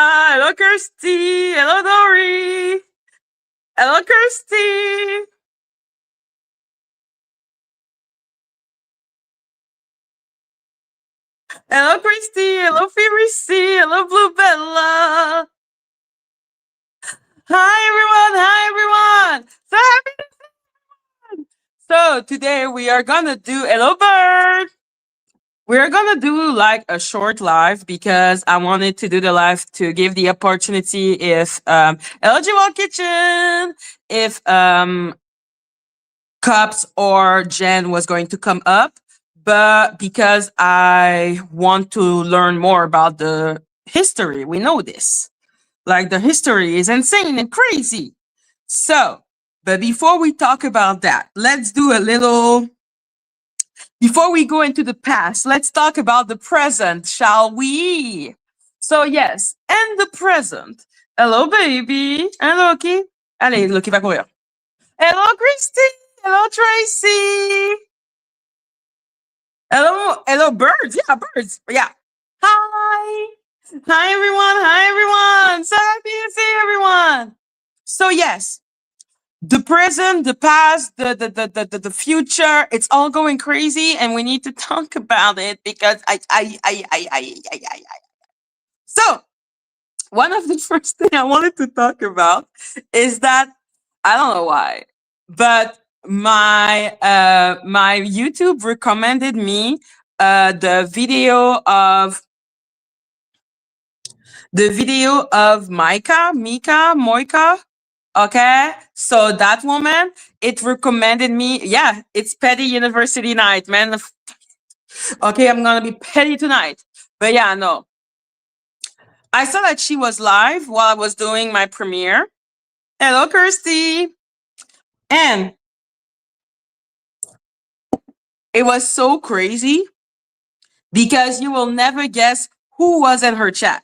Hello, Kirsty. Hello, Dory. Hello, Kirsty. Hello, Christy. Hello, Fury C. Hello, Blue Bella. Hi, everyone. Hi, everyone. So happy. So today we are gonna do Hello, Bird. We're gonna do like a short live because I wanted to do the live to give the opportunity if eligible kitchen, if Cups or Jen was going to come up, but because I want to learn more about the history, we know this. Like the history is insane and crazy. So, but before we talk about that, let's do a little. Before we go into the past, let's talk about the present, shall we? So, yes, and the present. Hello, baby. Hello, Loki. Allez, Loki va courir. Hello, Christy. Hello, Tracy. Hello, birds. Yeah, birds. Yeah. Hi. Hi, everyone. Hi, everyone. So happy to see everyone. So, yes, the present, the past, the future, it's all going crazy, and we need to talk about it because I. So, one of the first thing I wanted to talk about is that I don't know why, but my YouTube recommended me the video of Mika Moika. Okay, so that woman, it recommended me. Yeah, it's Petty University night, man. Okay, I'm gonna be petty tonight. But yeah, no, I saw that she was live while I was doing my premiere. Hello, Kirsty. And it was so crazy because you will never guess who was in her chat.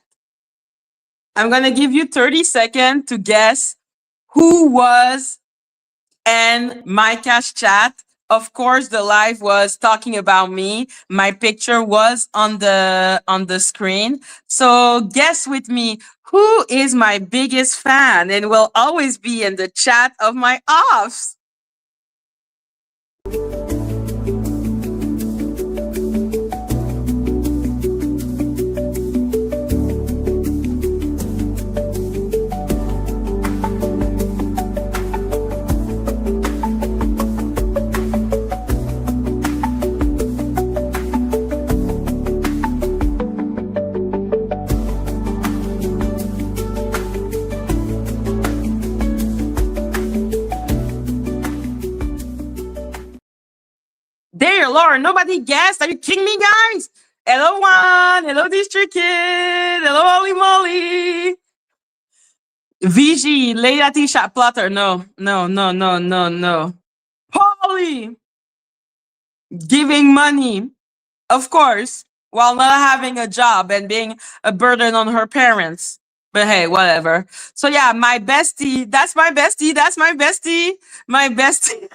I'm going to give you 30 seconds to guess who was in Micah's chat. Of course, the live was talking about me. My picture was on the screen. So guess with me, who is my biggest fan and will always be in the chat of my offs? There, Lauren, nobody guessed. Are you kidding me, guys? Hello, Juan. Hello, District Kid. Hello, Ollie Molly. VG, Leila T-Shot Plotter. No. Polly, giving money, of course, while not having a job and being a burden on her parents. But hey, whatever. So yeah, my bestie. That's my bestie. That's my bestie. My bestie.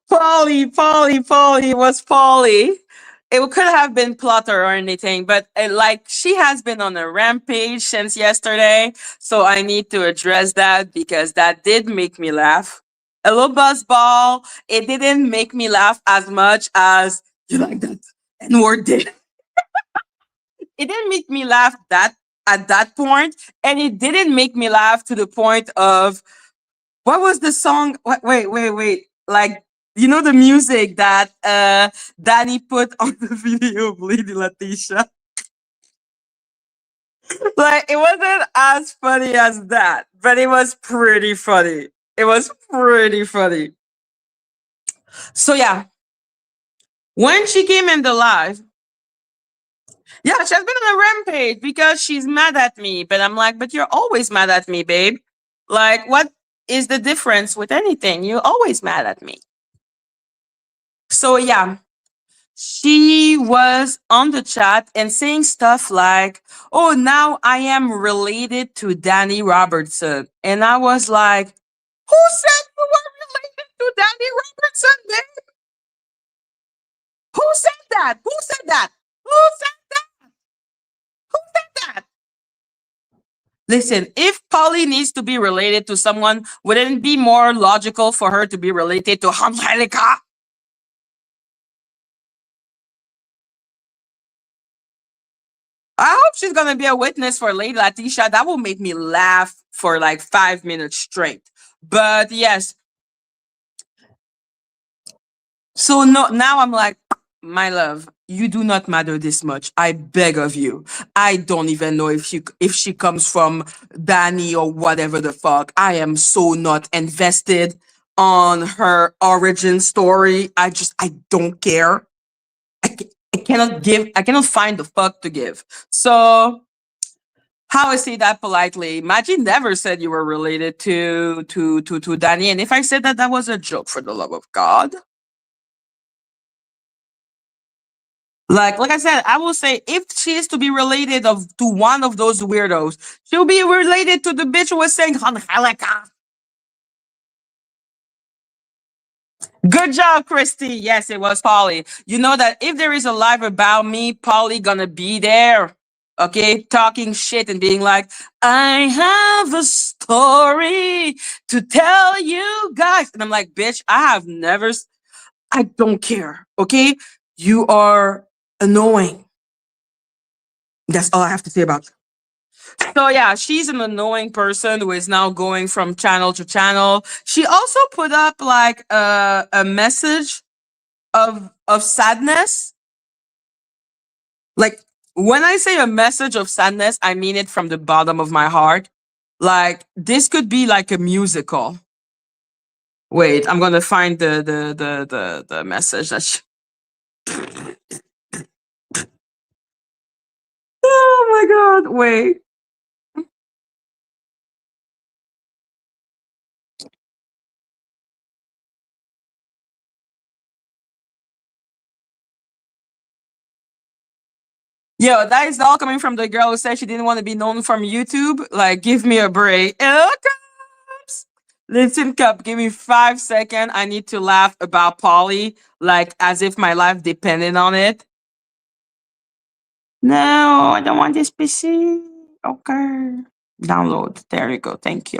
Polly was Polly. It could have been Plotter or anything, but like she has been on a rampage since yesterday, so I need to address that because that did make me laugh. Hello, Buzzball. It didn't make me laugh as much as you like that N-word did. It didn't make me laugh that at that point, and it didn't make me laugh to the point of what was the song? Wait. Like, you know the music that Dani put on the video of Lady Letitia? Like, it wasn't as funny as that, but it was pretty funny. It was pretty funny. So yeah, when she came in the live, yeah, she has been on a rampage because she's mad at me. But I'm like, but you're always mad at me, babe. Like, what is the difference with anything? You're always mad at me. So yeah, she was on the chat and saying stuff like, oh, now I am related to Dani Robertson. And I was like, who said you were related to Dani Robertson, babe? Who said that? Who said that? Who said that? Listen, if Polly needs to be related to someone, wouldn't it be more logical for her to be related to Angelica? I hope she's gonna be a witness for Lady Latisha. That will make me laugh for like 5 minutes straight. But yes, so no, now I'm like, my love, you do not matter this much. I beg of you. I don't even know if she comes from Dani or whatever the fuck. I am so not invested on her origin story. I don't care. I cannot find the fuck to give. So how I say that politely, Maggie never said you were related to Dani. And if I said that, that was a joke, for the love of God. Like I said, I will say if she is to be related to one of those weirdos, she'll be related to the bitch who was saying Angelica. Good job, Christy. Yes, it was Polly. You know that if there is a live about me, Polly gonna be there. Okay, talking shit and being like, I have a story to tell you guys. And I'm like, bitch, I have never, I don't care. Okay, you are annoying. That's all I have to say about you. So yeah, she's an annoying person who is now going from channel to channel. She also put up like a message of sadness. Like when I say a message of sadness, I mean it from the bottom of my heart. Like this could be like a musical. Wait, I'm gonna find the message that she... Oh my god, wait. Yo, that is all coming from the girl who said she didn't want to be known from YouTube. Like, give me a break. Listen, Cup, give me 5 seconds. I need to laugh about Polly, like as if my life depended on it. No, I don't want this PC. Okay. Download. There you go. Thank you.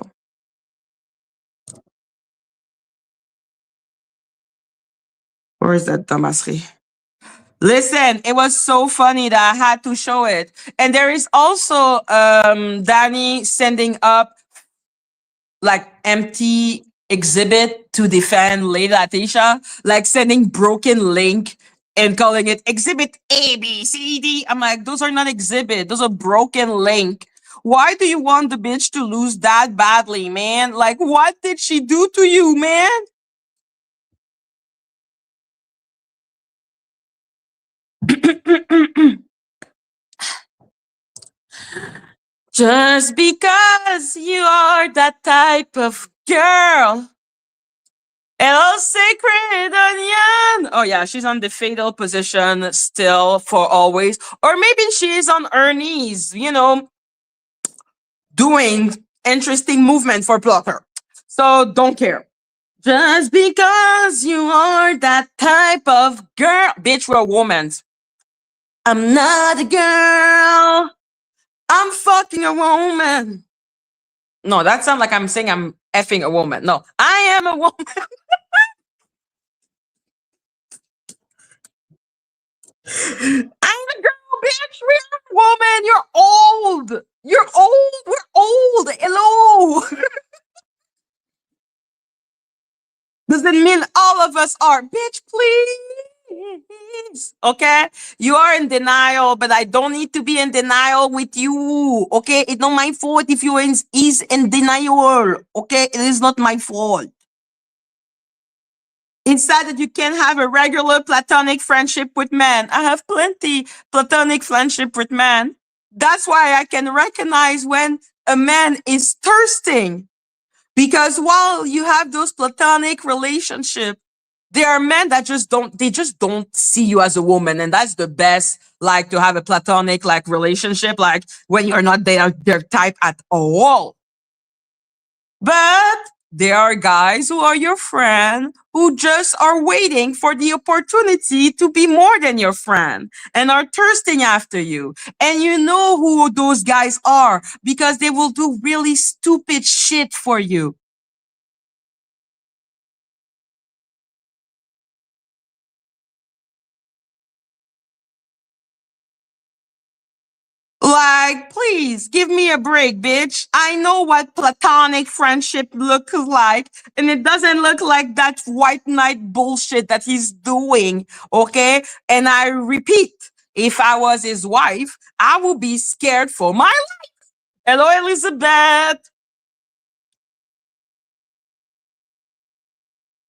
Where is that dumbasserie? Listen, it was so funny that I had to show it. And there is also Dani sending up like empty exhibit to defend Lady Latisha, like sending broken link and calling it exhibit A, B, C, D. I'm like, those are not exhibit, those are broken link. Why do you want the bitch to lose that badly, man? Like, what did she do to you, man? Just because you are that type of girl. Hello, Sacred Onion. Oh, yeah, she's on the fatal position still for always. Or maybe she's on her knees, doing interesting movement for Blocker. So don't care. Just because you are that type of girl. Bitch, we're women. I'm not a girl. I'm fucking a woman. No, that sounds like I'm saying I'm effing a woman. No, I am a woman. I'm a girl, bitch. We're a woman. You're old. You're old. We're old. Hello. Doesn't mean all of us are. Bitch, please. Okay? You are in denial, but I don't need to be in denial with you. Okay? It's not my fault if you is in denial. Okay? It is not my fault. It's sad that you can't have a regular platonic friendship with men. I have plenty platonic friendship with men. That's why I can recognize when a man is thirsting. Because while you have those platonic relationship, there are men that just don't see you as a woman. And that's the best, like to have a platonic like relationship, like when you're not their type at all. But there are guys who are your friend who just are waiting for the opportunity to be more than your friend and are thirsting after you. And you know who those guys are because they will do really stupid shit for you. Like, please give me a break, bitch. I know what platonic friendship looks like, and it doesn't look like that white knight bullshit that he's doing, okay? And I repeat, if I was his wife, I would be scared for my life. Hello, Elizabeth.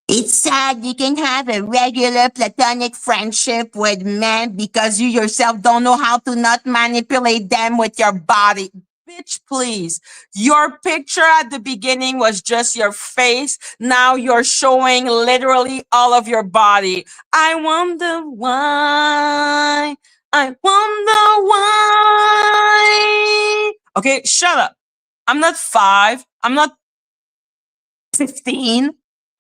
It's sad you can have a regular platonic friendship with men because you yourself don't know how to not manipulate them with your body. Bitch, please. Your picture at the beginning was just your face. Now you're showing literally all of your body. I wonder why. I wonder why. Okay, shut up. I'm not 5. I'm not 15.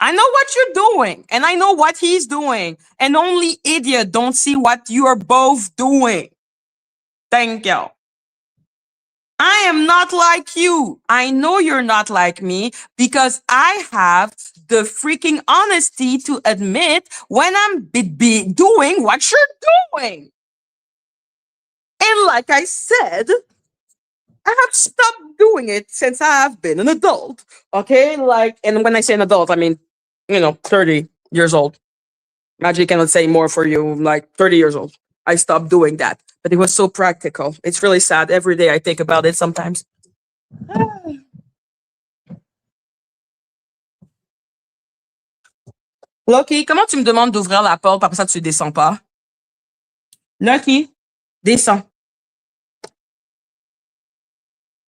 I know what you're doing and I know what he's doing. And only idiot don't see what you're both doing. Thank you. I am not like you. I know you're not like me because I have the freaking honesty to admit when I'm doing what you're doing. And like I said, I have stopped doing it since I have been an adult. Okay? Like, and when I say an adult, I mean, 30 years old. Madgie cannot say more for you, like 30 years old. I stopped doing that. But it was so practical. It's really sad. Every day I think about it sometimes. Lucky, comment tu me demandes d'ouvrir la porte, après ça tu descends pas? Lucky, descends.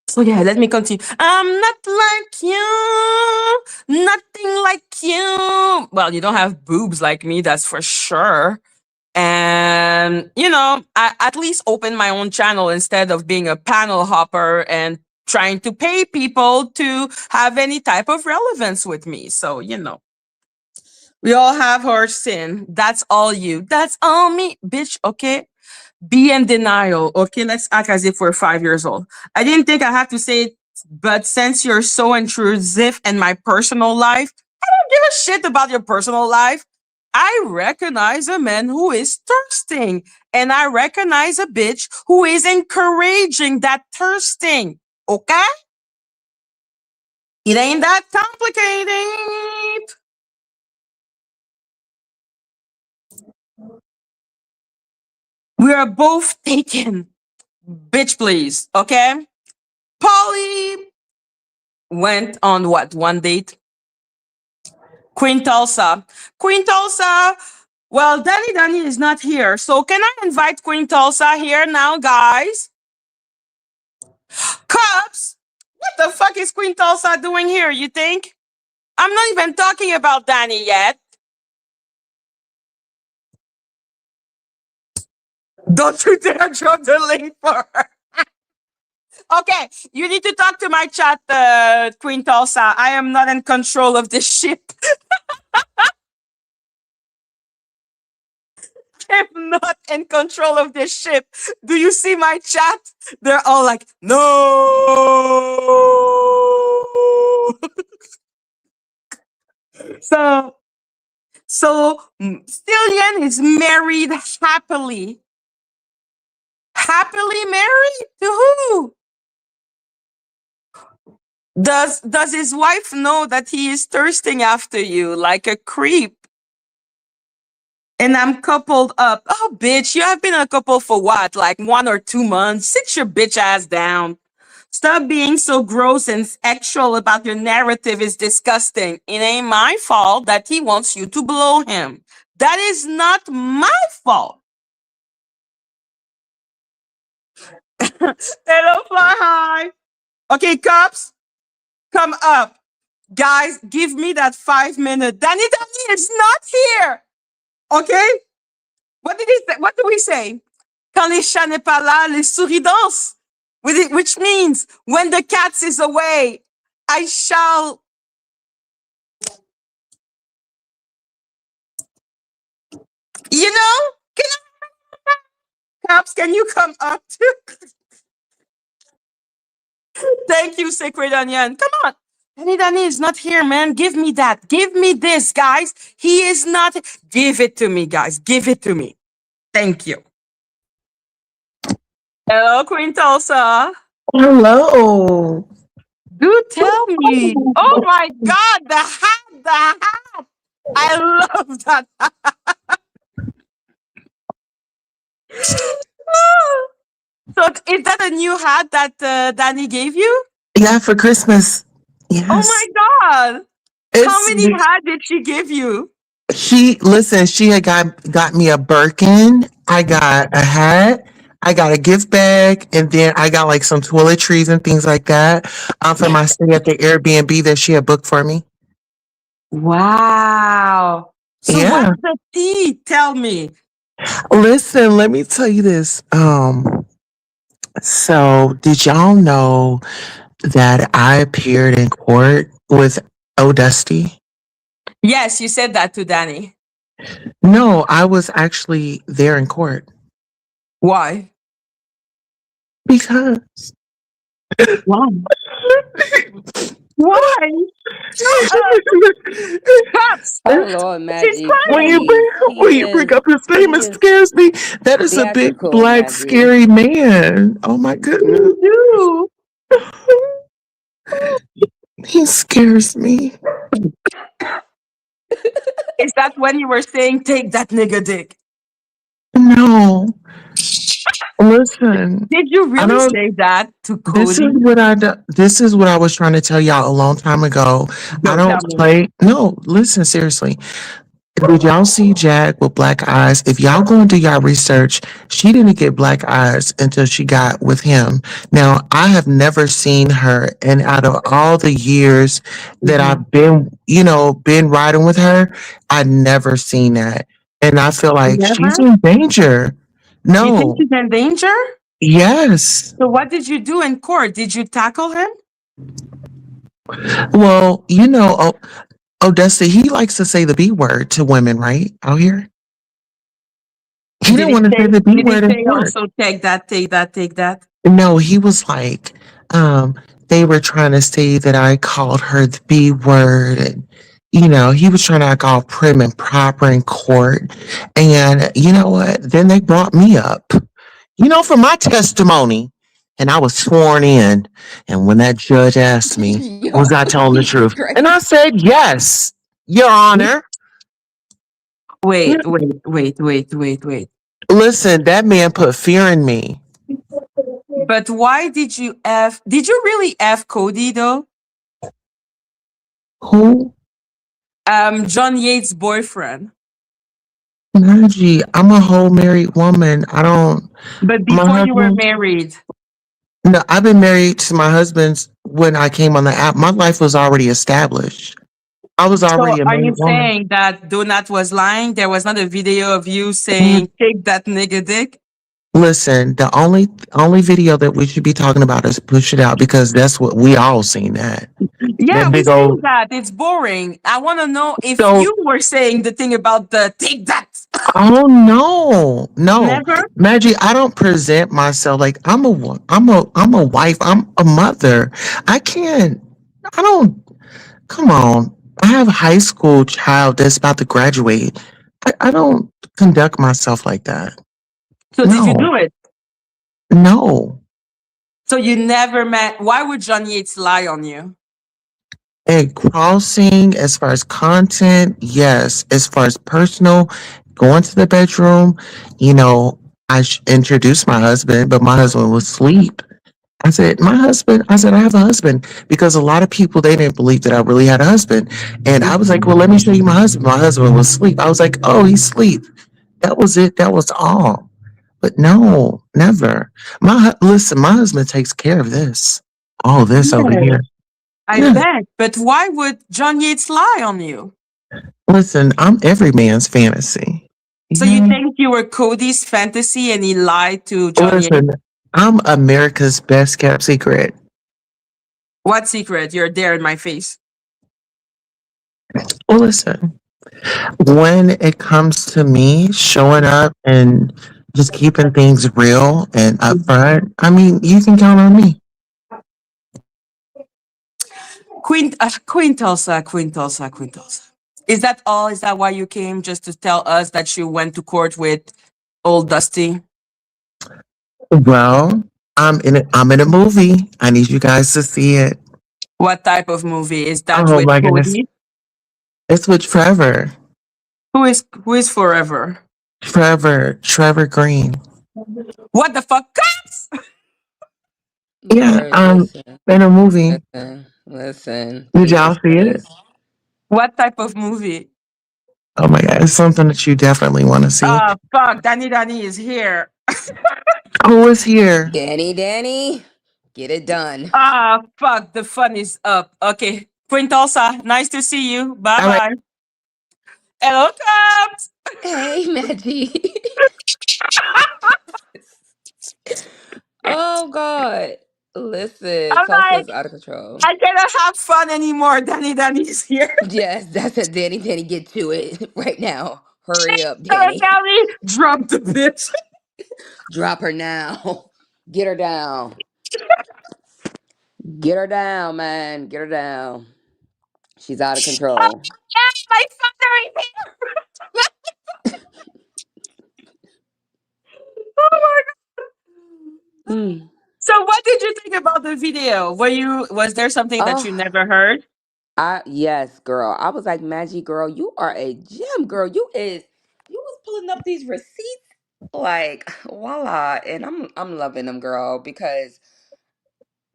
So yeah, let me continue. I'm not like you. Nothing like you. Well, you don't have boobs like me, that's for sure. And, I at least open my own channel instead of being a panel hopper and trying to pay people to have any type of relevance with me. So, we all have our sin. That's all you. That's all me, bitch. Okay. Be in denial. Okay. Let's act as if we're 5 years old. I didn't think I had to say it, but since you're so intrusive in my personal life, I don't give a shit about your personal life. I recognize a man who is thirsting, and I recognize a bitch who is encouraging that thirsting. Okay? It ain't that complicated. We are both taken. Bitch, please. Okay? Polly went on what? One date? Queen Tulsa. Queen Tulsa. Well, Dani is not here. So can I invite Queen Tulsa here now, guys? Cops! What the fuck is Queen Tulsa doing here, you think? I'm not even talking about Dani yet. Don't you dare drop the link for her. Okay, you need to talk to my chat, Queen Tulsa. I am not in control of this ship. I'm not in control of this ship. Do you see my chat? They're all like, no. so, Stillian is married happily. Happily married to who? Does his wife know that he is thirsting after you like a creep? And I'm coupled up. Oh, bitch, you have been a couple for what? Like 1 or 2 months? Sit your bitch ass down. Stop being so gross and sexual about your narrative is disgusting. It ain't my fault that he wants you to blow him. That is not my fault. Hello, fly high. Okay, cops, come up. Guys, give me that 5 minute. Dani is not here. Okay? What did he say? What do we say? Quand les chats n'est pas là, les souris dansent. Which means when the cat is away, I shall You know, can cops, can you come up too? Thank you, Sacred Onion. Come on. Dani is not here, man. Give me that. Give me this, guys. He is not. Give it to me, guys. Give it to me. Thank you. Hello, Queen Tulsa. Hello. Do tell me. Oh my God, the hat, the hat. I love that. So is that a new hat that Dani gave you? Yeah, for Christmas. Oh my Yes. God. How It's many hats did she give you? she had got me a Birkin. I got a hat. I got a gift bag, and then I got like some toiletries and things like that for my stay at the Airbnb that she had booked for me. Wow. So what's Yeah. the tea? Tell me. Listen, let me tell you this. So did y'all know that I appeared in court with O'Dusty? Yes, you said that to Dani. No, I was actually there in court Why? because Why? Why? Tell us. Cops. Oh Lord, She's Maggie, when you crying. bring please. when you bring up his name, He it is scares me. That is a big theatrical, black Maggie. scary man. Oh my goodness, You do. he scares me. Is that when you were saying, take that nigga dick? No, listen, Did you I really don't. say that to This is Cody? what I do. This is what I was trying to tell y'all a long time ago. I Don't tell don't me. play. No, listen seriously. Did y'all see Jack with black eyes? If y'all go and do y'all research, she didn't get black eyes until she got with him. Now, I have never seen her, and out of all the years that Mhm. I've been riding with her, I never seen that. And I feel like she's Never? in danger. You think No. she's in danger? Yes. So what did you do in court? Did you tackle him? Well, Odessa, he likes to say the B word to women, right? Out here. He Did didn't he want to say? say the B Did he word in say court. also take that, take that, take that? No, he was like, they were trying to say that I called her the B word. And, he was trying to act all prim and proper in court. And you know what? Then they brought me up, for my testimony. And I was sworn in. And when that judge asked me, Yo, was I telling the Jesus truth? And I Christ. said, yes, Your Honor. Wait, wait, wait, wait, wait, wait. Listen, that man put fear in me. But why did you F? Did you really F Cody though? Who? John Yates' boyfriend. Madgie, I'm a whole married woman. But My before you were husband, married. no, I've been married to my husband's when I came on the app. My life was already established. I was So already a are you married woman. saying that Donut was lying? There was not a video of you saying take that nigga dick? Listen, the only video that we should be talking about is push it out because that's what we all seen that. Yeah, That we big seen old that. It's boring. I want to know if so you were saying the thing about the take that. oh no. No. Never. Maggie, I don't present myself like I'm a wife, I'm a mother. I can't I don't come on. I have a high school child that's about to graduate. I don't conduct myself like that. So did you No. do it? No. So you never met. Why would John Yates lie on you? And crossing as far as content, yes. As far as personal, going to the bedroom, I introduced my husband, but my husband was asleep. I said, I have a husband because a lot of people, they didn't believe that I really had a husband. And I was like, well, let me show you my husband. My husband was asleep. I was like, oh, he's asleep. That was it. That was all. But no, never. Listen, my husband takes care of this. All this over Yes, here. I Yeah. bet. But why would John Yates lie on you? Listen, I'm every man's fantasy. So you Yeah. think you were Cody's fantasy and he lied to John Yates? Listen, I'm America's best kept secret. What secret? You're there in my face. Well, listen. When it comes to me showing up and just keeping things real and upfront, I mean, you can count on me. Queen Tulsa. Is that all? Is that why you came? Just to tell us that you went to court with old Dusty? Well, I'm in a movie. I need you guys to see it. What type of movie? Is that Oh with my goodness. Cody? It's with Trevor. Who is forever? Trevor Green. What the fuck? Cops! Yeah, Lord, listen, in a movie. listen. Did y'all Jesus see it? Christ. What type of movie? Oh my god, it's something that you definitely want to see. Fuck. Danny is here. Who is here? Danny, get it done. Fuck. The fun is up. Okay. Queen Tulsa, nice to see you. Bye All right. bye. Hello, cops. Hey, Madgie. Oh God. Listen, I'm like, Tulsa's out of control. I cannot have fun anymore. Danny's here. Yes, that's a Danny, get to it right now. Hurry up, Hello, Danny. Danny. Drop the bitch. Drop her now. Get her down. Get her down, man. Get her down. She's out of Oh, control. yeah, my father is here. Oh my god. Mm. So what did you think about the video? Was there something that you Oh, never heard? yes, girl. I was like, Maggie, girl, you are a gem, girl. You was pulling up these receipts like voila, and I'm loving them, girl, because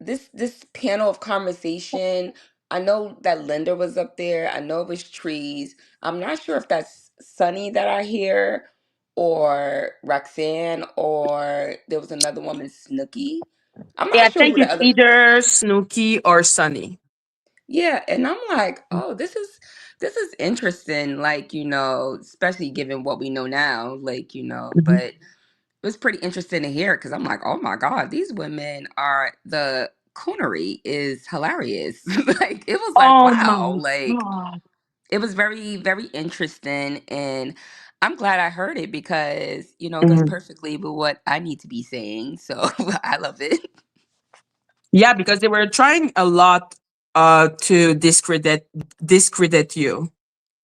this panel of conversation. I know that Linda was up there. I know it was Trees. I'm not sure if that's Sunny that I hear, or Roxanne, or there was another woman, Snooky. I'm Yeah, not I sure think who the it's other. either Snooky or Sunny. Yeah, and I'm like, oh, this is interesting, like, especially given what we know now, like, Mhm. but it was pretty interesting to hear because I'm like, oh my God, these women are the coonery is hilarious. Like it was like, Oh wow, my like god. it was very, very interesting, and I'm glad I heard it because, it goes Mhm. perfectly with what I need to be saying. So I love it. Yeah, because they were trying a lot to discredit you.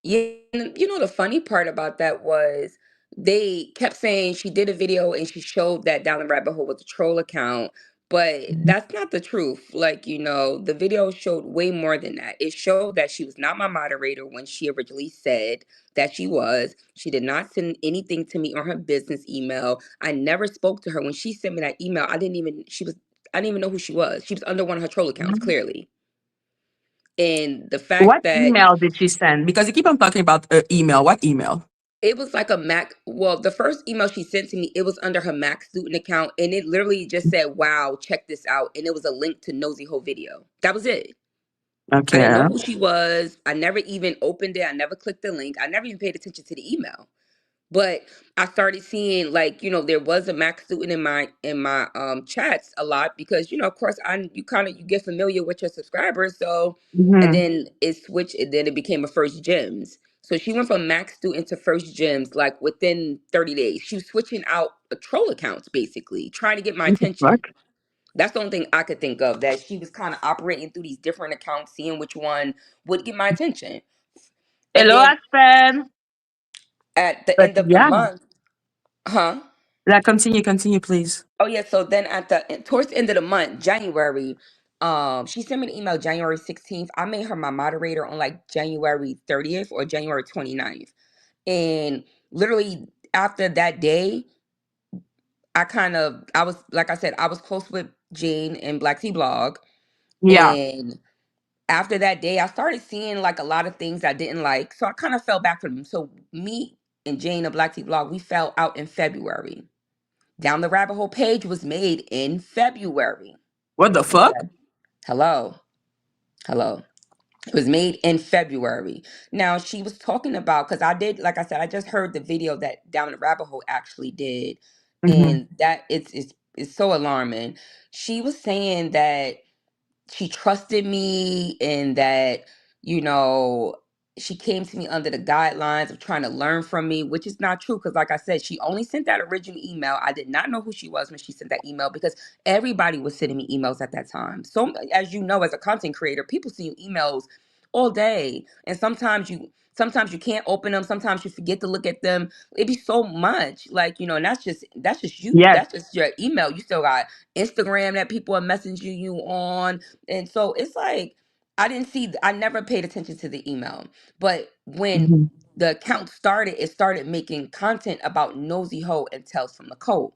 Yeah, and the funny part about that was they kept saying she did a video and she showed that Down the Rabbit Hole was a troll account, but Mhm. that's not the truth. Like, the video showed way more than that. It showed that she was not my moderator when she originally said that she was. She did not send anything to me on her business email. I never spoke to her. When she sent me that email, I didn't even know who she was. She was under one of her troll accounts, clearly. And the What fact that email did she send? Because you keep on talking about email. What email? it was like a Mac. Well, the first email she sent to me, it was under her Mac student account, and it literally just said, "Wow, check this out," and it was a link to Nosy Ho video. That was it. I didn't Okay. know who she was. I never even opened it. I never clicked the link. I never even paid attention to the email. But I started seeing, like, there was a Mac student in my chats a lot because, of course, you get familiar with your subscribers. So, and Hmm. then it switched, and then it became a First Gems. So she went from Mac student to First Gems like within 30 days. She was switching out troll accounts, basically trying to get my What the attention. fuck? That's the only thing I could think of, that she was kind of operating through these different accounts, seeing which one would get my attention. And Hello, then Aspen. at the But end of the yeah, month, huh? continue, please. Oh yeah, so then towards the end of the month, January, she sent me an email January 16th. I made her my moderator on like January 30th or January 29th. And literally after that day, I was, like I said, I was close with Jane and Black Tea Blog. Yeah. And after that day, I started seeing like a lot of things I didn't like. So I kind of fell back from them. So me and Jane and Black Tea Blog, we fell out in February. Down the Rabbit Hole page was made in February. What the fuck? Okay. Hello. Hello. It was made in February. Now she was talking about, because I did, like I said, I just heard the video that Down the Rabbit Hole actually did, Hmm. and that it's so alarming. She was saying that she trusted me and that, you know, she came to me under the guidelines of trying to learn from me, which is not true because, like I said, she only sent that original email. I did not know who she was when she sent that email because everybody was sending me emails at that time. So, as you know, as a content creator, people send you emails all day, and sometimes you can't open them. Sometimes you forget to look at them. It'd be so much, like, and that's just you. Yes. That's just your email. You still got Instagram that people are messaging you on, and so it's like I never paid attention to the email. But when Mhm. the account started, it started making content about Nosy Ho and Tales from the Cold.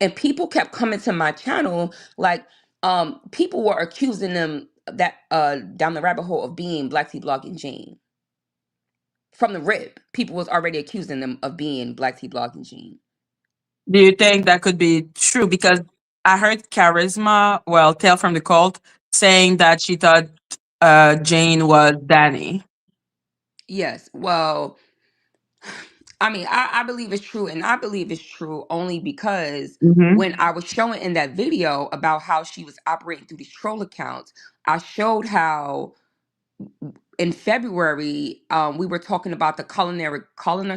And people kept coming to my channel, like, people were accusing them that down the rabbit hole of being Black Tea Blog and Jane. From the rip, people was already accusing them of being Black Tea Blog and Jane. Do you think that could be true? Because I heard Charisma, well, Tale from the Cult, saying that she thought Jane was Dani. Yes. Well, I mean, I believe it's true, and I believe it's true only because Mm-hmm. when I was showing in that video about how she was operating through these troll accounts, I showed how in February, we were talking about the culinary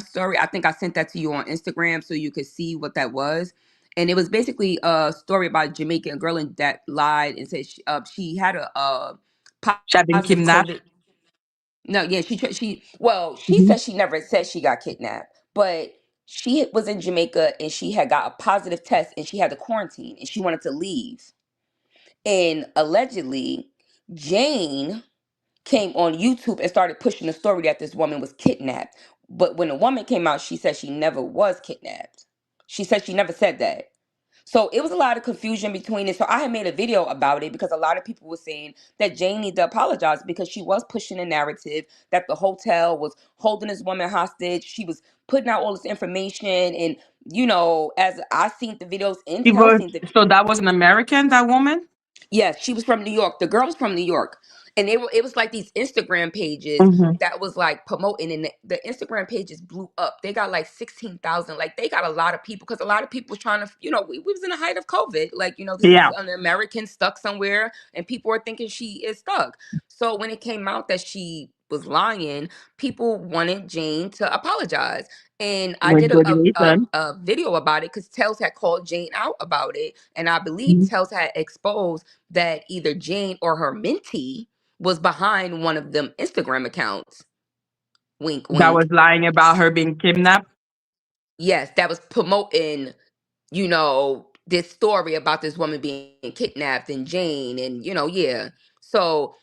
story. I think I sent that to you on Instagram so you could see what that was. And it was basically a story about a Jamaican girl that lied and said she had a She had been positive kidnapped. COVID. No, yeah, she Hmm. said she never said she got kidnapped, but she was in Jamaica and she had got a positive test and she had to quarantine and she wanted to leave. And allegedly, Jane came on YouTube and started pushing the story that this woman was kidnapped. But when the woman came out, she said she never was kidnapped. She said she never said that. So it was a lot of confusion between it. So I had made a video about it because a lot of people were saying that Jane needed to apologize because she was pushing a narrative that the hotel was holding this woman hostage. She was putting out all this information. And, as I seen the videos, She Intel was, seen the. so that was an American, that woman? Yes, she was from New York. The girl was from New York. And it was like these Instagram pages Hmm. that was like promoting, and the Instagram pages blew up. They got like 16,000. Like, they got a lot of people because a lot of people was trying to, we was in the height of COVID. Like, this is Yeah. an American stuck somewhere and people are thinking she is stuck. So when it came out that she was lying, people wanted Jane to apologize. And I With did good a reason. video about it because Tels had called Jane out about it. And I believe Mhm. Tels had exposed that either Jane or her mentee was behind one of them Instagram accounts. Wink, That was wink. lying about her being kidnapped. Yes, that was promoting, this story about this woman being kidnapped and Jane and, yeah. So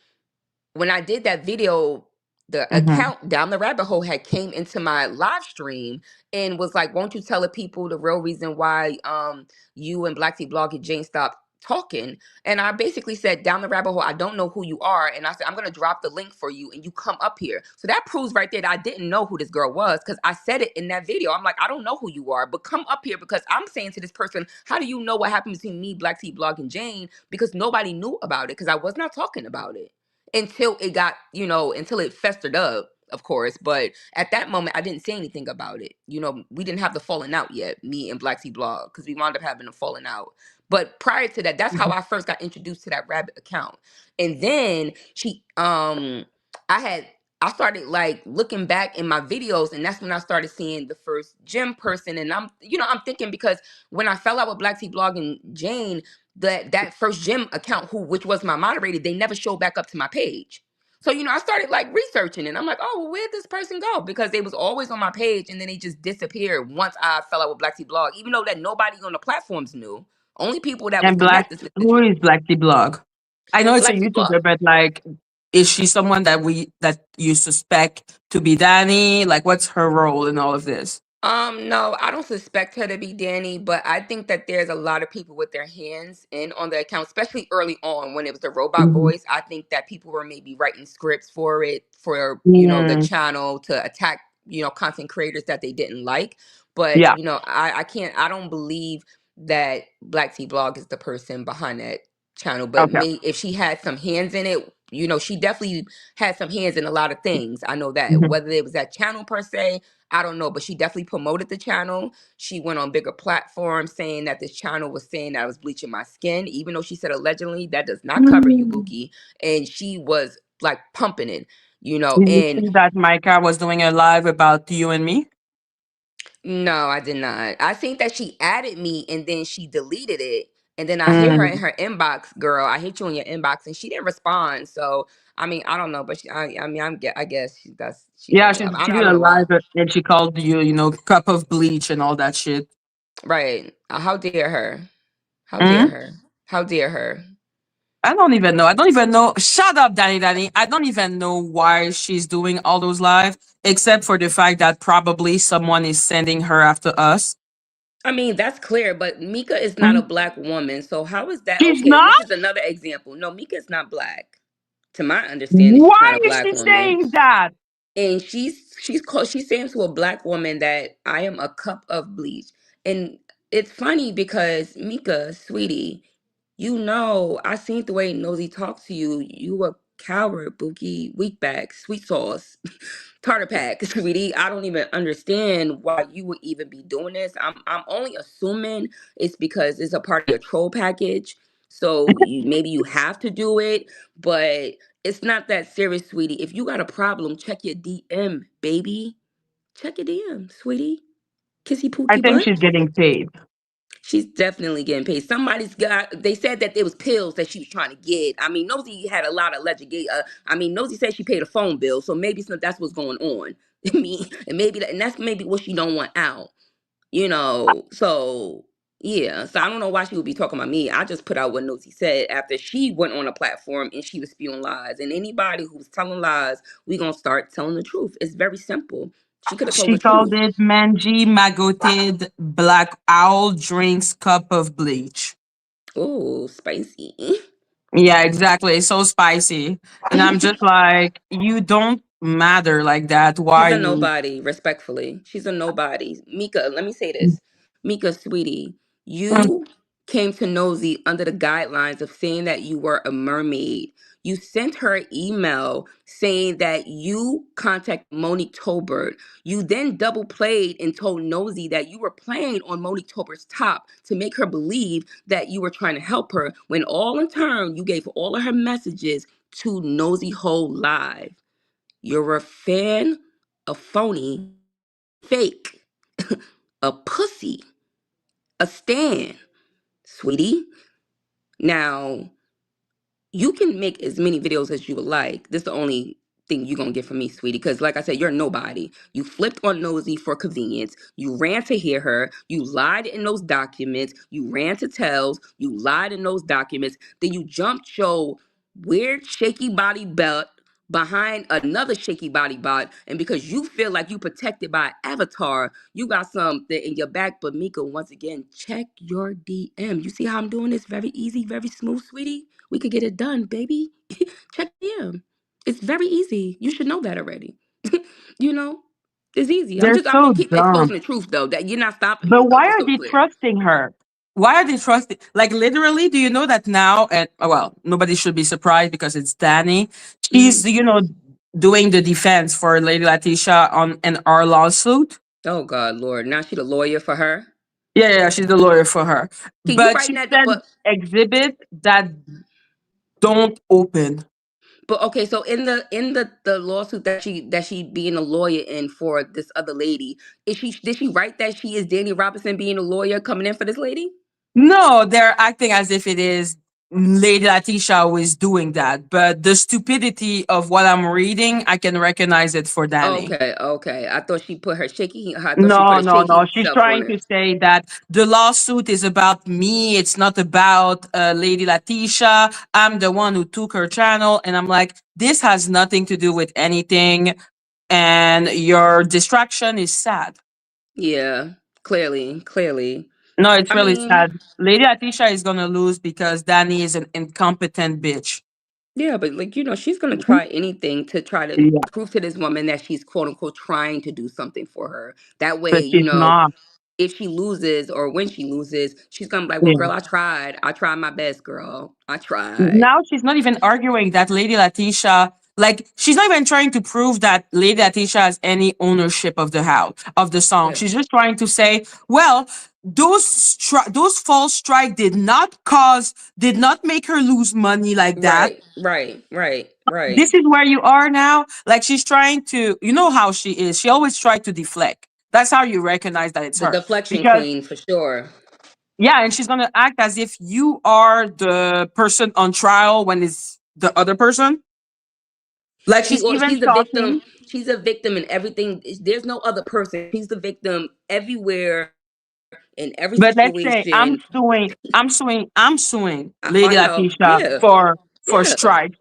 when I did that video, the Hmm. account Down the Rabbit Hole had came into my live stream and was like, "Won't you tell the people the real reason why you and Black Tea Blog and Jane stopped talking?" And I basically said, "Down the Rabbit Hole, I don't know who you are," and I said, "I'm gonna drop the link for you, and you come up here." So that proves right there that I didn't know who this girl was because I said it in that video. I'm like, "I don't know who you are, but come up here," because I'm saying to this person, "How do you know what happened between me, Black Tea Blog, and Jane?" Because nobody knew about it because I was not talking about it until it got, until it festered up, of course. But at that moment, I didn't say anything about it. We didn't have the falling out yet, me and Black Sea Blog, because we wound up having a falling out. But prior to that, that's how I first got introduced to that rabbit account. And then I had, I started like looking back in my videos, and that's when I started seeing the first gym person. And I'm thinking because when I fell out with Black Sea Blog and Jane, that first gym account which was my moderator, they never showed back up to my page. So I started like researching and I'm like, oh, well, where'd this person go? Because they was always on my page and then they just disappeared once I fell out with Black Tea Blog, even though that nobody on the platforms knew. Only people that was And Black, connected to the who is Black Tea Blog? I know it's a Black Tea Blog. YouTuber, but like, is she someone that you suspect to be Danny? Like, what's her role in all of this? No, I don't suspect her to be Danny, but I think that there's a lot of people with their hands in on the account, especially early on when it was the robot Hmm. voice. I think that people were maybe writing scripts for it, for, the Mm, channel to attack, content creators that they didn't like. But, yeah. I don't believe that Black Tea Blog is the person behind that channel. But Okay. if she had some hands in it, she definitely had some hands in a lot of things. I know that. Hmm. Whether it was that channel per se, I don't know, but she definitely promoted the channel. She went on bigger platforms saying that this channel was saying that I was bleaching my skin, even though she said allegedly that does not cover you, Mm. Bookie. And she was like pumping it. Did you And see that Micah was doing a live about you and me? no, I did not. I think that she added me and then she deleted it. And then I hit her in Mm. her inbox, girl. I hit you in your inbox, and she didn't respond. So I mean, I don't know, but I mean, I guess she Yeah, doing she live. she I did don't a know why. live and she called you, cup of bleach and all that shit. Right? How dare her? How dare Mm? her? How dare her? I don't even know. I don't even know. Shut up, Danny. I don't even know why she's doing all those live, except for the fact that probably someone is sending her after us. I mean, that's clear, but Mika is not a Mm. black woman. So how is that She's okay? And this not. is another example. No, Mika is not black. To my understanding, she's not Why a is black she woman. saying that? And she's saying to a black woman that I am a cup of bleach. And it's funny because Mika, sweetie, I seen the way Nosy talked to you. You a coward, Bookie, weak bag, sweet sauce, tartar pack, sweetie. I don't even understand why you would even be doing this. I'm only assuming it's because it's a part of your troll package. So maybe you have to do it, but it's not that serious, sweetie. If you got a problem, check your DM, baby. Check your DM, sweetie. Kissy I pookie think butt. she's getting paid. She's definitely getting paid. Somebody's got. They said that there was pills that she was trying to get. I mean, Nosy had a lot of alleged. I mean, Nosy said she paid a phone bill, so maybe that's what's going on. I mean, and that's maybe what she don't want out. So yeah. So I don't know why she would be talking about me. I just put out what Nosy said after she went on a platform and she was spewing lies. And anybody who's telling lies, we gonna start telling the truth. It's very simple. She could have told She the called truth. it Manji Magoted Black Owl Drinks Cup of Bleach. Oh, spicy. Yeah, exactly. It's so spicy. And I'm just like, you don't matter like that. Why She's a you? nobody, respectfully. She's a nobody. Mika, let me say this. Mika, sweetie, Mm. you came to Nosy under the guidelines of saying that you were a mermaid. You sent her an email saying that you contacted Monique Tolbert. You then double played and told Nosy that you were playing on Monique Tolbert's top to make her believe that you were trying to help her, when all in turn you gave all of her messages to Nosy Hole Live. You're a fan, a phony, fake, a pussy, a stan, sweetie. Now, you can make as many videos as you would like. This is the only thing you're gonna get from me, sweetie. Because like I said, you're nobody. You flipped on Nosy for convenience. You ran to hear her. You lied in those documents. You ran to tells. You lied in those documents. Then you jumped your weird shaky body belt behind another shaky body bot. And because you feel like you protected by avatar, you got something in your back. But Mika, once again, check your DM. You see how I'm doing this? Very easy, very smooth, sweetie. We could get it done, baby. Check DM. It's very easy. You should know that already. you know, it's easy. They're I'm so gonna keep dumb. exposing the truth though. That you're not stopping But me though. why It's are so they clear. trusting her? Why are they trusting? Like, literally, do you know that now? And well, nobody should be surprised because it's Danny. Mhm. She's, doing the defense for Lady Letitia on our lawsuit. Oh God, Lord. Now she the lawyer for her. Yeah, yeah, she's the lawyer for her. Can you But write she that? sent exhibit that don't open. But okay, so in the lawsuit that she being a lawyer in for this other lady, did she write that she is Dani Robertson being a lawyer coming in for this lady? No, they're acting as if it is Lady Letitia who is doing that. But the stupidity of what I'm reading, I can recognize it for Danny. Okay, okay. I thought she put No, a no, no. shaky She's self on trying it. to say that the lawsuit is about me. It's not about Lady Letitia. I'm the one who took her channel. And I'm like, this has nothing to do with anything. And your distraction is sad. Yeah, clearly. No, it's I really mean, sad. Lady Letitia is going to lose because Danny is an incompetent bitch. yeah, but like she's gonna Mhm. try anything to try to Yeah, prove to this woman that she's quote unquote trying to do something for her. That way, but she's not. if she loses or when she loses, she's gonna be like, "Well, Yeah. girl, I tried. I tried my best, girl. I tried." Now she's not even arguing that Lady Letitia, like she's not even trying to prove that Lady Letitia has any ownership of the house of the song. Yeah. She's just trying to say, well, those false strike did not make her lose money like that. Right, right, right, right. This is where you are now. Like she's trying to, you know how she is. She always tried to deflect. That's how you recognize that it's The her. deflection Because queen for sure. yeah, and she's gonna act as if you are the person on trial when it's the other person. Like She she's or even she's a victim. talking. She's a victim in everything. There's no other person. She's the victim everywhere in every But let's situation. say I'm suing I Lady know. Letitia Yeah. for Yeah. strikes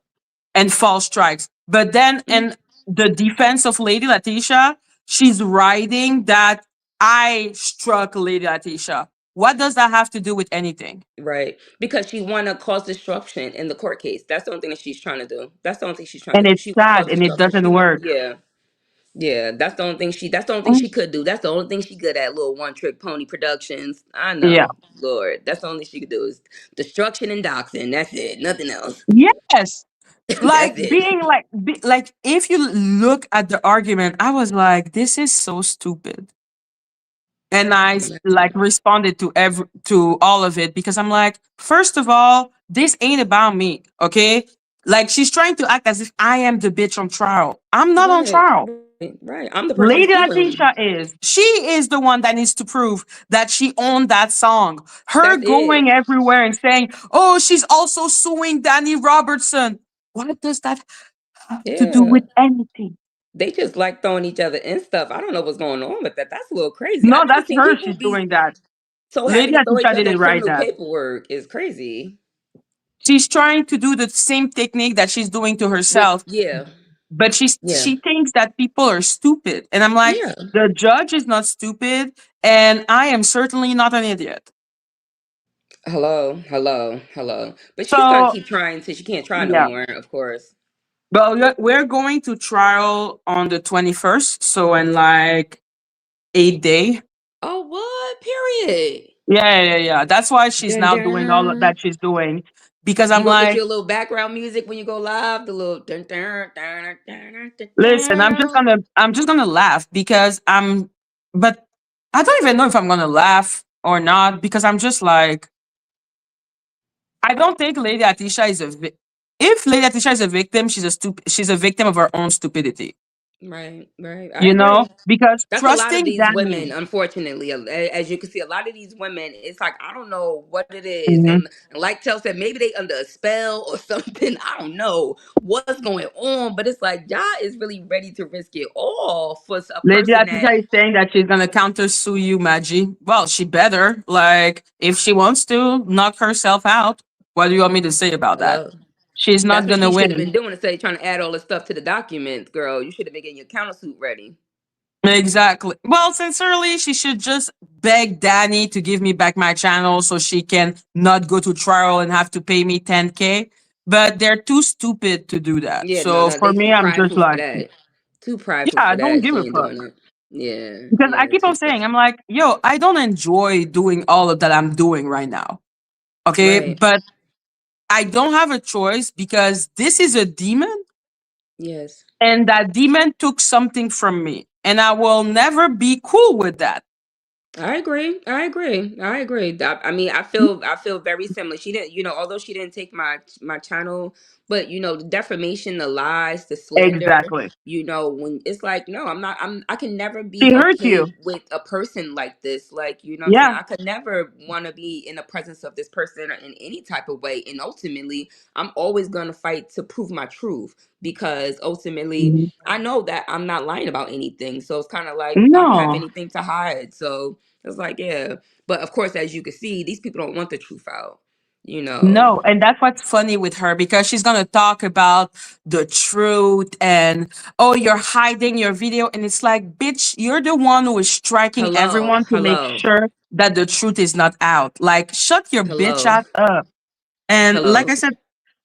and false strikes. But then Mhm. in the defense of Lady Letitia, she's writing that I struck Lady Letitia. What does that have to do with anything? Right. Because she wanna cause disruption in the court case. That's the only thing that she's trying to do. That's the only thing she's trying to And do. it's She wanna sad cause and it disruption. She doesn't want work. yeah. Yeah. That's the only thing Mm, she could do. That's the only thing she good at, little one trick pony productions. I yeah. know. Lord. That's the only thing she could do is destruction and doxing. That's it. Nothing else. Yes. Like That's it. being like if you look at the argument, I was like, this is so stupid. And like responded to all of it because I'm like, first of all, this ain't about me, okay? Like she's trying to act as if I am the bitch on trial. I'm not on Right, trial. right, right. I'm the person Lady suing. Latisha is. She is the one that needs to prove that she owned that song. Her That's it. going everywhere and saying, "Oh, she's also suing Dani Robertson." What does that have to do Yeah. with anything? They just like throwing each other in stuff. I don't know what's going on with that. That's a little crazy. I No, never that's seen her. people She's be doing that. so happy Lady to throw each Latisha other didn't in write criminal that. paperwork. Is crazy. She's trying to do the same technique that she's doing to With herself, yeah, but yeah, she thinks that people are stupid. And I'm like, yeah. the judge is not stupid, and I am certainly not an idiot. Hello, hello, hello. But she's gonna So keep trying till she can't try no yeah. more. Of course. Well, we're going to trial on the 21st, so in like 8 day. Oh, what? Period. Yeah. That's why she's Dun, now doing all of dun. that she's doing. Because You I'm gonna get like, your little background music when you go live, the little dun, dun, dun, dun, dun, dun, listen, dun. I'm just gonna laugh because but I don't even know if I'm gonna laugh or not because I'm just like, I don't think Lady Atisha is if Lady Atisha is a victim, she's a victim of her own stupidity. Right, right. I You know, agree. because That's a lot of trusting these women, Danny. unfortunately. As you can see, a lot of these women, it's like I don't know what it is. Mhm. And like Tel said, maybe they under a spell or something. I don't know what's going on, but it's like y'all is really ready to risk it all for a Lady person that Atisha is saying that she's gonna counter sue you, Maggie. Well, she better. Like, if she wants to knock herself out, what do you want me to say about that? hello. She's That's not what gonna she should have been win. doing instead of trying to add all this stuff to the documents, girl. You should have been getting your countersuit ready. Exactly. Well, sincerely, she should just beg Danny to give me back my channel so she can not go to trial and have to pay me 10K. But they're too stupid to do that. Yeah, no, So no, for they me, too I'm just prideful for like, that. Too prideful yeah, I for don't that. give She a ain't fuck. doing it. Yeah, Because I yeah, keep too on saying, I'm like, yo, I don't enjoy doing all of that I'm doing right now. Okay. right. But I don't have a choice because this is a demon Yes. and that demon took something from me. And I will never be cool with that. I agree. I agree. I agree. I mean, I feel very similar. She didn't, although she didn't take my channel, but the defamation, the lies, the slander, Exactly. when it's like, no, I'm not I can never She be hurt okay you. with a person like this. Like, what I'm saying? Yeah. I could never want to be in the presence of this person in any type of way. And ultimately, I'm always going to fight to prove my truth because ultimately Mhm. I know that I'm not lying about anything. So it's kind of like I don't have No, anything to hide. So it's like, yeah. But of course, as you can see, these people don't want the truth out. You know. no. And that's what's funny with her because she's going to talk about the truth and, oh, you're hiding your video. And it's like, bitch, you're the one who is striking Hello, everyone to make hello, sure that the truth is not out. Like, shut your bitch hello, ass up. And like hello. I said,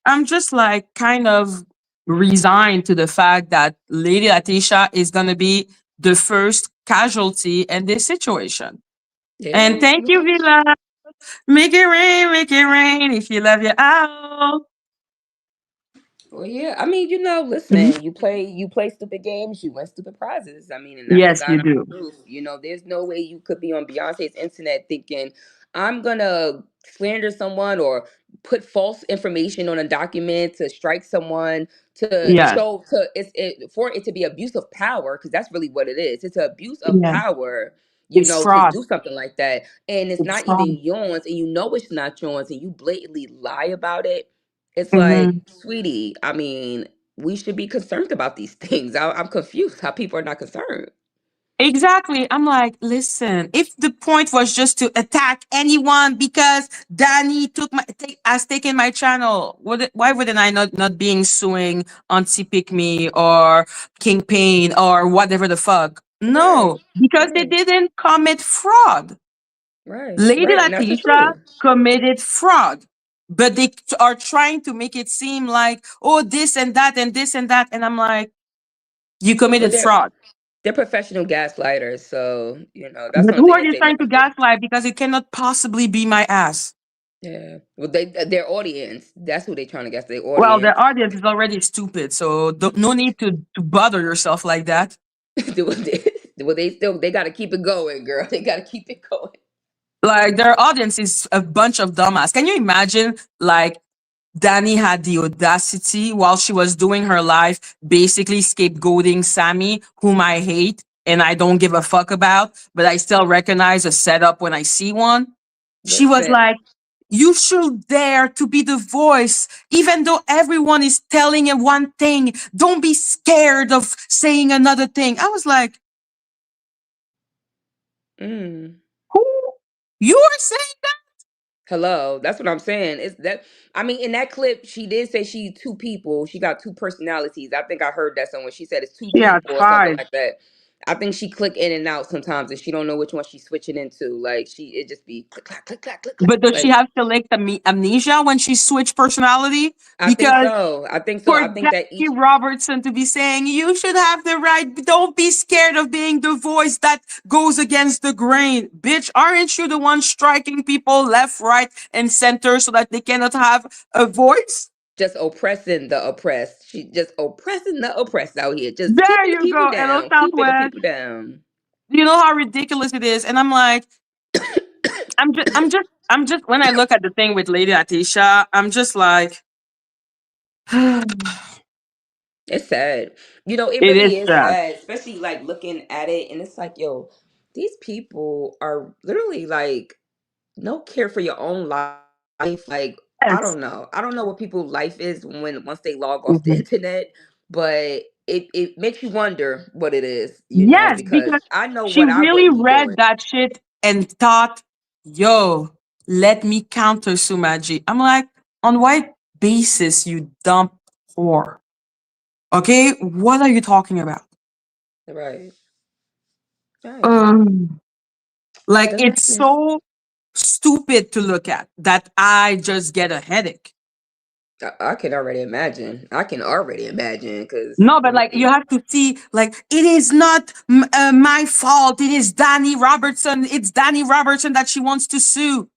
I'm just like kind of resigned to the fact that Lady Latisha is going to be the first casualty in this situation. And Yeah, thank you, yeah. Villa. Make it rain if you love your owl. Well, yeah. I mean, Mhm. listen, you play stupid games, you win stupid prizes. I mean, and that's a Yes, you goddamn do. proof. There's no way you could be on Beyonce's internet thinking I'm gonna slander someone or put false information on a document to strike someone to Yes, show to for it to be abuse of power, because that's really what it is. It's an abuse of yeah. power. It's To fraud. do something like that, and it's It's not even fraud. yours, and it's not yours, and you blatantly lie about it. It's like, Mhm. sweetie, I mean, we should be concerned about these things. I'm confused how people are not concerned. Exactly. I'm like, listen, if the point was just to attack anyone because Danny has taken my channel, why wouldn't I not being suing Auntie Pick Me or King Pain or whatever the fuck? Right, No, because they right, didn't commit fraud. right, Lady right. And that's the Latisha truth. committed fraud, but they are trying to make it seem like, oh, this and that and this and that. And I'm like, you Well, committed fraud. they're professional gaslighters, so that's the But only who thing are that you they know trying how to to do. gaslight? Because it cannot possibly be my ass. Yeah. Well, their audience. That's who they trying to guess. Their Well, the audience. audience is already stupid, so no need to bother yourself like that. They got to keep it going, girl. They got to keep it going. Like their audience is a bunch of dumbass. Can you imagine? Like Danny had the audacity while she was doing her life, basically scapegoating Sammy, whom I hate and I don't give a fuck about, but I still recognize a setup when I see one. She was Listen, like, you should dare to be the voice, even though everyone is telling you one thing. Don't be scared of saying another thing. I was like, mm. who? You are saying that? Hello, that's what I'm saying. Is that I mean, in that clip, she did say she two people. She got two personalities. I think I heard that somewhere. She said it's two She had people or something five. like that. I think she click in and out sometimes, and she don't know which one she's switching into. Like it just be click clack click clack click clack. But does she Like have select amnesia when she switched personality? I think Because so. I think so. for I think that Dani each Robertson to be saying, you should have the right, don't be scared of being the voice that goes against the grain. Bitch, aren't you the one striking people left, right, and center so that they cannot have a voice? just oppressing the oppressed. She just oppressing the oppressed out here. Just There keeping the you people go. Hello, down. Keeping the Southwest. people down. Do you know how ridiculous it is? And I'm like, when I look at the thing with Lady Atisha, I'm just like, it It's sad. It is really is sad. sad, especially like looking at it, and it's like, yo, these people are literally like no care for your own life. Like, I Yes. don't know. I don't know what people's life is once they log off the Mhm. internet, but it makes you wonder what it is, Yes, because because I know she what I really wouldn't be read doing. that shit and thought, yo, let me counter Sumaji. I'm like, on what basis, you dumb whore? Okay, what are you talking about? Right. Right. Um, like, The it's madness. so stupid to look at that I just get a headache. I can already imagine. I can already imagine because No, but like you have to see, like it is not my fault. It is Dani Robertson. It's Dani Robertson that she wants to sue.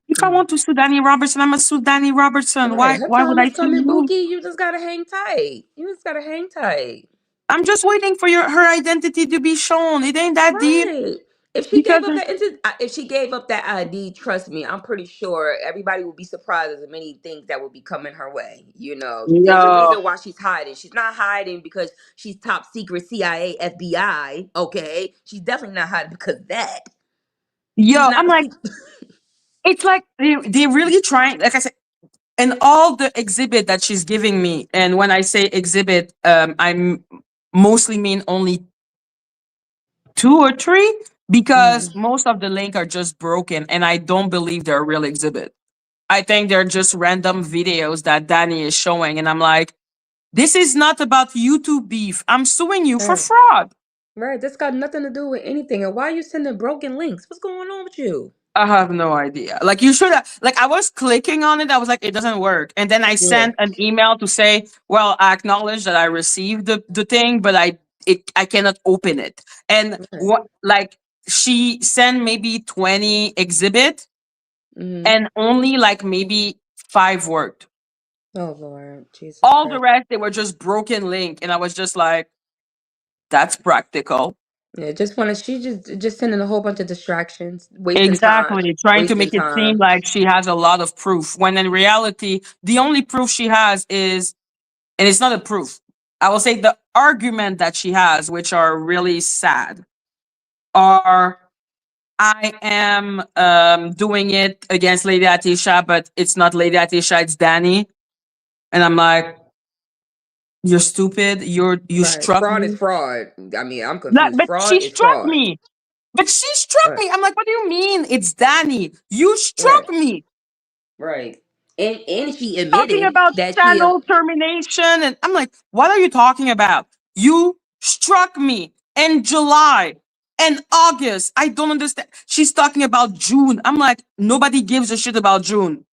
If I want to sue Dani Robertson, I'm gonna sue Dani Robertson. Right. Her Why would time I is sue coming, you? Bookie. You just gotta hang tight. You just gotta hang tight. I'm just waiting for her identity to be shown. It ain't that deep Right. because If she gave up that ID, trust me, I'm pretty sure everybody will be surprised at the many things that will be coming her way. There's a yo, reason why she's hiding. She's not hiding because she's top secret CIA, FBI. Okay, she's definitely not hiding because of that. She's yo, not. I'm like, it's like they really trying. Like I said, and all the exhibit that she's giving me, and when I say exhibit, I'm mostly mean only two or three because Mhm. most of the link are just broken, and I don't believe they're a real exhibit. I think they're just random videos that Danny is showing, and I'm like, this is not about YouTube beef. I'm suing you for Right. fraud. Right. This got nothing to do with anything. And why are you sending broken links? What's going on with you? I have no idea. Like you should have. Like I was clicking on it. I was like, it doesn't work. And then I Yeah. sent an email to say, well, I acknowledge that I received the thing, but I cannot open it. And Right. what like she sent maybe 20 exhibit Mm-hmm. and only like maybe 5 worked. Oh Lord, Jesus All the Christ. rest, they were just broken link. And I was just like, that's practical. Yeah, just wanna she just sending a whole bunch of distractions, Exactly. Trying to wasting make it seem time. like she has a lot of proof. When in reality, the only proof she has is, and it's not a proof. I will say the argument that she has, which are really sad, are I am doing it against Lady Atisha, but it's not Lady Atisha, it's Dani. And I'm like, you're stupid. You Right. struck Fraud is me. fraud. I mean, I'm Like, confused. but she Fraud is struck fraud. me. But she struck Right. me. I'm like, what do you mean? It's Dani. You Right. struck me. Right. And she Talking admitted about that she channel termination. And I'm like, what are you talking about? You struck me in July and August. I don't understand. She's talking about June. I'm like, nobody gives a shit about June.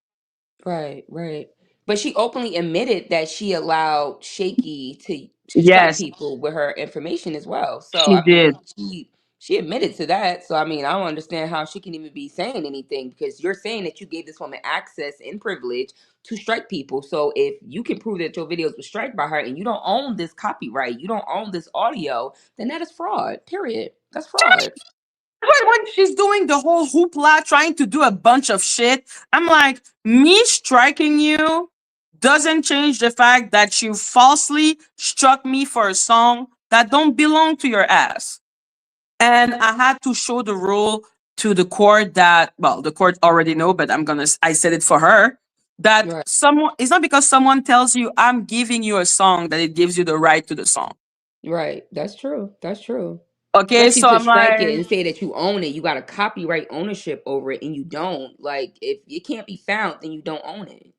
right, right. But she openly admitted that she allowed Shaky to strike Yes, people with her information as well. So she I did. mean, she admitted to that. So I mean, I don't understand how she can even be saying anything because you're saying that you gave this woman access and privilege to strike people. So if you can prove that your videos were struck by her and you don't own this copyright, you don't own this audio, then that is fraud. Period. That's fraud. When she's doing the whole hoopla, trying to do a bunch of shit, I'm like, me striking you doesn't change the fact that you falsely struck me for a song that don't belong to your ass. And I had to show the rule to the court that, well, the court already know, but I said it for her, that Right. someone, it's not because someone tells you I'm giving you a song that it gives you the right to the song. Right. That's true. That's true. Okay, Especially so to I'm strike like, it and say that you own it. You got a copyright ownership over it and you don't. Like if it can't be found, then you don't own it.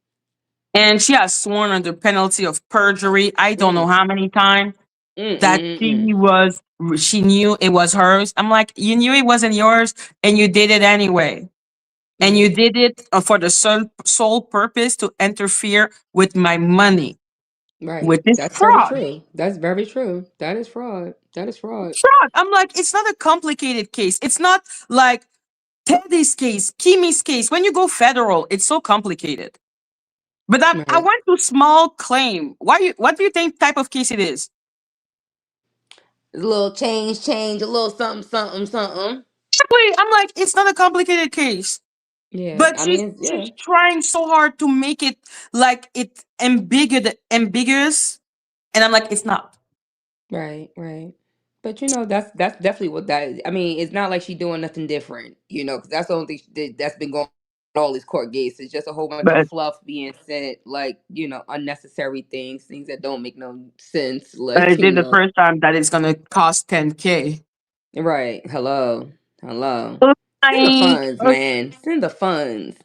and she has sworn under penalty of perjury, I don't know Mm. how many times, Mm that mm mm she knew it was hers. I'm like, you knew it wasn't yours and you did it anyway. And you mm. did it for the sole purpose to interfere with my money, Right. which is That's very fraud. true. That's very true. That is fraud. That is fraud. Fraud. I'm like, it's not a complicated case. It's not like Teddy's case, Kimi's case. When you go federal, it's so complicated. But I Right. went to small claim. What do you think type of case it is? A little change, a little something, something, something. Exactly. I'm like, it's not a complicated case. Yeah. But I mean, she's yeah. trying so hard to make it like it ambiguous. And I'm like, it's not. Right, right. But that's definitely what that is. I mean, it's not like she's doing nothing different, because that's the only thing that's been going on in all these court cases. It's just a whole bunch of But fluff being said, like, unnecessary things that don't make no sense. Like, I did the first time that it's gonna cost 10K. right. Hello. Hello. Send the Like, funds, man. Send the funds.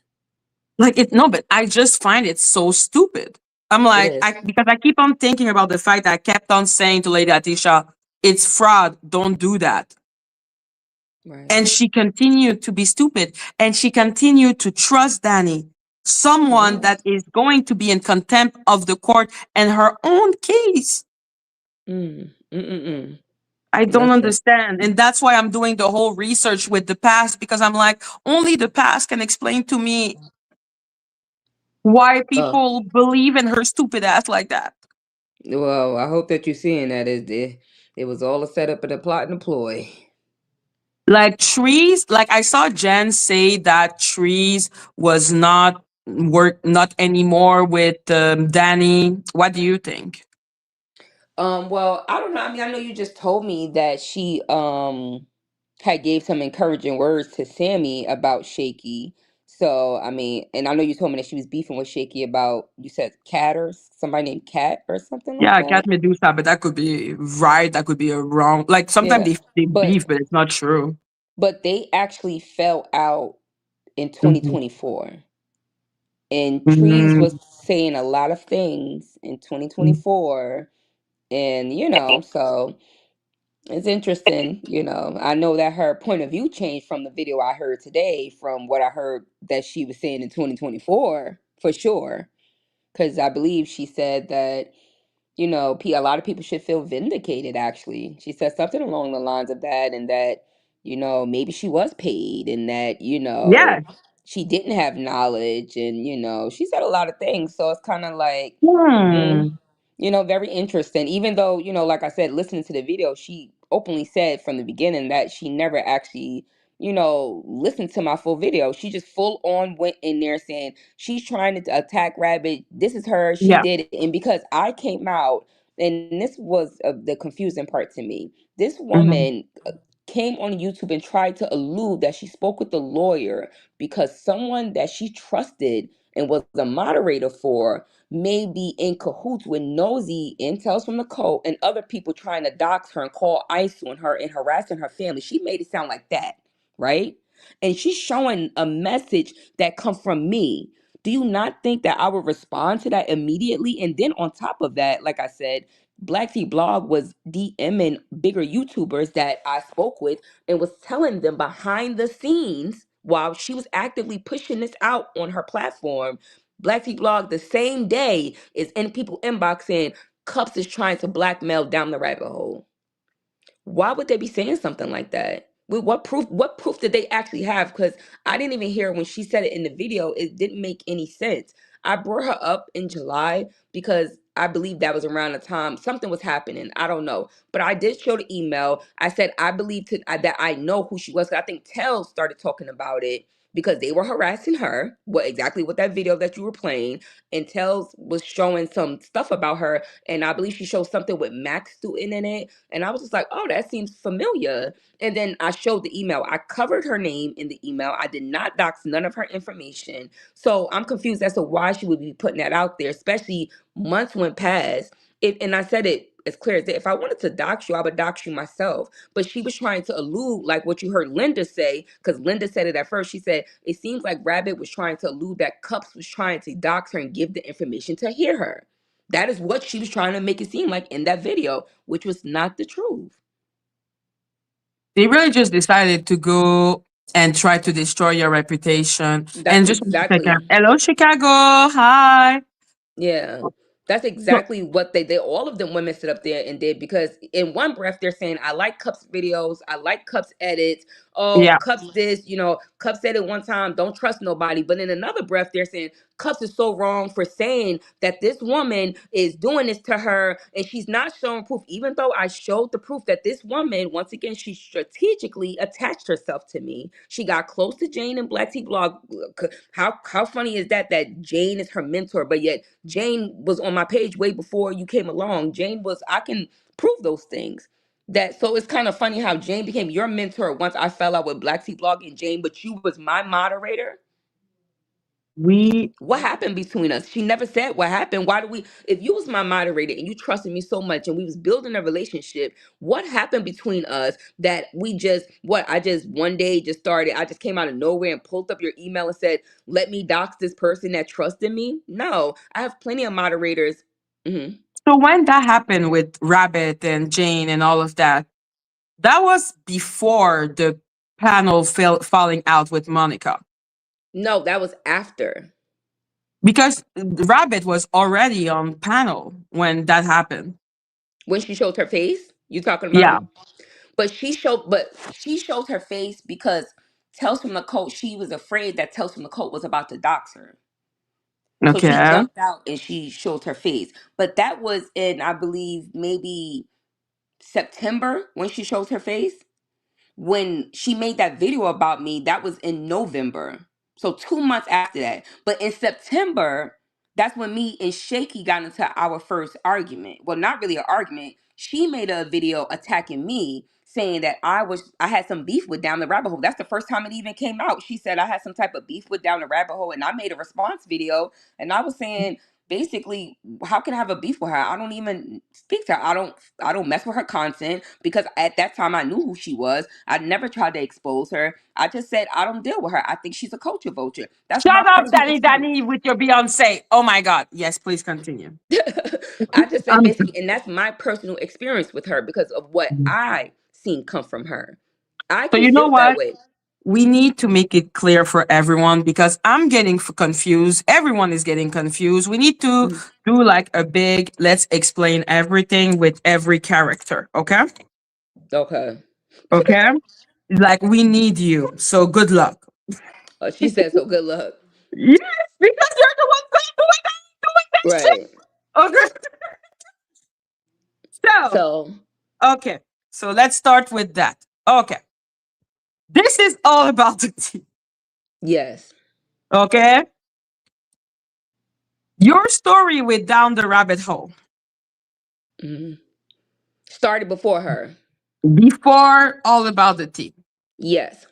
like it no, but I just find it so stupid. I'm It like, is. I because I keep on thinking about the fact that I kept on saying to Lady Atisha, it's fraud, don't do that. Right. And she continued to be stupid and she continued to trust Dani, someone Yeah. that is going to be in contempt of the court and her own case. Mm. I don't Listen. understand. And that's why I'm doing the whole research with the past because I'm like, only the past can explain to me why Oh, people believe in her stupid ass like that. well, I hope that you're seeing that it was all a setup and a plot and a ploy. Like trees, like I saw Jen say that trees was not anymore with Dani. What do you think? Well, I don't know. I mean, I know you just told me that she had gave some encouraging words to Sammy about Shaky. So, I mean, and I know you told me that she was beefing with Shaky about you said Cat or somebody named Cat or something like Yeah, that. Cat Medusa, but that could be right. That could be a wrong. Like sometimes Yeah. they But beef, but it's not true. they actually fell out in Mhm. 2024. And Trees Mm, was saying a lot of things in mm. 2024 and so it's interesting, I know that her point of view changed from the video I heard today from what I heard that she was saying in 2024 for sure. Because I believe she said that, a lot of people should feel vindicated, actually. She said something along the lines of that, and that, maybe she was paid, and that, Yeah, she didn't have knowledge, and she said a lot of things. So it's kind of like, mm, Hmm. very interesting. Even though, like I said, listening to the video, she openly said from the beginning that she never actually, listened to my full video. She just full on went in there saying she's trying to attack Rabbit. This is her. She Yeah. did it. And because I came out, and this was the confusing part to me. This Hmm. woman came on YouTube and tried to allude that she spoke with the lawyer because someone that she trusted and was a moderator for may be in cahoots with nosy intels from the cult and other people trying to dox her and call ICE on her and harassing her family. She made it sound like that, right? And she's showing a message that come from me. Do you not think that I would respond to that immediately? And then on top of that, like I said, Black Tea Blog was DMing bigger YouTubers that I spoke with and was telling them behind the scenes while she was actively pushing this out on her platform. Black Tea Blog the same day is in people inbox saying Cups is trying to blackmail down the rabbit hole. Why would they be saying something like that? With what proof? What proof did they actually have? Because I didn't even hear when she said it in the video. It didn't make any sense. I brought her up in July because I believe that was around the time something was happening. I don't know, but I did show the email. I said I believe that I know who she was. 'Cause I think Tell started talking about it because they were harassing her. What exactly what that video that you were playing, and Tell was showing some stuff about her, and I believe she showed something with Max Student in it, and I was just like, oh, that seems familiar. And then I showed the email. I covered her name in the email. I did not dox none of her information. So I'm confused as to why she would be putting that out there, especially months went past. And I said it as clear as day. If I wanted to dox you, I would dox you myself. But she was trying to allude, like what you heard Linda say, because Linda said it at first. She said, it seems like Rabbit was trying to allude that Cups was trying to dox her and give the information to hear her. That is what she was trying to make it seem like in that video, which was not the truth. They really just decided to go and try to destroy your reputation. That's And just one second. exactly. Hello, Chicago. Hi. Yeah. That's So, exactly what they did. All of them women sit up there and did, because in one breath they're saying, I like Cups videos, I like Cups edits. Oh, yeah. Cups this, Cups said it one time, don't trust nobody. But in another breath, they're saying Cups is so wrong for saying that this woman is doing this to her and she's not showing proof, even though I showed the proof that this woman, once again, she strategically attached herself to me. She got close to Jane and Black Tea Blog. How funny is that Jane is her mentor, but yet Jane was on my page way before you came along. Jane was, I can prove those things. So it's kind of funny how Jane became your mentor once I fell out with Black Tea Blog and Jane, but you was my moderator. We What happened between us? She never said what happened. Why do we, if you was my moderator and you trusted me so much and we was building a relationship, what happened between us that we just, I just one day just started, I just came out of nowhere and pulled up your email and said, let me dox this person that trusted me? No, I have plenty of moderators. Mhm. so when that happened with Rabbit and Jane and all of that, that was before the panel falling out with Monica. No, that was after. Because Rabbit was already on panel when that happened. When she showed her face, you talking Yeah. about? But she showed her face because Tales from the Cult, she was afraid that Tales from the Cult was about to dox her. So she Okay. jumped out and she showed her face. But that was in, I believe, maybe September when she showed her face. When she made that video about me, that was in November. So 2 months after that. But in September, that's when me and Shaky got into our first argument. Well, not really an argument. She made a video attacking me, saying that I had some beef with Down the Rabbit Hole. That's the first time it even came out. She said I had some type of beef with Down the Rabbit Hole, and I made a response video, and I was saying basically, how can I have a beef with her? I don't even speak to her. I don't mess with her content because at that time I knew who she was. I never tried to expose her. I just said I don't deal with her. I think she's a culture vulture. That's my Shut up, personal Danny, experience. Danny, with your Beyonce. Oh my God. Yes, please continue. I just said Um, basically, and that's my personal experience with her because of what I seen come from her. I So can you know feel that what? way. We need to make it clear for everyone because I'm getting confused. Everyone is getting confused. We need to Mhm. do like a big, let's explain everything with every character. Okay. Okay. Okay. Like we need you. So good luck. She said, so good luck. Yes, because you're the one doing that shit. Right. Okay. So, So, okay. So let's start with that. Okay. This is all about the tea. yes. Okay. Your story with Down the Rabbit Hole. Hmm. Started before her. Before all about the tea. Yes.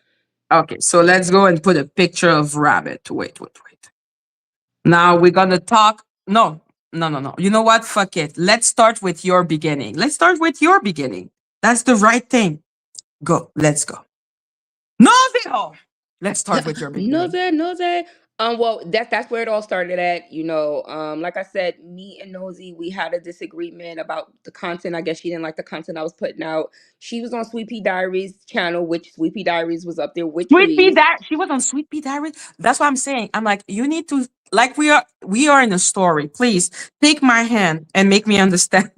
Okay. So let's go and put a picture of rabbit. Wait. Now we're gonna talk. No, no. You know what? Fuck it. Let's start with your beginning. Let's start with your beginning. That's the right thing. Go. Let's go. No, Vito. Let's start with your beginning. Nosy. Well, that's where it all started at. Like I said, me and Nosy, we had a disagreement about the content. I guess she didn't like the content I was putting out. She was on Sweet Pea Diaries channel, which Sweet Pea Diaries was up there with Sweet Pea Trees. Diary. She was on Sweet Pea Diary. That's what I'm saying. I'm like, you need to like we are in a story. Please take my hand and make me understand.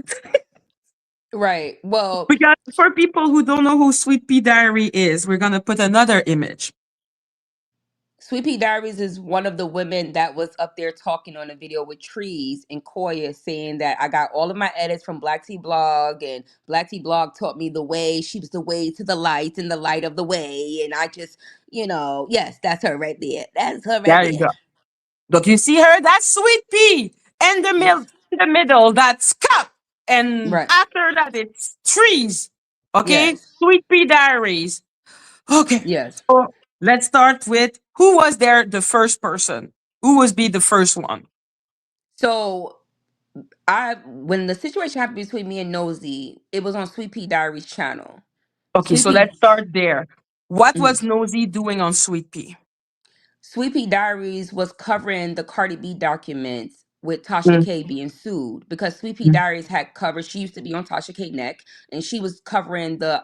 Right. Well, Because for people who don't know who Sweet Pea Diary is, we're gonna put another image. Sweet Pea Diaries is one of the women that was up there talking on a video with Trees and Koya, saying that I got all of my edits from Black Tea Blog, and Black Tea Blog taught me the way. She was the way to the light and the light of the way. And I just, yes, that's her right there. That's her right There you there. go. Look, you see her? That's Sweet Pea. And in the middle, that's Cup. And Right. after that, it's Trees. Okay? Yes. Sweet Pea Diaries. Okay. Yes. So let's start with who was there the first person? Who was be the first one? So when the situation happened between me and Nosy, it was on Sweet Pea Diaries channel. Okay, Sweet so Pea. let's start there. What Mhm. was Nosy doing on Sweet Pea? Sweet Pea Diaries was covering the Cardi B documents with Tasha Mm, K being sued because Sweet Pea mm. Diaries had covered. She used to be on Tasha K neck, and she was covering the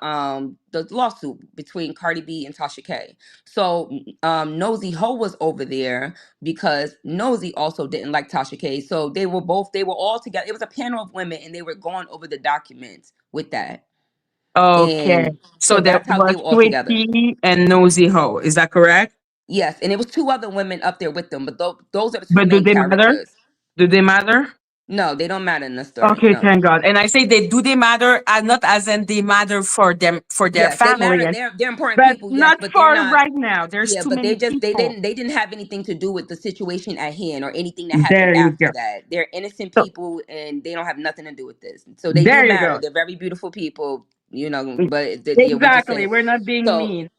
lawsuit between Cardi B and Tasha K. So Nosy Ho was over there because Nosy also didn't like Tasha K. So they were all together. It was a panel of women, and they were going over the documents with that, Okay. and So so there that's how was they were all Sweet together. Pea and Nosy Ho. Is that correct? Yes, and it was two other women up there with them, but those are the two But do main they matter? characters. Do they matter? No, they don't matter in the story. Okay, No. thank God. And I say they matter, not as in they matter for them for their Yes, they family, matter. They're important but people. Yes, not but they're for not. right now. There's Yeah, too but they many just people. they didn't have anything to do with the situation at hand or anything that happened There you go. after that. They're innocent So people and they don't have nothing to do with this. So they do there you matter. go. They're very beautiful people. Mm, But yeah, we're just exactly. saying. We're not being So mean.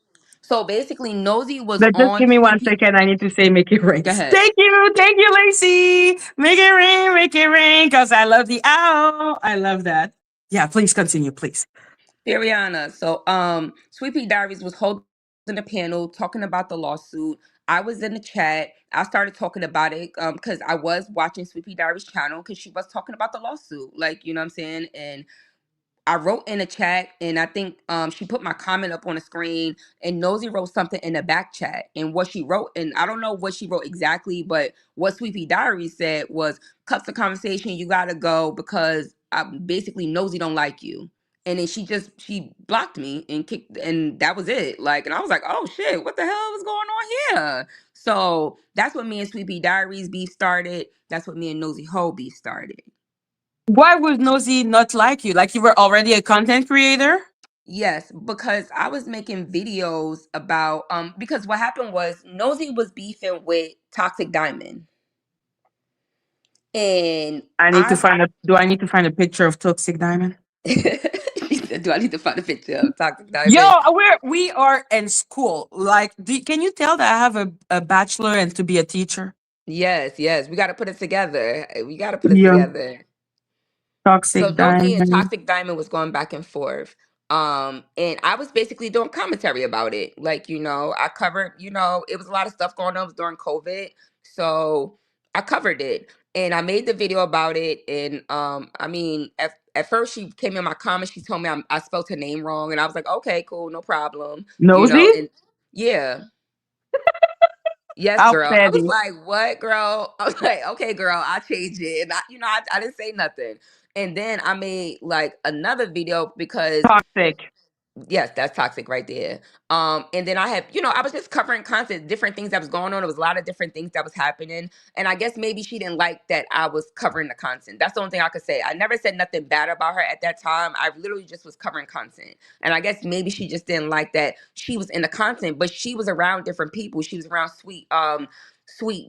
so basically, Nosy was But just on give me Sweet one Pea. second. I need to say make it rain. Go ahead. Thank you, Lacey. Make it rain, because I love the owl. I love that. Yeah, please continue, please. Fariana. So, Sweet Pea Diaries was holding a panel talking about the lawsuit. I was in the chat. I started talking about it because I was watching Sweet Pea Diaries channel because she was talking about the lawsuit, like you know what I'm saying. And I wrote in a chat, and I think she put my comment up on the screen, and Nosy wrote something in the back chat. And what she wrote, and I don't know what she wrote exactly, but what Sweepy Diary said was, "Cuts the conversation. You gotta go because basically Nosy don't like you." And then she blocked me and kicked, and that was it. Like, and I was like, "Oh shit, what the hell is going on here?" So that's what me and Sweepy Diaries beef started. That's what me and Nosy Ho beef started. Why would Nosy not like you? Like you were already a content creator? Yes, because I was making videos about because what happened was Nosy was beefing with Toxic Diamond. And I need to I find a. Do I need to find a picture of Toxic Diamond? she said, "Do I need to find a picture of Toxic Yo, Diamond?" we are in school. Like, can you tell that I have a bachelor and to be a teacher? Yes, we got to put it together. We got to put it Yeah, together. So Toxic Nosy and Diamond. Toxic Diamond was going back and forth. And I was basically doing commentary about it. Like, I covered, it was a lot of stuff going on. It was during COVID. So I covered it. And I made the video about it. And I mean, at first she came in my comments, she told me I spelled her name wrong. And I was like, okay, cool, no problem. Nosy? And yeah. Yes, How girl. I was petty. like, "What, girl?" I was like, "Okay, girl, I'll change it." And I didn't say nothing. And then I made like another video because Toxic. Yes, that's toxic right there. And then I have, I was just covering content, different things that was going on. It was a lot of different things that was happening. And I guess maybe she didn't like that I was covering the content. That's the only thing I could say. I never said nothing bad about her at that time. I literally just was covering content. And I guess maybe she just didn't like that she was in the content, but she was around different people. She was around Sweet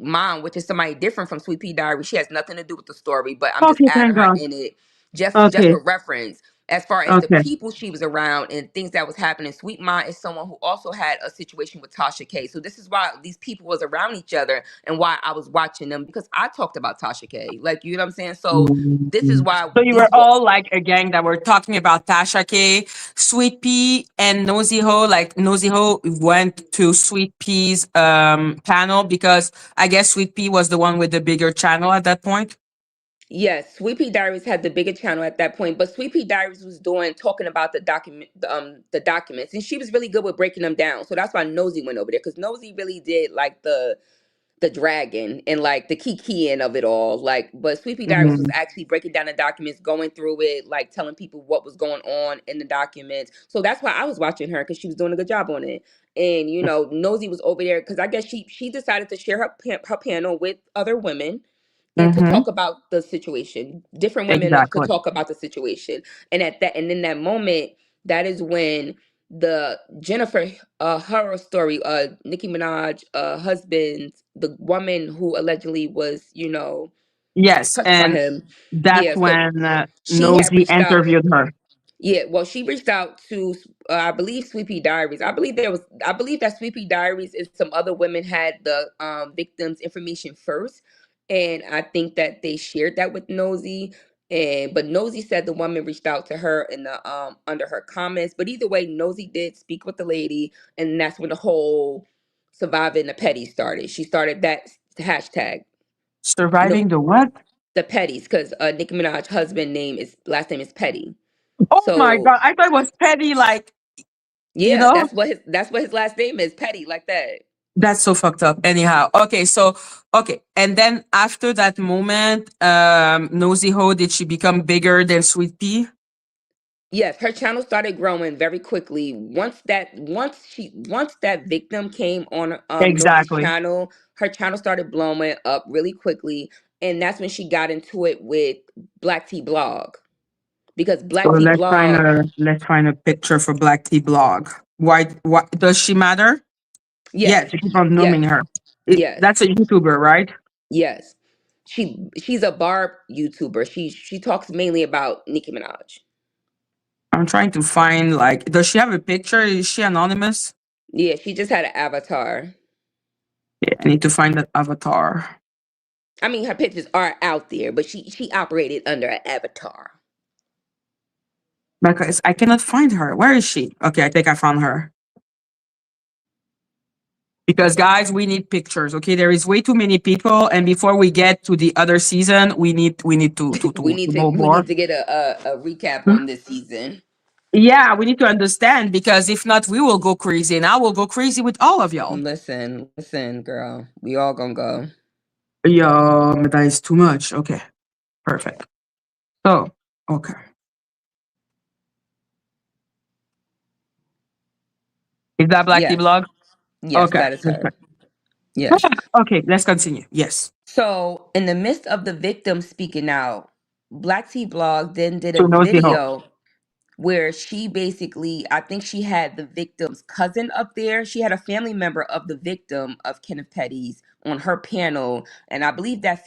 Mom, which is somebody different from Sweet Pea Diary. She has nothing to do with the story, but I'm just Okay, adding thank her God. in it just Okay, for reference as far as the okay. people she was around and things that was happening. Sweet Ma is someone who also had a situation with Tasha K. So this is why these people was around each other and why I was watching them, because I talked about Tasha K. Like, you know what I'm saying? So this is Mhm. why So you were all like a gang that were talking about Tasha K, Sweet Pea, and Nosy Ho. Like Nosy Ho went to Sweet Pea's panel because I guess Sweet Pea was the one with the bigger channel at that point. yes, Sweet Pea Diaries had the bigger channel at that point, but Sweet Pea Diaries was talking about the documents, and she was really good with breaking them down. So that's why Nosy went over there, because Nosy really did like the dragon and like the keying of it all. Like, but Sweet Pea Diaries was Mhm. actually breaking down the documents, going through it, like telling people what was going on in the documents. So that's why I was watching her, because she was doing a good job on it. And Nosy was over there because I guess she decided to share her panel with other women and to Mm-hmm. talk about the situation, different women to Exactly. talk about the situation. And in that moment, that is when the Jennifer horror story, Nicki Minaj husband, the woman who allegedly was, Yes, touched by and him. that's Yeah, so when she had Nosy reached out. interviewed her. Yeah, well, she reached out to, I believe, Sweet Pea Diaries. I believe that Sweet Pea Diaries and some other women had the victims' information first, and I think that they shared that with Nosy. And but Nosy said the woman reached out to her in the under her comments. But either way, Nosy did speak with the lady, and that's when the whole surviving the petty started. She started that hashtag. No, Surviving the what? the petties, because Nicki Minaj's husband name is last name is Petty. Oh my So God. I thought it was petty, like, you yeah, know? that's what his last name is, Petty, like that. That's so fucked up. Anyhow, okay, so okay, and then after that moment, Nosy Ho, did she become bigger than Sweet Pea? Yes, her channel started growing very quickly. Once that victim came on Nosey's Exactly. channel, her channel started blowing up really quickly, and that's when she got into it with Black Tea Blog, because So Black Tea Blog, let's find a picture for Black Tea Blog. Why does she matter? yes, Yes, you keep on yes, nooming her. yes, That's a YouTuber, right? yes. She's a barb YouTuber. She talks mainly about Nicki Minaj. I'm trying to find, like, does she have a picture? Is she anonymous? Yeah, she just had an avatar. Yeah, I need to find that avatar. I mean, her pictures are out there, but she operated under an avatar. Because I cannot find her. Where is she? Okay, I think I found her. Because guys, we need pictures. Okay, there is way too many people, and before we get to the other season, we need to to we to, need to to know we more. need to get a recap Hmm? on this season. Yeah, we need to understand, because if not, we will go crazy, and I will go crazy with all of y'all. Listen, girl. We all gonna go. Yeah, but that is too much. Okay, perfect. So, okay, is that Black Tea Yes. Blog? Yes, Okay, that is her. perfect. Yes. Okay, let's continue. Yes. So in the midst of the victim speaking out, Black Tea Blog then did a So nosy ho. video where she basically, I think she had the victim's cousin up there. She had a family member of the victim of Kenneth Petty's on her panel, and I believe that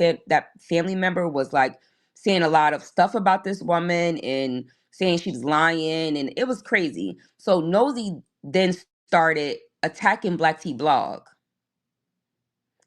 family member was like saying a lot of stuff about this woman and saying she was lying, and it was crazy. So Nosy then started attacking Black Tea Blog,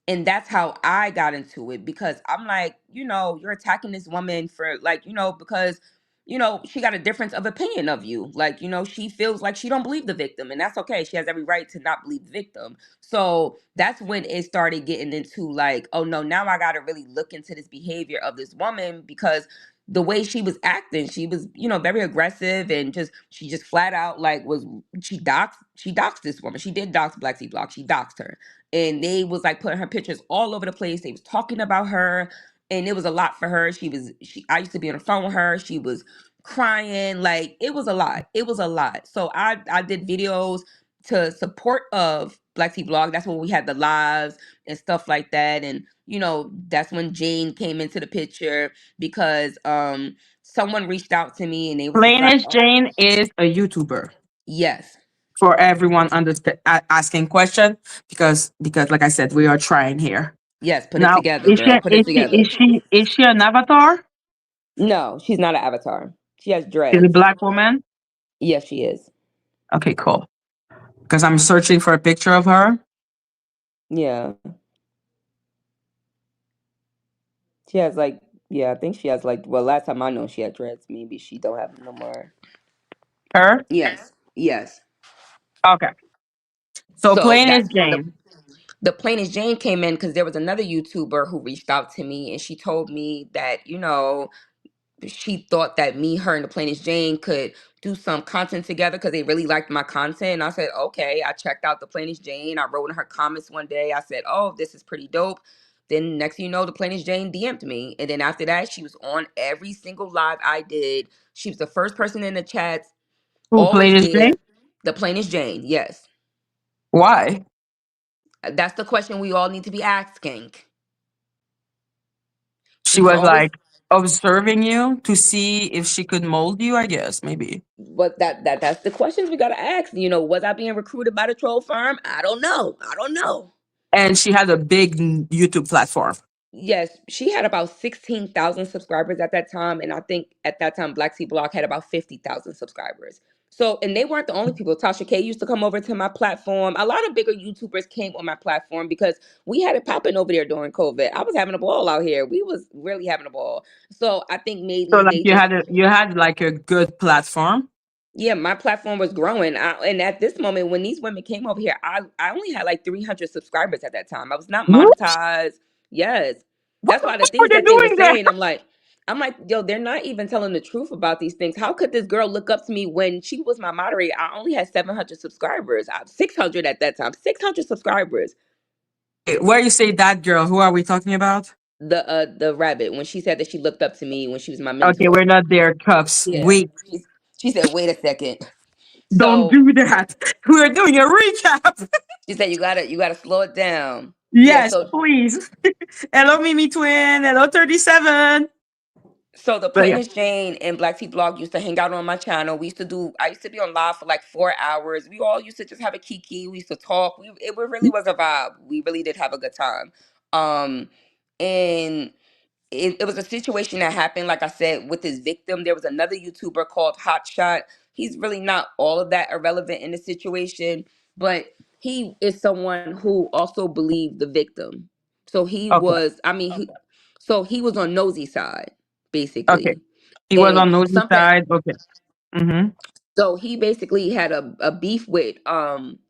and that's how I got into it, because I'm like, you're attacking this woman for, like, because she got a difference of opinion of you. Like, she feels like she don't believe the victim, and that's okay. She has every right to not believe the victim. So that's when it started getting into like, oh no, now I got to really look into this behavior of this woman, because the way she was acting, she was, very aggressive, and she just flat out like was she doxed this woman. She did dox Black Sea Block. She doxed her, and they was like putting her pictures all over the place. They was talking about her, and it was a lot for her. I used to be on the phone with her. She was crying. Like it was a lot. It was a lot. So I did videos to support of Black Tea Blog. That's when we had the lives and stuff like that. And that's when Jane came into the picture because someone reached out to me and they was just like, Plainest Jane is a YouTuber. yes, For everyone asking question, because like I said, we are trying here. yes, put it Now, together, girl. Put it together. is she an avatar? No, she's not an avatar. She has She's a dreads. black woman. Yes, she is. Okay, cool. Because I'm searching for a picture of her. Yeah. She has like, yeah, I think she has like, well, last time I know she had dreads. Maybe she don't have them no more. Her. Yes. Yes. Okay. So So Plainest that's Jane. the plainest Jane came in because there was another YouTuber who reached out to me and she told me that, she thought that me, her, and the plainest Jane could do some content together because they really liked my content. And I said, okay. I checked out the plainest Jane. I wrote in her comments one day. I said, oh, this is pretty dope. Then next thing you know, the plainest Jane DM'd me. And then after that, she was on every single live I did. She was the first person in the chats, Who always Plainest Jane? there. The plainest Jane, yes. Why? That's the question we all need to be asking. She She was was always, like observing you to see if she could mold you, I guess, maybe. but that's the questions we gotta ask. Was I being recruited by the troll firm? I don't know. I don't know. And she had a big YouTube platform. Yes, she had about 16,000 subscribers at that time. And I think at that time, Black Sea Blog had about 50,000 subscribers. So, and they weren't the only people. Tasha K used to come over to my platform. A lot of bigger YouTubers came on my platform because we had it popping over there during COVID. I was having a ball out here. We was really having a ball. So I think So maybe like they just, you had like a good platform. yeah, my platform was growing. And at this moment, when these women came over here, I only had like 300 subscribers at that time. I was not What? monetized. Yes. What That's the why the fuck were things they that they were doing there? saying, I'm like, yo, they're not even telling the truth about these things. How could this girl look up to me when she was my moderator? I only had 700 subscribers. I 600 at that time. 600 subscribers. Where you say that girl? Who are we talking about? The rabbit, when she said that she looked up to me when she was my Okay, we're mentor. not there, cups. Yeah. Wait, She said, wait a second. don't So do that. We're doing a recap. she said you gotta slow it down. Yeah, Yes, so please. Hello, Mimi Twin. Hello, 37. So the But yeah. Plainest Jane and Black Tea Blog used to hang out on my channel. I used to be on live for like 4 hours. We all used to just have a kiki. We used to talk. Really was a vibe. We really did have a good time. Um, and it was a situation that happened, like I said, with his victim. There was another YouTuber called Hotshot. He's really not all of that irrelevant in the situation, but he is someone who also believed the victim. So he Okay. was, I mean, he was on Nosy side, Okay. basically. He was And on Nosy something side. Okay. Mm-hmm. so he basically had a beef with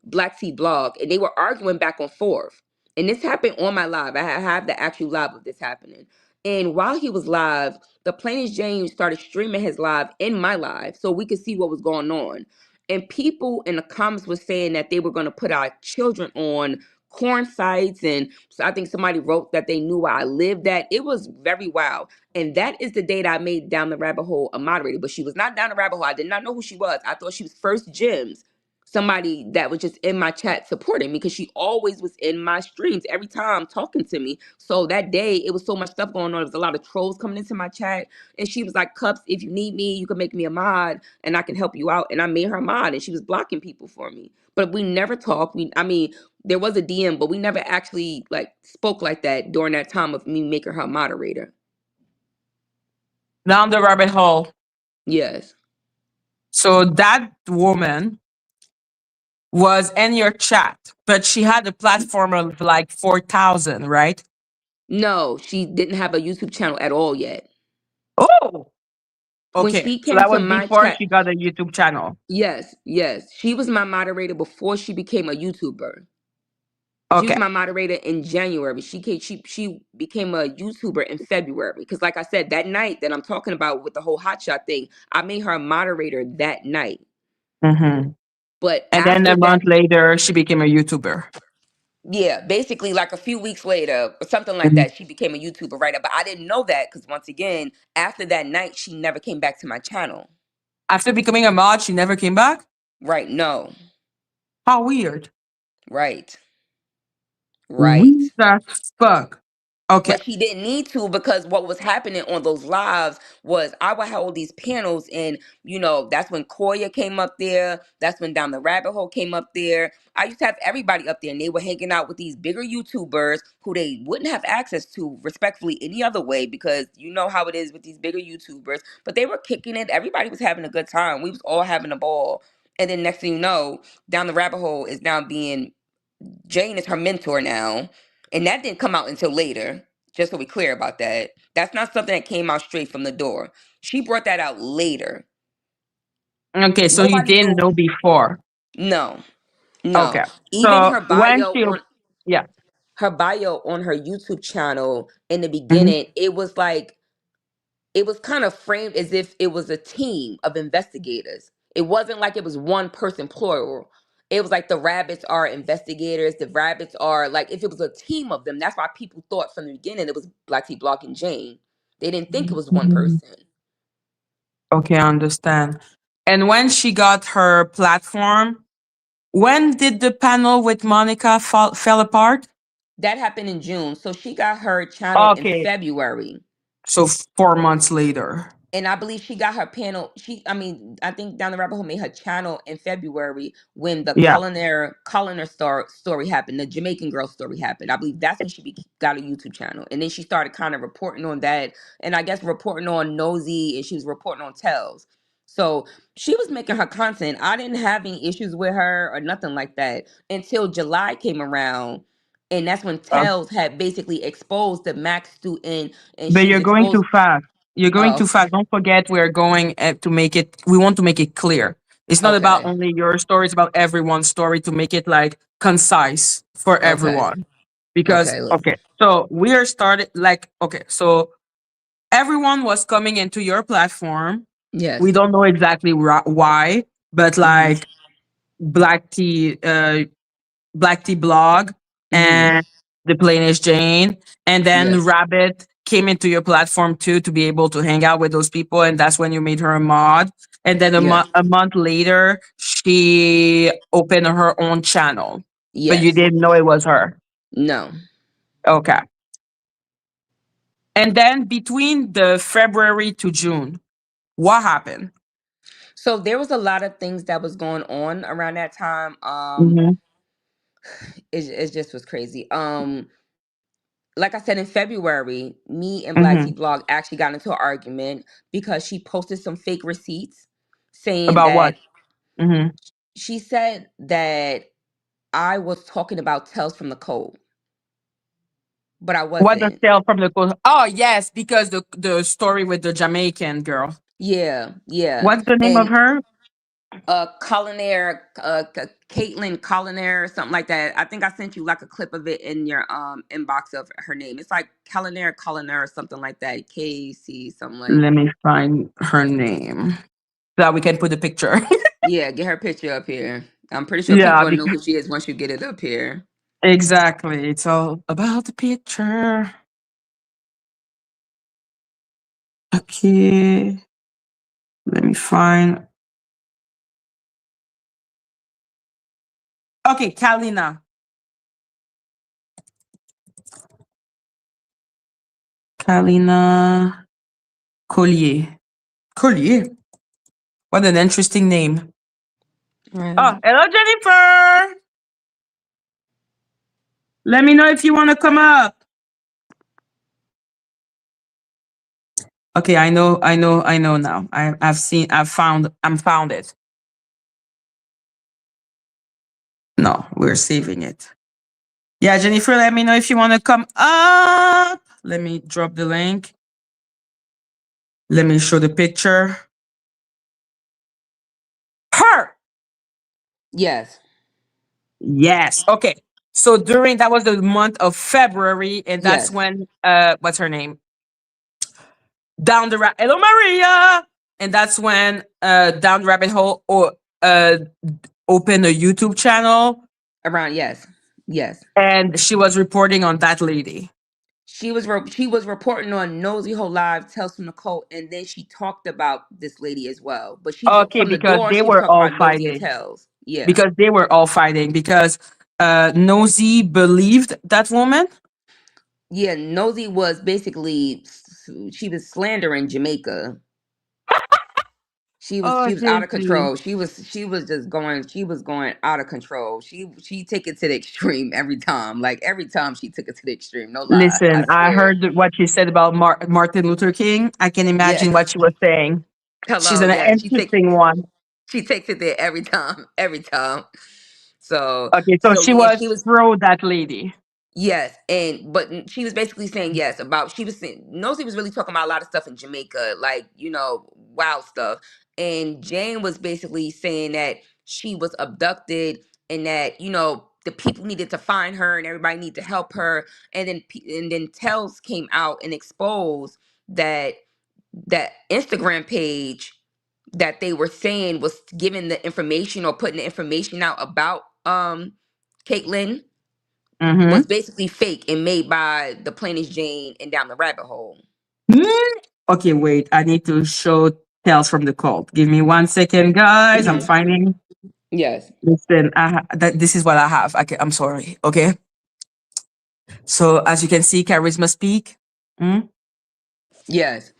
Black Tea Blog, and they were arguing back and forth. And this happened on my live. I have the actual live of this happening. And while he was live, the Plainest James started streaming his live in my live so we could see what was going on. And people in the comments were saying that they were going to put our children on corn sites. And so I think somebody wrote that they knew where I lived at. It was very wild. And that is the date I made Down the Rabbit Hole a moderator. But she was not Down the Rabbit Hole. I did not know who she was. I thought she was First Gems, somebody that was just in my chat supporting me because she always was in my streams every time talking to me. So that day, it was so much stuff going on. There was a lot of trolls coming into my chat. And she was like, Cups, if you need me, you can make me a mod and I can help you out. And I made her a mod and she was blocking people for me. But we never talked. There was a DM, but we never actually like spoke like that during that time of me making her a moderator. Down the rabbit hole. Yes. So that woman was in your chat, but she had a platform of like 4,000, right? No, she didn't have a YouTube channel at all yet. Oh, When okay. she So came that to was my before chat, she got a YouTube channel. yes, yes. She was my moderator before she became a YouTuber. She was Okay. my moderator in January. She became a YouTuber in February. Because like I said, that night that I'm talking about with the whole hotshot thing, I made her a moderator that night. Mm-hmm. But And then after a that, month later, she became a YouTuber. Yeah, basically like a few weeks later or something like Mhm. that, she became a YouTuber, right? But I didn't know that because once again, after that night, she never came back to my channel. After becoming a mod, she never came back? Right? No. How weird. Right. Weird Right. as fuck. Okay. But she didn't need to because what was happening on those lives was I would have all these panels, and that's when Koya came up there. That's when Down the Rabbit Hole came up there. I used to have everybody up there, and they were hanging out with these bigger YouTubers who they wouldn't have access to respectfully any other way because you know how it is with these bigger YouTubers. But they were kicking it. Everybody was having a good time. We was all having a ball. And then next thing you know, Down the Rabbit Hole is now being Jane is her mentor now, and that didn't come out until later. Just so we clear about that. That's not something that came out straight from the door. She brought that out later. Okay, so you Nobody didn't knew. know before. No, no. Okay. Even So when she, yeah. her bio on her YouTube channel in the Mhm. beginning, it was like it was kind of framed as if it was a team of investigators. It wasn't like it was one person plural. It was like the rabbits are investigators. The rabbits are like if it was a team of them. That's why people thought from the beginning it was Black Tea Block and Jane. They didn't think it was one Mhm. person. Okay, I understand. And when she got her platform, when did the panel with Monica fell apart? That happened in June. So she got her channel in Okay, February. so 4 months later. And I believe she got her panel. I think Down the Rabbit Hole made her channel in February when the Yeah. Colliner story happened, the Jamaican girl story happened. I believe that's when got a YouTube channel, and then she started kind of reporting on that, and I guess reporting on Nosy, and she was reporting on Tells. So she was making her content. I didn't have any issues with her or nothing like that until July came around, and that's when Uh, Tells had basically exposed the Mac student, and but she was you're going too exposed. fast. You're going too Oh, fast. Don't forget, we're going to make it. We want to make it clear. It's not about okay. only your story. It's about everyone's story to make it like concise for Okay. everyone. Because Okay. okay, so we are started like okay, so everyone was coming into your platform. We Yes. don't know exactly why, but Mhm. like Black Tea, Black Tea blog Mhm. and the Plainish Jane, and then Yes. Rabbit came into your platform too to be able to hang out with those people, and that's when you made her a mod. And then Yes. a month later, she opened her own channel, but you Yes. didn't know it was her. No. Okay. And then between the February to June, what happened? So there was a lot of things that was going on around that time. Hmm. It just was crazy. Like I said in February, me and Black Tea Hmm. Blog actually got into an argument because she posted some fake receipts saying About what? that Hmm. she said that I was talking about Tales from the Cold, but I What the wasn't. sale from the coast? Oh yes, because the story with the Jamaican girl. Yeah, yeah. What's the name of And her? Collinaire, Caitlin Collinaire, or something like that. I think I sent you like a clip of it in your inbox of her name. It's like Collinaire, or something like that. KC, something like. Let me find her name so that we can put the picture. Yeah, get her picture up here. I'm pretty sure people Yeah, gonna know because who she is once you get it up here. exactly. It's all about the picture. Okay, let me find. Okay, Kalina. Kalina Collier. Collier. What an interesting name. Oh, Right. hello, Jennifer. Let me know if you want to come up. Okay, I know now. Found it. No, we're saving it. Yeah, Jennifer, let me know if you want to come up. Let me drop the link. Let me show the picture. Her. Yes. Yes. Okay. So during that was the month of February, and that's Yes. when what's her name? Down the Hello Maria. And that's when Down the Rabbit Hole or opened a YouTube channel. Around yes. Yes. and she was reporting on that lady. She was reporting on Nosy Ho Live, Tales from Nicole, and then she talked about this lady as well. But she Okay, from the because door, they she was were talking all about Nosy and fighting. Tales. Yeah. Because they were all fighting. Because Nosy believed that woman. Yeah, Nosy was basically she was slandering Jamaica. Oh, She was out of JC. control. She was just going she was going out of control. She took it to the extreme every time. Like every time she took it to the extreme. No lie. I Listen, I swear. heard what she said about Martin Luther King. I can imagine Yes. what she was saying. She's Hello. an Yes. interesting one. She takes it there every time. Every time. So Okay, so so she yeah, was she was pro that lady. yes, and but she was basically saying yes about she was saying Nosy was really talking about a lot of stuff in Jamaica, like wild stuff, and Jane was basically saying that she was abducted and that the people needed to find her and everybody needed to help her, and then Tells came out and exposed that that Instagram page that they were saying was giving the information or putting the information out about Caitlyn was Mm-hmm. basically fake and made by the plainest Jane and down the rabbit hole. Okay, wait. I need to show Tales from the Cult. Give me 1 second, guys. I'm Hmm. finding. Yes. Listen, this is what I have. I'm sorry. Okay. So as you can see, charisma speak. Mm? Yes.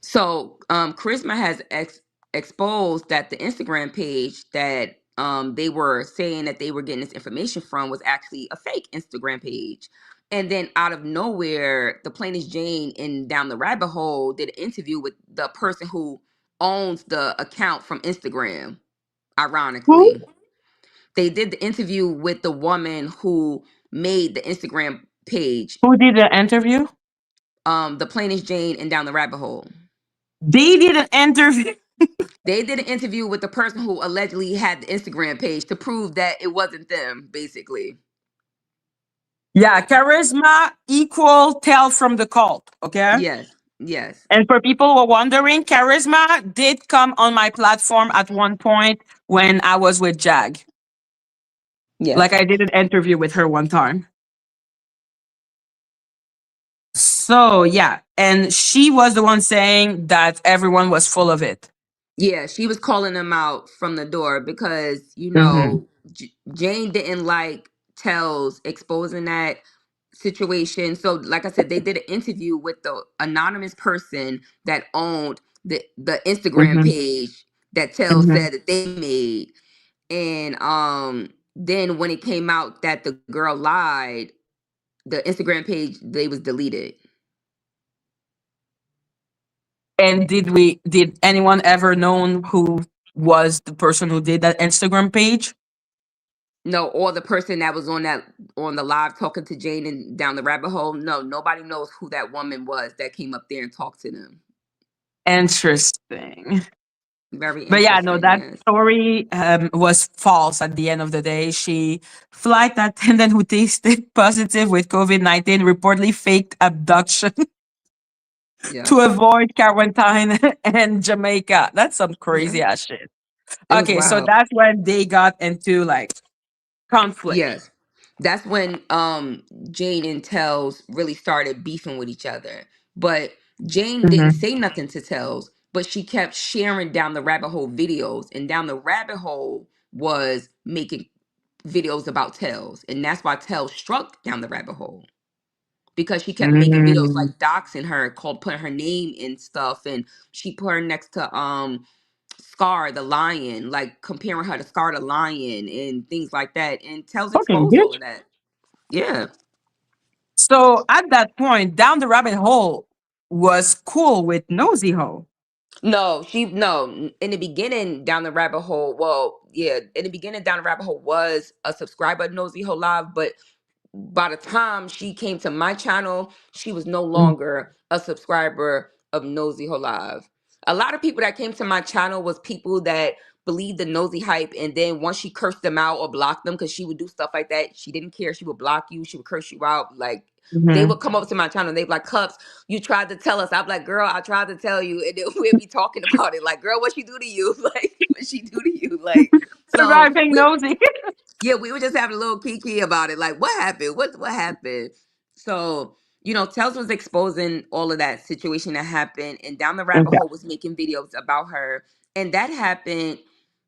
So Charisma has exposed that the Instagram page that they were saying that they were getting this information from was actually a fake Instagram page. And then out of nowhere, the plainest Jane in Down the Rabbit Hole did an interview with the person who owns the account from Instagram, Who? ironically. They did the interview with the woman who made the Instagram page, Who did the interview? the plainest Jane and Down the Rabbit Hole. They did an interview. They did an interview with the person who allegedly had the Instagram page to prove that it wasn't them, basically. Yeah, charisma equal Tales from the Cult. Okay. Yes, yes, And for people who are wondering, charisma did come on my platform at one point when I was with Jag. Like yes. I did an interview with her one time. So yeah, and she was the one saying that everyone was full of it. Yeah, she was calling them out from the door because, Mm-hmm. Jane didn't like Tells exposing that situation. So, like I said, they did an interview with the anonymous person that owned the Instagram Mm-hmm. page that Tells Mm-hmm. said that they made. And then when it came out that the girl lied, the Instagram page they was deleted. And did anyone ever known who was the person who did that Instagram page? No, or the person that was on the live talking to Jane and down the rabbit hole. No, nobody knows who that woman was that came up there and talked to them. Interesting. Very But yeah, no, interesting. that Yes. story was false at the end of the day. Flight attendant who tested positive with COVID-19 reportedly faked abduction Yeah. to avoid quarantine in Jamaica. That's some Yeah. crazy ass shit. It was Okay, so wild. that's when they got into like conflict. Yes. That's when Jane and Tells really started beefing with each other. But Jane didn't Hmm. say nothing to Tells, but she kept sharing down the rabbit hole videos. And down the rabbit hole was making videos about Tells. And that's why Tells struck down the rabbit hole. Because she kept making videos Mm. like doxing her, called putting her name in stuff, and she put her next to Scar the lion, like comparing her to Scar the lion and things like that. And Tells Fucking exposed all bitch. of that. Yeah. So at that point, down the rabbit hole was cool with Nosy Hole. No, in the beginning down the rabbit hole, well, yeah, in the beginning down the rabbit hole was a subscriber of Nosy Hole Live, but by the time she came to my channel, she was no Mm. longer a subscriber of Nosy Ho Live. A lot of people that came to my channel was people that believed the nosy hype, and then once she cursed them out or blocked them, because she would do stuff like that, she didn't care. She would block you, she would curse you out. Like they Mhm. would come up to my channel and they'd be like, Cups, you tried to tell us. I'm like, girl, I tried to tell you, and then we'd be talking about it. Like, girl, what she do to you? Like, what she do to you? Like, so Surviving we Nosy. Yeah, we were just having a little kiki about it. Like, what happened? What happened? So, Tels was exposing all of that situation that happened, and Down the Rabbit Okay. Hole was making videos about her, and that happened.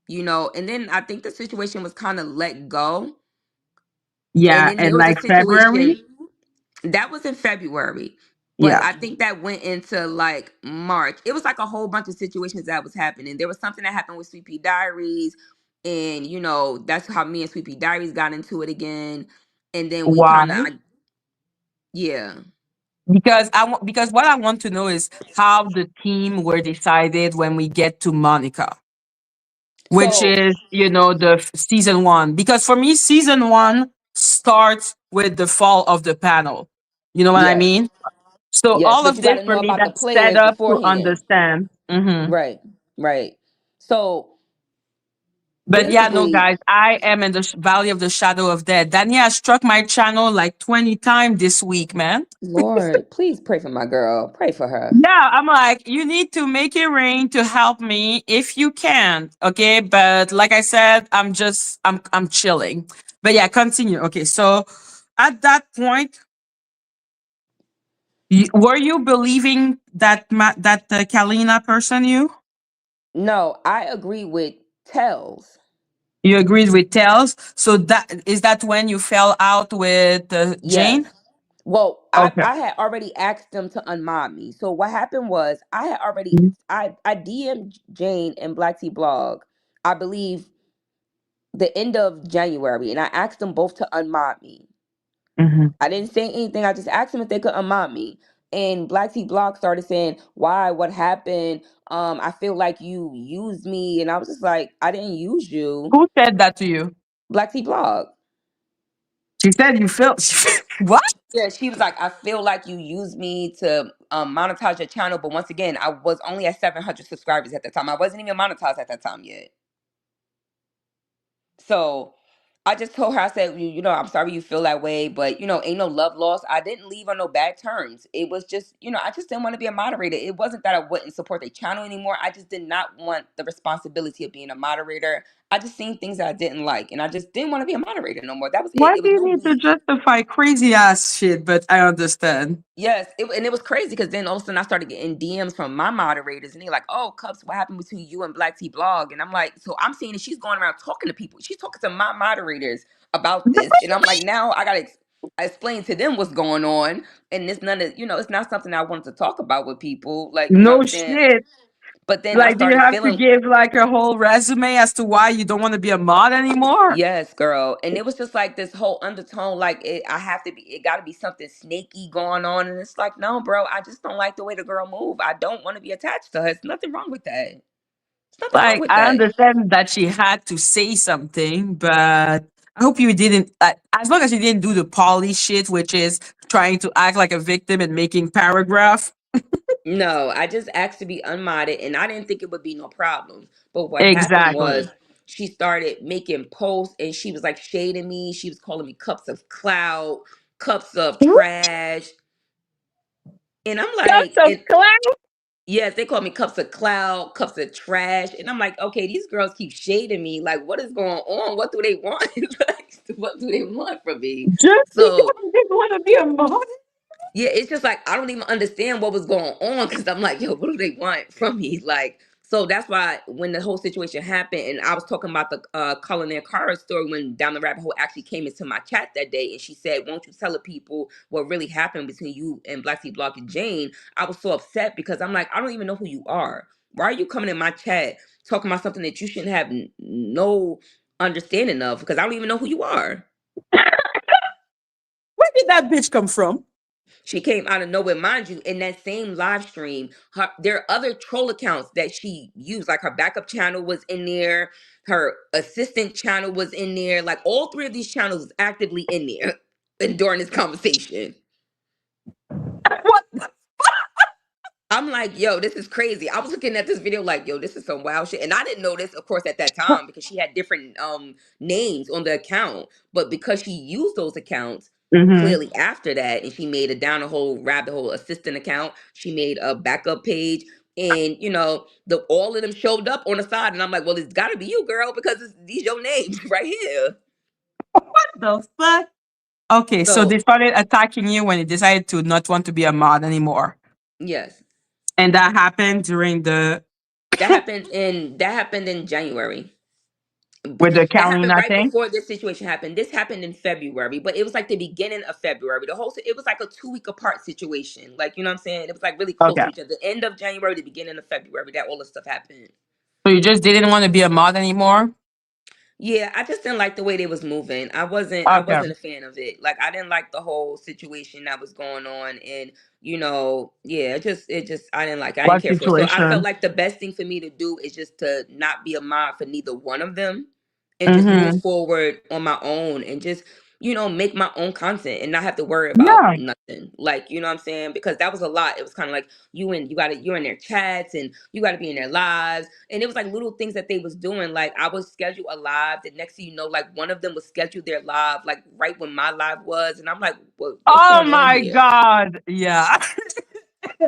And then I think the situation was kind of let go, and Yeah, then there and was a like February. situation that was in February, but Yeah. I think that went into like March. It was like a whole bunch of situations that was happening. There was something that happened with Sweet Pea Diaries, and that's how me and Sweet Pea Diaries got into it again. And then we Why? kind of, yeah. Because what I want to know is how the team were decided when we get to Monica, which So is the season one. Because for me, season one starts with the fall of the panel. You know what I yes, mean? So yes, all but of you got this to for know me, about the that's set players up to beforehand. understand. Right, right. So But yeah, no, basically, guys, I am in the valley of the shadow of death. Dania struck my channel like 20 times this week, man. Lord, please pray for my girl. Pray for her. Yeah, I'm like, you need to make it rain to help me if you can. Okay. But like I said, I'm chilling. But yeah, continue. Okay. So at that point, were you believing that Kalina person No, I agree with Tells. you agreed with Tails? So that when you fell out with Yes. Jane? Well, I Okay. I had already asked them to unmod me. So what happened was I had already Mhm. I DM'd Jane and Black Tea Blog, I believe the end of January, and I asked them both to unmod me. Mhm. I didn't say anything. I just asked them if they could unmod me. And Black Tea Blog started saying, "Why? What happened? I feel like you used me." And I was just like, "I didn't use you." Who said that to you? Black Tea Blog. She said you felt what? Yeah, she was like, I feel like you used me to monetize your channel, but once again, I was only at 700 subscribers at the time. I wasn't even monetized at that time yet. So I just told her, I said, I'm sorry you feel that way, but ain't no love lost. I didn't leave on no bad terms. It was just, I just didn't want to be a moderator. It wasn't that I wouldn't support the channel anymore. I just did not want the responsibility of being a moderator. I just seen things that I didn't like, and I just didn't want to be a moderator no more. That was it. Why It do was you no need to beef. justify crazy ass shit? But I understand. Yes, and it was crazy because then all of a sudden I started getting DMs from my moderators, and they're like, "Oh, Cups, what happened between you and Black Tea Blog?" And I'm like, "So I'm seeing that she's going around talking to people. She's talking to my moderators about this." And I'm like, "Now I gotta explain to them what's going on." And it's none of it's not something I wanted to talk about with people. Like, you know what No I'm saying? shit. But then I Like, do you started have to feeling. give like a whole resume as to why you don't want to be a mod anymore? Yes, girl. And it was just like this whole undertone, like I have to be, it got to be something snaky going on. And it's like, no, bro, I just don't like the way the girl move. I don't want to be attached to her. There's nothing wrong with that. There's nothing wrong Like, with I that. understand that she had to say something, but I hope you didn't. As long as you didn't do the poly shit, which is trying to act like a victim and making paragraph. No, I just asked to be unmodded and I didn't think it would be no problem. But what happened Exactly. was she started making posts and she was like shading me. She was calling me cups of clout, cups of trash. And I'm Got like, some and class. yes, they call me cups of cloud, cups of trash. And I'm like, okay, these girls keep shading me. Like, what is going on? What do they want? Like, what do they want from me? Just because So you didn't want to be a mod. yeah, it's just like I don't even understand what was going on because I'm like, yo, what do they want from me? Like, so that's why when the whole situation happened, and I was talking about the Colin Cara story when Down the Rabbit Hole actually came into my chat that day, and she said, "Won't you tell the people what really happened between you and Black Sea Block and Jane?" I was so upset because I'm like, I don't even know who you are. Why are you coming in my chat talking about something that you shouldn't have no understanding of? Because I don't even know who you are. Where did that bitch come from? She came out of nowhere, mind you. In that same live stream, there are other troll accounts that she used. Like her backup channel was in there, her assistant channel was in there. Like all three of these channels was actively in there and during this conversation. What? I'm like, yo, this is crazy. I was looking at this video like, yo, this is some wild shit. And I didn't know this, of course, at that time because she had different names on the account. But because she used those accounts Mm-hmm. clearly after that, and she made a down the hole, rabbit hole assistant account, she made a backup page. And the all of them showed up on the side, and I'm like, well, it's got to be you, girl, because these your names right here. the fuck? Okay, so they So started attacking you when you decided to not want to be a mod anymore. yes, And that happened during the that happened in January. with the That happened Carolina right thing. before this situation happened. This happened in February, but it was like the beginning of February. It was like a 2 week apart situation. Like, you know what I'm saying? It was like really close Okay. to each other. The end of January, the beginning of February, that all this stuff happened. So you just didn't want to be a mod anymore? Yeah, I just didn't like the way they was moving. I Okay. wasn't a fan of it. Like I didn't like the whole situation that was going on, and yeah, it just I didn't like it. I didn't What care for it. So I felt situation? like the best thing for me to do is just to not be a mod for neither one of them and just move Mm-hmm. forward on my own and just make my own content and not have to worry about Yeah. nothing. Like, you know what I'm saying? Because that was a lot. It was kind of like you're in their chats and you got to be in their lives, and it was like little things that they was doing. Like I would schedule a live. The next thing you know, like one of them would schedule their live like right when my live was, and I'm like, what's Oh going on my here? God. Yeah.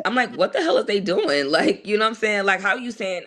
I'm like, what the hell is they doing? Like, you know what I'm saying? Like, how you saying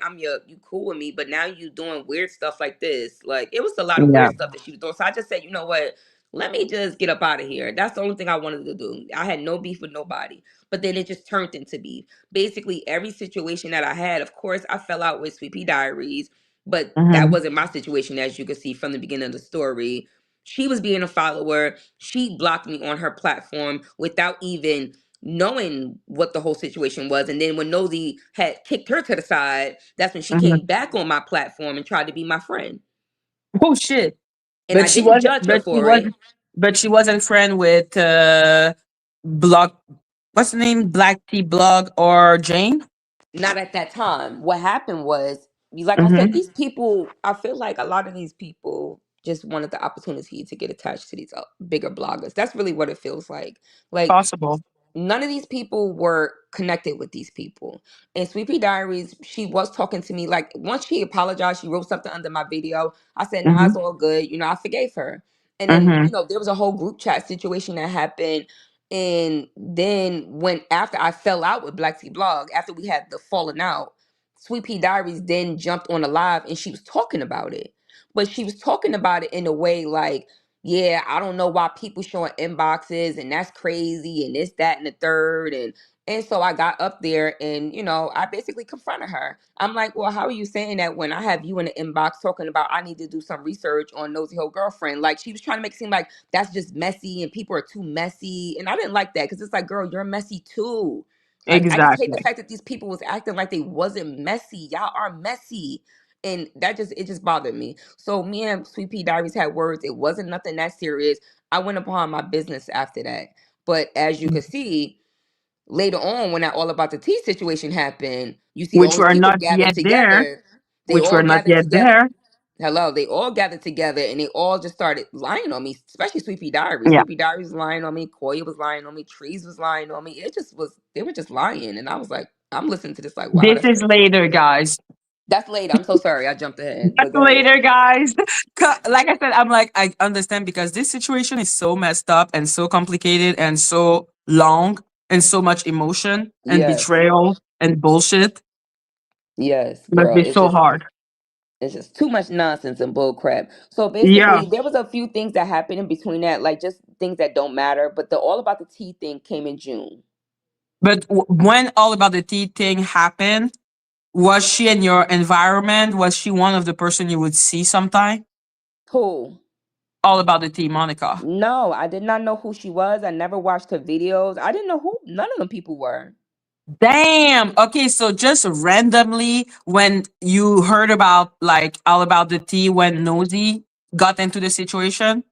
you cool with me, but now you doing weird stuff like this? Like, it was a lot of Yeah. weird stuff that she was doing. So I just said, you know what? Let me just get up out of here. That's the only thing I wanted to do. I had no beef with nobody, but then it just turned into beef. Basically, every situation that I had, of course, I fell out with Sweet Pea Diaries, but that Mm-hmm. wasn't my situation, as you can see from the beginning of the story. She was being a follower. She blocked me on her platform without even knowing what the whole situation was. And then when Nosy had kicked her to the side, that's when she Mm-hmm. came back on my platform and tried to be my friend. Oh shit. And I But she didn't wasn't judge her but she for wasn't it. but she wasn't friend with Block, what's the name? Black Tea Blog or Jane? Not at that time. What happened was, like I said, Mm-hmm. these people, I feel like a lot of these people just wanted the opportunity to get attached to these bigger bloggers. That's really what it feels like. Like, Possible. none of these people were connected with these people. And Sweet Pea Diaries, she was talking to me. Like, once she apologized, she wrote something under my video. I said, nah, Mm-hmm. it's all good. I forgave her. And then, Mm-hmm. there was a whole group chat situation that happened. And then when after I fell out with Black Tea Blog, after we had the falling out, Sweet Pea Diaries then jumped on the live and she was talking about it. But she was talking about it in a way like, yeah, I don't know why people showing inboxes and that's crazy and this, that, and the third. And so I got up there and, I basically confronted her. I'm like, well, how are you saying that when I have you in the inbox talking about I need to do some research on Nosy Ho Girlfriend? Like she was trying to make it seem like that's just messy and people are too messy. And I didn't like that because it's like, girl, you're messy too. Like I just hate the Exactly. fact that these people was acting like they wasn't messy. Y'all are messy. And it just bothered me. So me and Sweet Pea Diaries had words. It wasn't nothing that serious. I went upon my business after that. But as you could see, later on when that all about the tea situation happened, you see all Which these were people not gathered yet there. together. They Which were all not gathered yet together. there. Hello, they all gathered together and they all just started lying on me, especially Sweet Pea Diaries. Yeah. Sweet Pea Diaries was lying on me, Koya was lying on me, Trees was lying on me. They were just lying. And I was like, I'm listening to this like, wow, This that's is crazy. later, guys. That's later. I'm so sorry. I jumped ahead. That's But go ahead. later, guys. Like I said, I'm like, I understand because this situation is so messed up and so complicated and so long and so much emotion and Yes. betrayal and bullshit. Yes, It must girl. be so hard. It's just too much nonsense and bull crap. So Yeah. basically, there was a few things that happened in between that, like just things that don't matter. But the all about the tea thing came in June. But when All About the Tea thing happened, was she in your environment? Was she one of the person you would see sometime? Who? All About the Tea, Monica. No, I did not know who she was. I never watched her videos. I didn't know who none of them people were. Damn. Okay, so just randomly when you heard about like All About the Tea when Nosy got into the situation.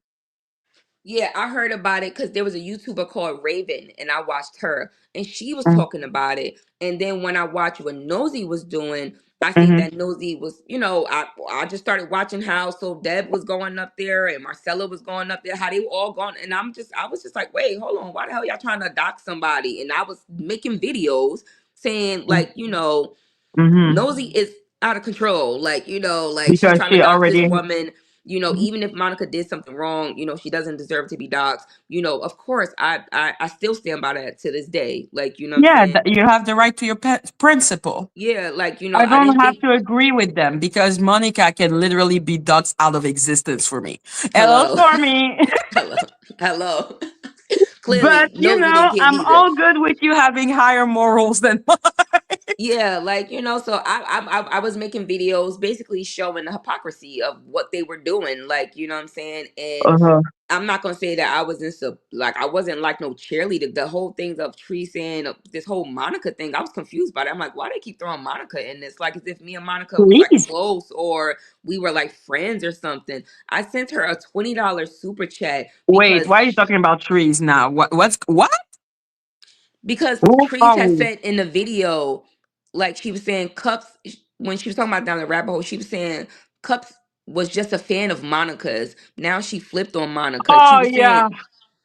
Yeah, I heard about it because there was a YouTuber called Raven, and I watched her, and she was Mm-hmm. talking about it. And then when I watched what Nosy was doing, I seen Mm-hmm. that Nosy was, I just started watching how so Deb was going up there and Marcella was going up there, how they were all going, and I was just like, wait, hold on, why the hell y'all trying to dox somebody? And I was making videos saying like, Mm-hmm. Nosy is out of control. Like, like she's Because trying to she dox this already. woman. Mhm. even if Monica did something wrong, she doesn't deserve to be doxxed. Of course, I still stand by that to this day. Like, you know what I'm Yeah, saying? you have the right to your principle. Yeah, like, I I don't didn't have think. to agree with them because Monica can literally be doxed out of existence for me. Hello, Hello. Stormy. Hello. Hello. But Clearly, Nosy didn't care I'm neither. all good with you having higher morals than mine. Yeah, like, so I was making videos basically showing the hypocrisy of what they were doing, like, you know what I'm saying? And Uh-huh. I'm not gonna say that I wasn't like, I wasn't like no cheerleader. The whole things of Tree saying this whole Monica thing, I was confused by that. I'm like, why they keep throwing Monica in this? Like, as if me and Monica was like Please. close, or we were like friends or something. I sent her a $20 super chat Wait, because why are you talking about trees now? What? What's Trees wrong had with you? said in the video, like, she was saying Cups, when she was talking about down the rabbit hole, she was saying Cups was just a fan of Monica's. Now she flipped on Monica. She Oh was saying, yeah.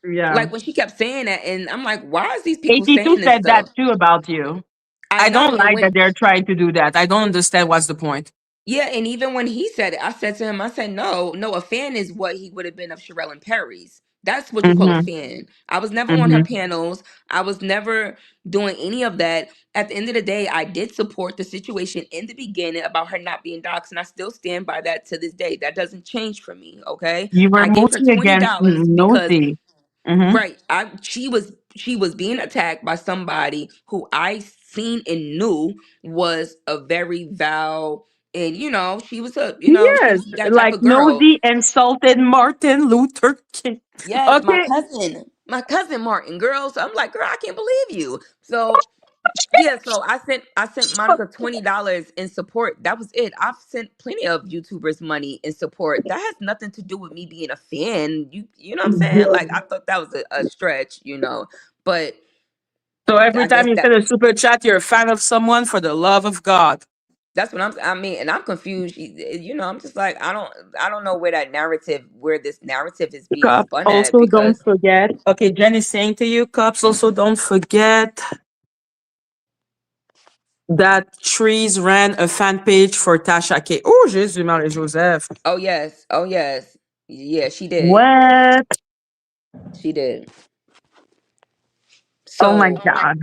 Yeah. like, when she kept saying that, and I'm like, why is these people 82 saying this said that stuff? too about you. I I know, don't and like that when they're trying to do that. I don't understand what's the point. yeah, and even when he said it, I said to him, I said, no, no, a fan is what he would have been of Sherelle and Perry's. That's what you call a Mm-hmm. fan. I was never on her Mm-hmm. panels. I was never doing any of that. At the end of the day, I did support the situation in the beginning about her not being doxxed, and I still stand by that to this day. That doesn't change for me. Okay. You were I gave her mostly against $20 because nosy. Mm-hmm. right, she was being attacked by somebody who I seen and knew was a very vile, and she was she Yes, was that type like of girl. nosy insulted Martin Luther King. Yes, Okay. my cousin Martin, girl. So I'm like, girl, I can't believe you. So yeah, so I sent Monica $20 in support. That was it. I've sent plenty of YouTubers money in support. That has nothing to do with me being a fan. You know what I'm saying? Like, I thought that was a stretch, but So every I time guess you send a super chat, you're a fan of someone for the love of God. that's what I mean, and I'm confused. I'm just like, I don't know where this narrative is being Cops spun at, also don't because forget. Okay, Jen is saying to you, cops also don't forget that Trees ran a fan page for Tasha K. Oh, Jésus Marie Joseph. oh yes, oh yes, yeah, she did, What? she did. Oh my So God.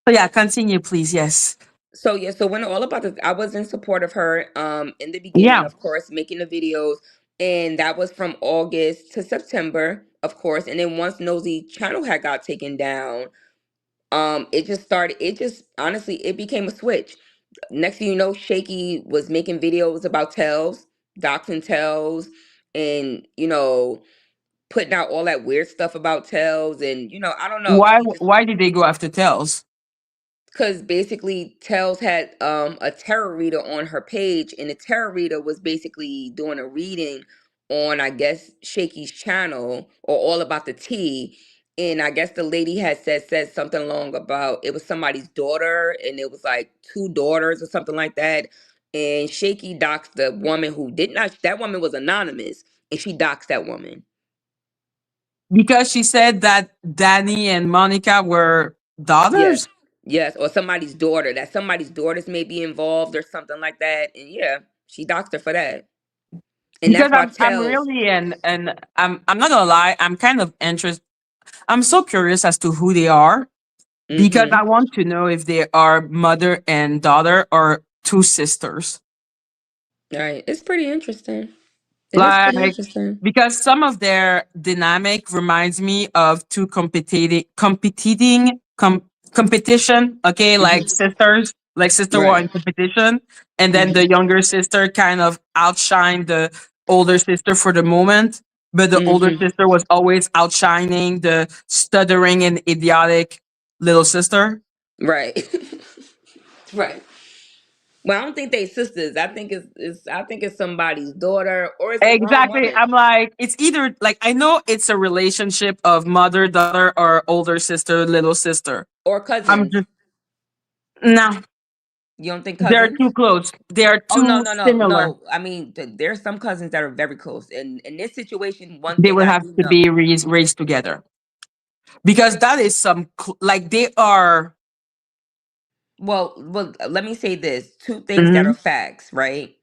So yeah, continue, please. Yes. So yeah, so when all about this, I was in support of her in the beginning, Yeah. of course, making the videos, and that was from August to September, of course. And then once Nosy channel had got taken down, it just honestly, it became a switch. Next thing you know, Shaky was making videos about Tells, doxing Tells, and putting out all that weird stuff about Tells, and I don't know, Why? she just, Why did they go after Tells? because basically Tells had a tarot reader on her page, and the tarot reader was basically doing a reading on, I guess, Shaky's channel, or all about the tea. And I guess the lady had said something along about it was somebody's daughter, and it was like two daughters or something like that. And Shaky doxed the woman who did not, that woman was anonymous, and she doxed that woman. Because she said that Danny and Monica were Yes. daughters. Yes, or somebody's daughter, that somebody's daughters may be involved or something like that. And yeah, she doxed her for that. And Because that's why I'm Tells. really and I'm not gonna lie, I'm kind of interested. I'm so curious as to who they are because I Mm-hmm. want to know if they are mother and daughter or two sisters. Right. It's pretty interesting. It is pretty Like, interesting. because some of their dynamic reminds me of two competition. Okay, like Mm-hmm. sisters, like sister were Right. in competition, and then the Mm-hmm. younger sister kind of outshined the older sister for the moment. But the older Mm-hmm. sister was always outshining the stuttering and idiotic little sister. Right. Right. Well, I don't think they sisters. I think it's somebody's daughter, or it's the wrong Exactly. woman. I'm like, it's either like I know it's a relationship of mother, daughter, or older sister, little sister. Or I'm cousins. just no, You don't think they're too cousins? close. They're Oh, no, too no, no, similar. no. I mean, there's some cousins that are very close. And in this situation, one They thing will I have do to know. be raised together because that is some like they are. Well, let me say this: two things that are Mhm, facts, right?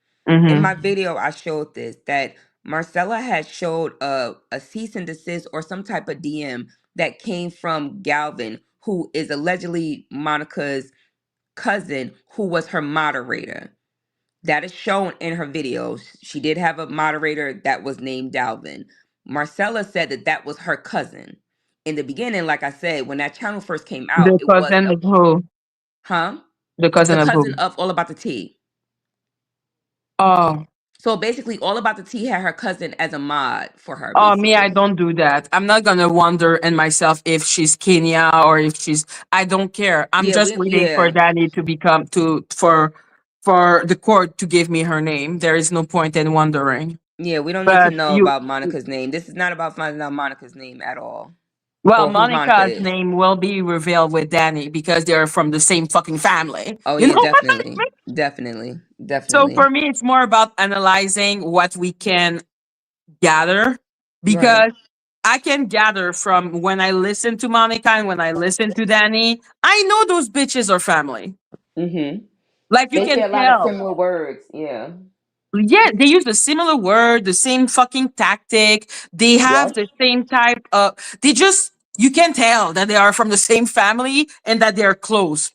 In Mm-hmm. my video, I showed this that Marcella had showed a cease and desist or some type of DM that came from Galvin, who is allegedly Monica's cousin, who was her moderator. That is shown in her videos. She did have a moderator that was named Dalvin. Marcella said that that was her cousin. In the beginning, like I said, when that channel first came out, The it was cousin a of who? huh? The The cousin of cousin who? of All About the Tea. Oh. So basically, All About the Tea had her cousin as a mod for her, Oh, me, I basically. don't do that. I'm not gonna wonder in myself if she's Kenya or if she's. I don't care. I'm Yeah, just waiting for yeah. Danny to become for the court to give me her name. There is no point in wondering. Yeah, we don't need to But know you, about Monica's name. This is not about finding out Monica's name at all. well, Or who Monica Monica's is. name will be revealed with Danny because they're from the same fucking family. Oh You yeah, know what I definitely. mean? Definitely. So Definitely. for me, it's more about analyzing what we can gather Right. because I can gather from when I listen to Monica and when I listen to Danny, I know those bitches are family. Mm-hmm. Like you They say can a lot of tell. similar words. Yeah. Yeah, they use a similar word, the same fucking tactic. They have Yep. the same type of. They just you can tell that they are from the same family and that they're close.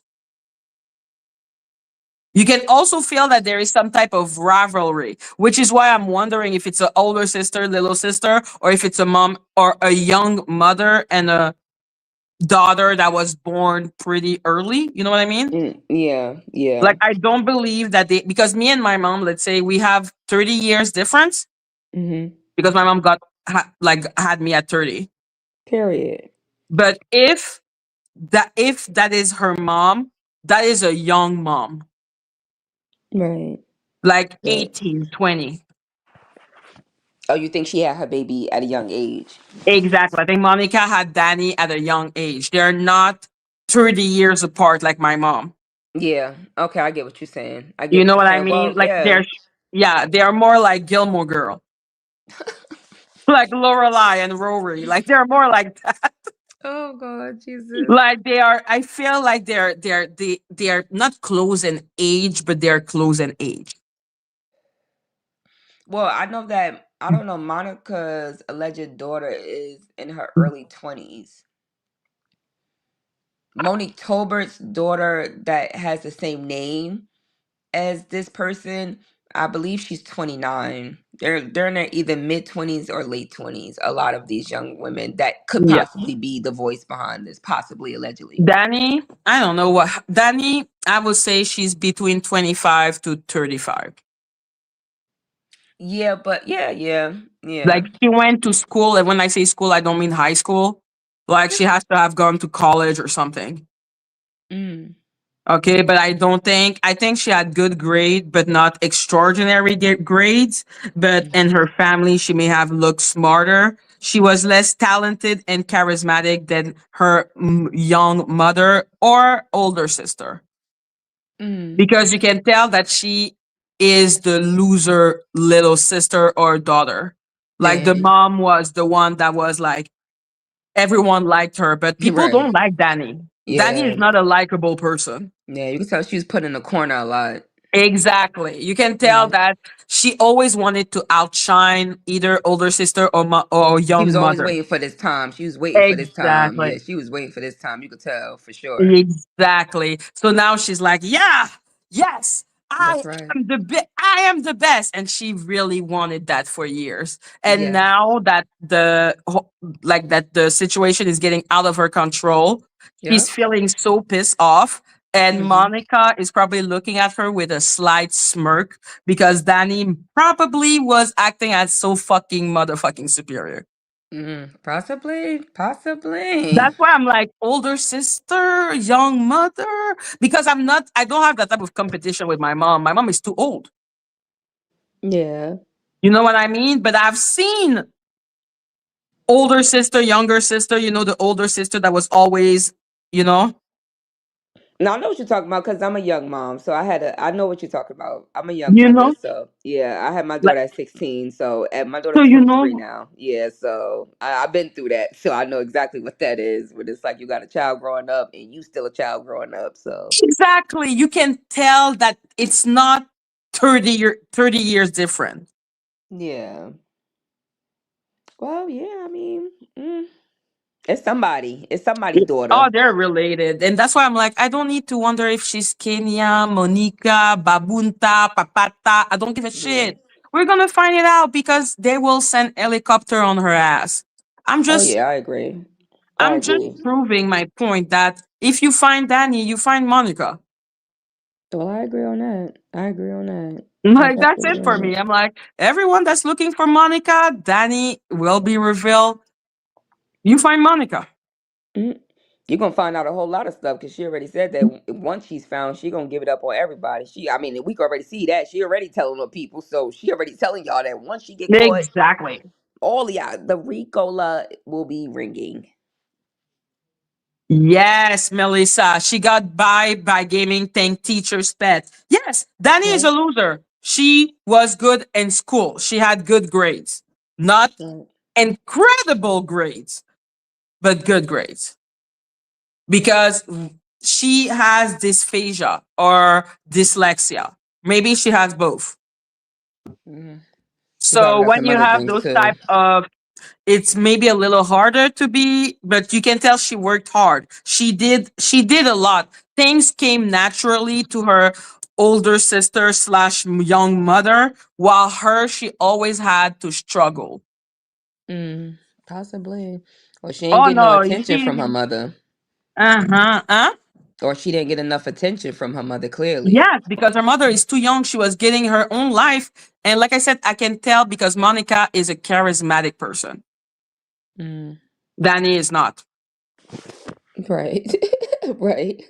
You can also feel that there is some type of rivalry, which is why I'm wondering if it's an older sister, little sister, or if it's a mom or a young mother and a daughter that was born pretty early. You know what I mean? Yeah. Yeah. Like, I don't believe that they, because me and my mom, let's say we have 30 years difference Mm-hmm. because my mom had me at 30. Period. But if that is her mom, that is a young mom, Right. like Right. 18, 20. Oh, you think she had her baby at a young age? Exactly. I think Monica had Danny at a young age. They're not 30 years apart like my mom. Yeah. Okay, I get what you're saying. I get You what know you're what I saying. mean? Well, Like yeah. yeah, they are more like Gilmore Girl, like Lorelai and Rory. Like they're more like that. Oh God, Jesus. Like they are. I feel like they are not close in age, but they're close in age. Well, I know that I don't know. Monica's alleged daughter is in her early 20s. Monique Tolbert's daughter that has the same name as this person, I believe she's 29. They're in their either mid 20s or late 20s. A lot of these young women that could Yeah, possibly be the voice behind this, possibly allegedly. Danny. I don't know what Danny. I would say she's between 25 to 35. Yeah, but yeah. Like she went to school, and when I say school, I don't mean high school. Like she has to have gone to college or something. Mm, Okay, but I think she had good grade, but not extraordinary grades. But in her family, she may have looked smarter. She was less talented and charismatic than her young mother or older sister, mm, because you can tell that she is the loser little sister or daughter. Like the dang. mom was the one that was like everyone liked her, but people Right. don't like Danny. Danny is Yeah. not a likable person. Yeah, you can tell she was put in the corner a lot. Exactly. You can tell Mm. that she always wanted to outshine either older sister or She was young always mother. waiting for this time. She was waiting for this time. Exactly. Yeah, she was waiting for this time. You could tell for sure. Exactly. So now she's like, yeah, yes, That's right. I am the best, and she really wanted that for years. And Yes. now that the situation is getting out of her control, she's Yep. feeling so pissed off. And Mm-hmm. Monica is probably looking at her with a slight smirk because Danny probably was acting as so fucking motherfucking superior. Mm-hmm. Possibly. Possibly. That's why I'm like older sister, young mother, because I don't have that type of competition with my mom. My mom is too old. Yeah. You know what I mean? But I've seen older sister, younger sister, the older sister that was always, you know, Now I know what you're talking about because I'm a young mom, so I know what you're talking about. I'm a young you mother, know, so yeah, I had my like daughter at 16, so and my so daughter's 23 know now. Yeah, so I've been through that, so I know exactly what that is. When it's like you got a child growing up and you still a child growing up, so exactly. You can tell that it's not 30 years different. Yeah. Well, yeah, I mean, it's somebody. It's somebody's Oh, daughter. they're related. And that's why I'm like, I don't need to wonder if she's Kenya, Monica, Babunta, Papata. I don't give a Yeah. shit. We're going to find it out because they will send helicopter on her ass. I'm Oh just yeah, I agree. I I'm just agree. proving my point that if you find Danny, you find Monica. Well, I agree on that. I agree on that. I Like that's definitely it agree for on me. that. I'm like, everyone that's looking for Monica, Danny will be revealed. You find Monica. Mhm. You're gonna find out a whole lot of stuff because she already said that once she's found, she gonna give it up on everybody. I mean, we can already see that. She already telling the people, so she already telling y'all that once she get caught, Exactly. all y'all, the Ricola will be ringing. Yes, Melissa. She got by gaming thank teacher's pet. Yes, Danny is Right. a loser. She was good in school. She had good grades. Not Right. incredible grades, but good grades. Because she has dysphagia or dyslexia. Maybe she has both. Mhm. She So probably got when some you other have things those too. type of, it's maybe a little harder to be, but you can tell she worked hard. She did a lot. Things came naturally to her older sister slash young mother, while her she always had to struggle. Possibly. Or she ain't Oh getting no no, you attention see, from her mother. uh-huh. Or she didn't get enough attention from her mother, clearly. Yes, because her mother is too young. She was getting her own life. And like I said, I can tell because Monica is a charismatic person. Mm. Danny is not. Right. Right.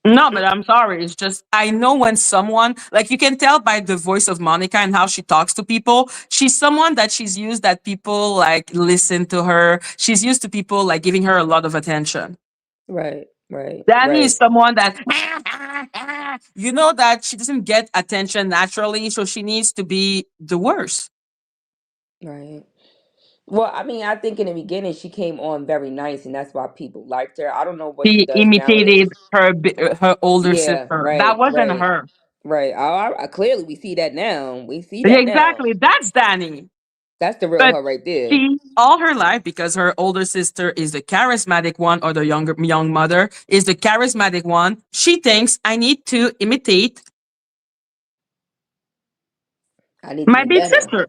No, but I'm sorry. It's just, I know when someone, like you can tell by the voice of Monica and how she talks to people, she's someone that she's used that people like listen to her. She's used to people like giving her a lot of attention. Right. Right. Danny is Right. someone that, you know, that she doesn't get attention naturally. So she needs to be the worst. Right. Well, I mean, I think in the beginning she came on very nice, and that's why people liked her. I don't know what she She does imitated nowadays. her older Yeah, sister. That right, wasn't right, her. right. Clearly, we see that now. We see Yeah, that now. exactly. That's Danny. That's the real But her right there. she, all her life, because her older sister is the charismatic one, or the young mother is the charismatic one, she thinks I need to imitate I need to my be big better. sister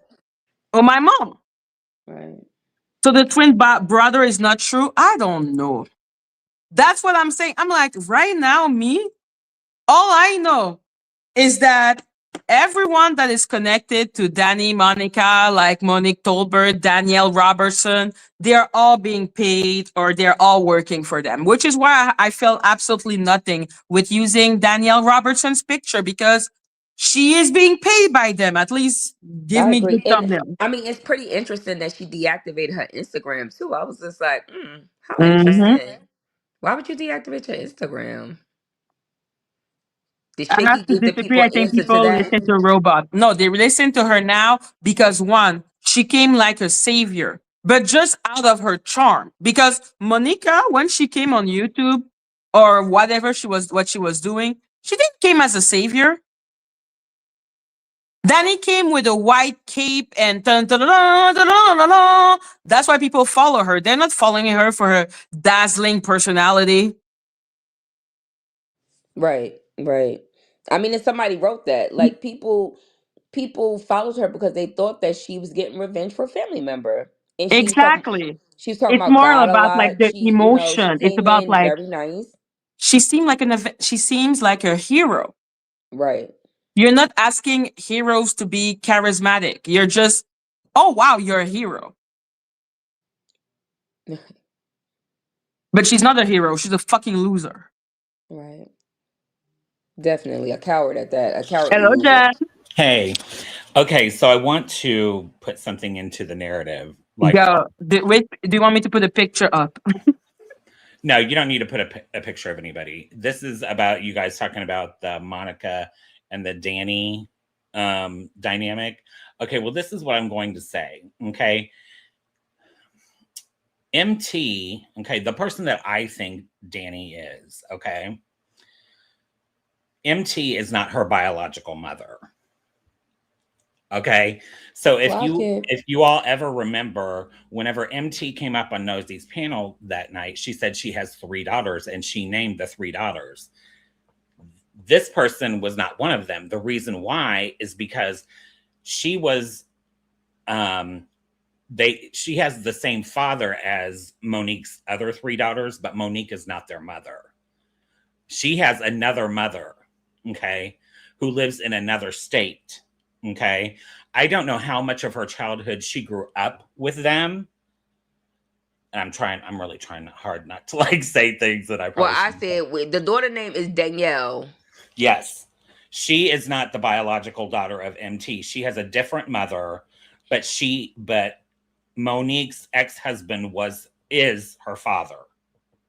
or my mom. Right. So the twin brother is not true. I don't know. That's what I'm saying. I'm like, right now, me, all I know is that everyone that is connected to Danny, Monica, like Monique Tolbert, Danielle Robertson, they're all being paid or they're all working for them, which is why I felt absolutely nothing with using Danielle Robertson's picture because she is being paid by them. At least give I me agree. good And thumbnail. I mean, it's pretty interesting that she deactivated her Instagram too. I was just like, how Hmm. interesting. Why would you deactivate your Instagram? Did I Shaky have to give the disagree. people I an think answer to people that? listen to Robot. No, they listen to her now because one, she came like a savior, but just out of her charm. Because Monica, when she came on YouTube or whatever what she was doing, she didn't came as a savior. Danny came with a white cape and dun, dun, dun, dun, dun, dun, dun, dun. That's why people follow her. They're not following her for her dazzling personality. Right, right. I mean, if somebody wrote that, like people followed her because they thought that she was getting revenge for a family member, and Exactly. she was talking It's about more God a about like lot. the She emotion. It's came about in like very nice. she seems like a hero. Right. You're not asking heroes to be charismatic. You're just, oh wow, you're a hero. But she's not a hero. She's a fucking loser. Right. Definitely a coward at that. A cowardly Hello, loser. Jen. Hey, okay, so I want to put something into the narrative. Like, Go. Wait, do you want me to put a picture up? no, you don't need to put a picture of anybody. This is about you guys talking about the Monica and the Danny dynamic. Okay, well, this is what I'm going to say. Okay. MT, okay, the person that I think Danny is, okay, MT is not her biological mother. Okay. So Clock it. if you all ever remember, whenever MT came up on Nosey's panel that night, she said she has 3 daughters and she named the 3 daughters. This person was not one of them. The reason why is because she was she has the same father as Monique's other 3 daughters, but Monique is not their mother. She has another mother, okay, who lives in another state. Okay. I don't know how much of her childhood she grew up with them. I'm really trying hard not to like say things that I Well, probably I shouldn't say. said the daughter name is Danielle. Yes. She is not the biological daughter of MT. She has a different mother, but Monique's ex-husband is her father.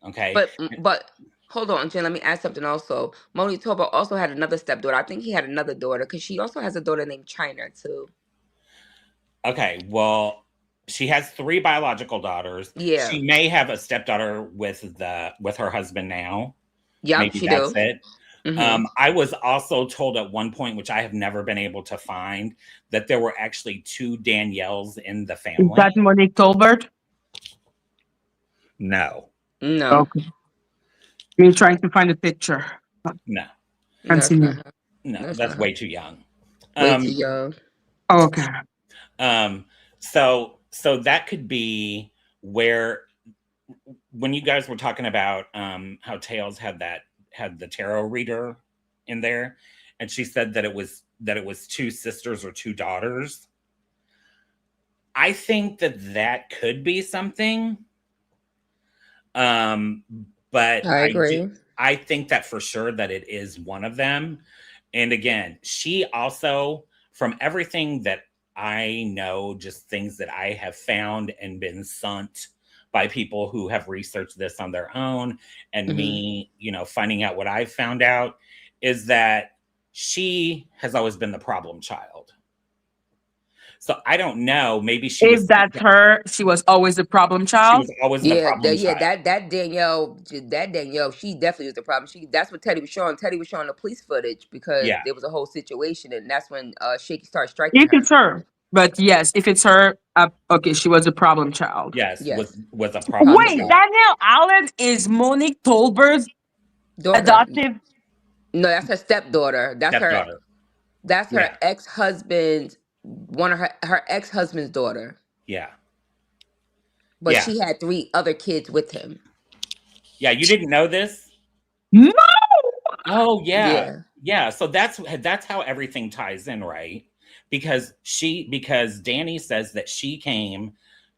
Okay. But hold on, Jen. Let me add something also. Monique Toba also had another stepdaughter. I think he had another daughter because she also has a daughter named China too. Okay. Well, she has 3 biological daughters. Yeah. She may have a stepdaughter with her husband now. Yep, Maybe she that's do. it. Mm-hmm. I was also told at one point, which I have never been able to find, that there were actually 2 Danielles in the Is family. that Monique Tolbert? No, No. Okay. Me trying to find a picture. no, No, that's not Continue. her. no. That's That's not her. way too young. Way too young. Okay. So that could be where, when you guys were talking about how Tails had the tarot reader in there, and she said that it was 2 sisters or 2 daughters. I think that could be something. But I agree. I think that for sure that it is one of them. And again, she also, from everything that I know, just things that I have found and been sent by people who have researched this on their own, and me, finding out what I've found out, is that she has always been the problem child. So I don't know. Maybe If that's her, she was always the problem she child. was always the problem child. That Danielle, she definitely was the problem. That's what Teddy was showing. Teddy was showing the police footage because Yeah. there was a whole situation, and that's when Shaky started striking If it's her. her. But yes, if it's her, okay, she was a problem child. Yes, Yes, was a problem Wait, hundred%. child. Danielle Allen is Monique Tolbert's Daughter. adoptive. No, that's her stepdaughter. Stepdaughter. That's her Yeah. ex-husband's one of her ex-husband's daughter. Yeah. But Yeah. she had 3 other kids with him. Yeah. You didn't know this? No. Oh yeah. Yeah. Yeah. So that's how everything ties in, right? Because Dani says that she came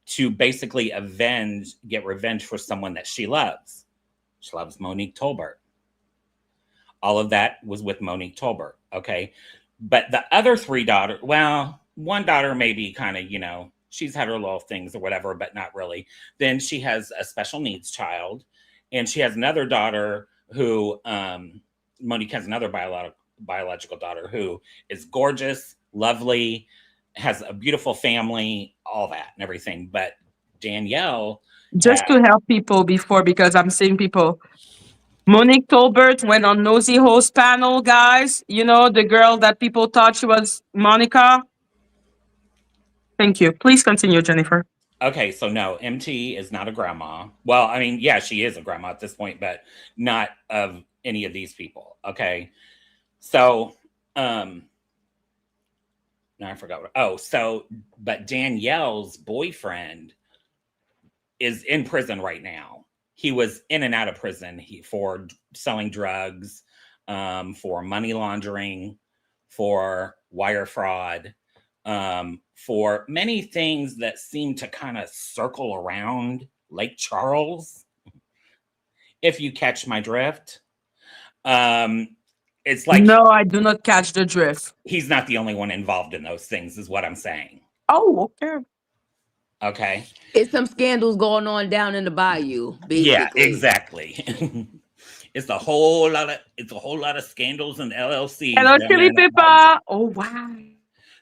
to basically get revenge for someone that she loves. She loves Monique Tolbert. All of that was with Monique Tolbert. Okay. But the other 3 daughters, well, one daughter maybe kind of, she's had her little things or whatever, but not really. Then she has a special needs child, and she has another daughter who, Monique has another biological daughter who is gorgeous, lovely, has a beautiful family, all that and everything. But Danielle, Just to help people before, because I'm seeing people. Monique Tolbert went on Nosy Host panel, guys. You know, the girl that people thought she was Monica. Thank you. Please continue, Jennifer. okay, so no, MT is not a grandma. Well, I mean, yeah, she is a grandma at this point, but not of any of these people. Okay. So, now I forgot but Danielle's boyfriend is in prison right now. He was in and out of prison for selling drugs, for money laundering, for wire fraud, for many things that seem to kind of circle around Lake Charles, if you catch my drift. It's like, No, I do not catch the drift. he's not the only one involved in those things, is what I'm saying. Oh, okay. Okay. It's some scandals going on down in the bayou, basically. Yeah, exactly. It's a whole lot of scandals and LLCs Hello, down there Chili in that bayou. Pepper. Oh, wow.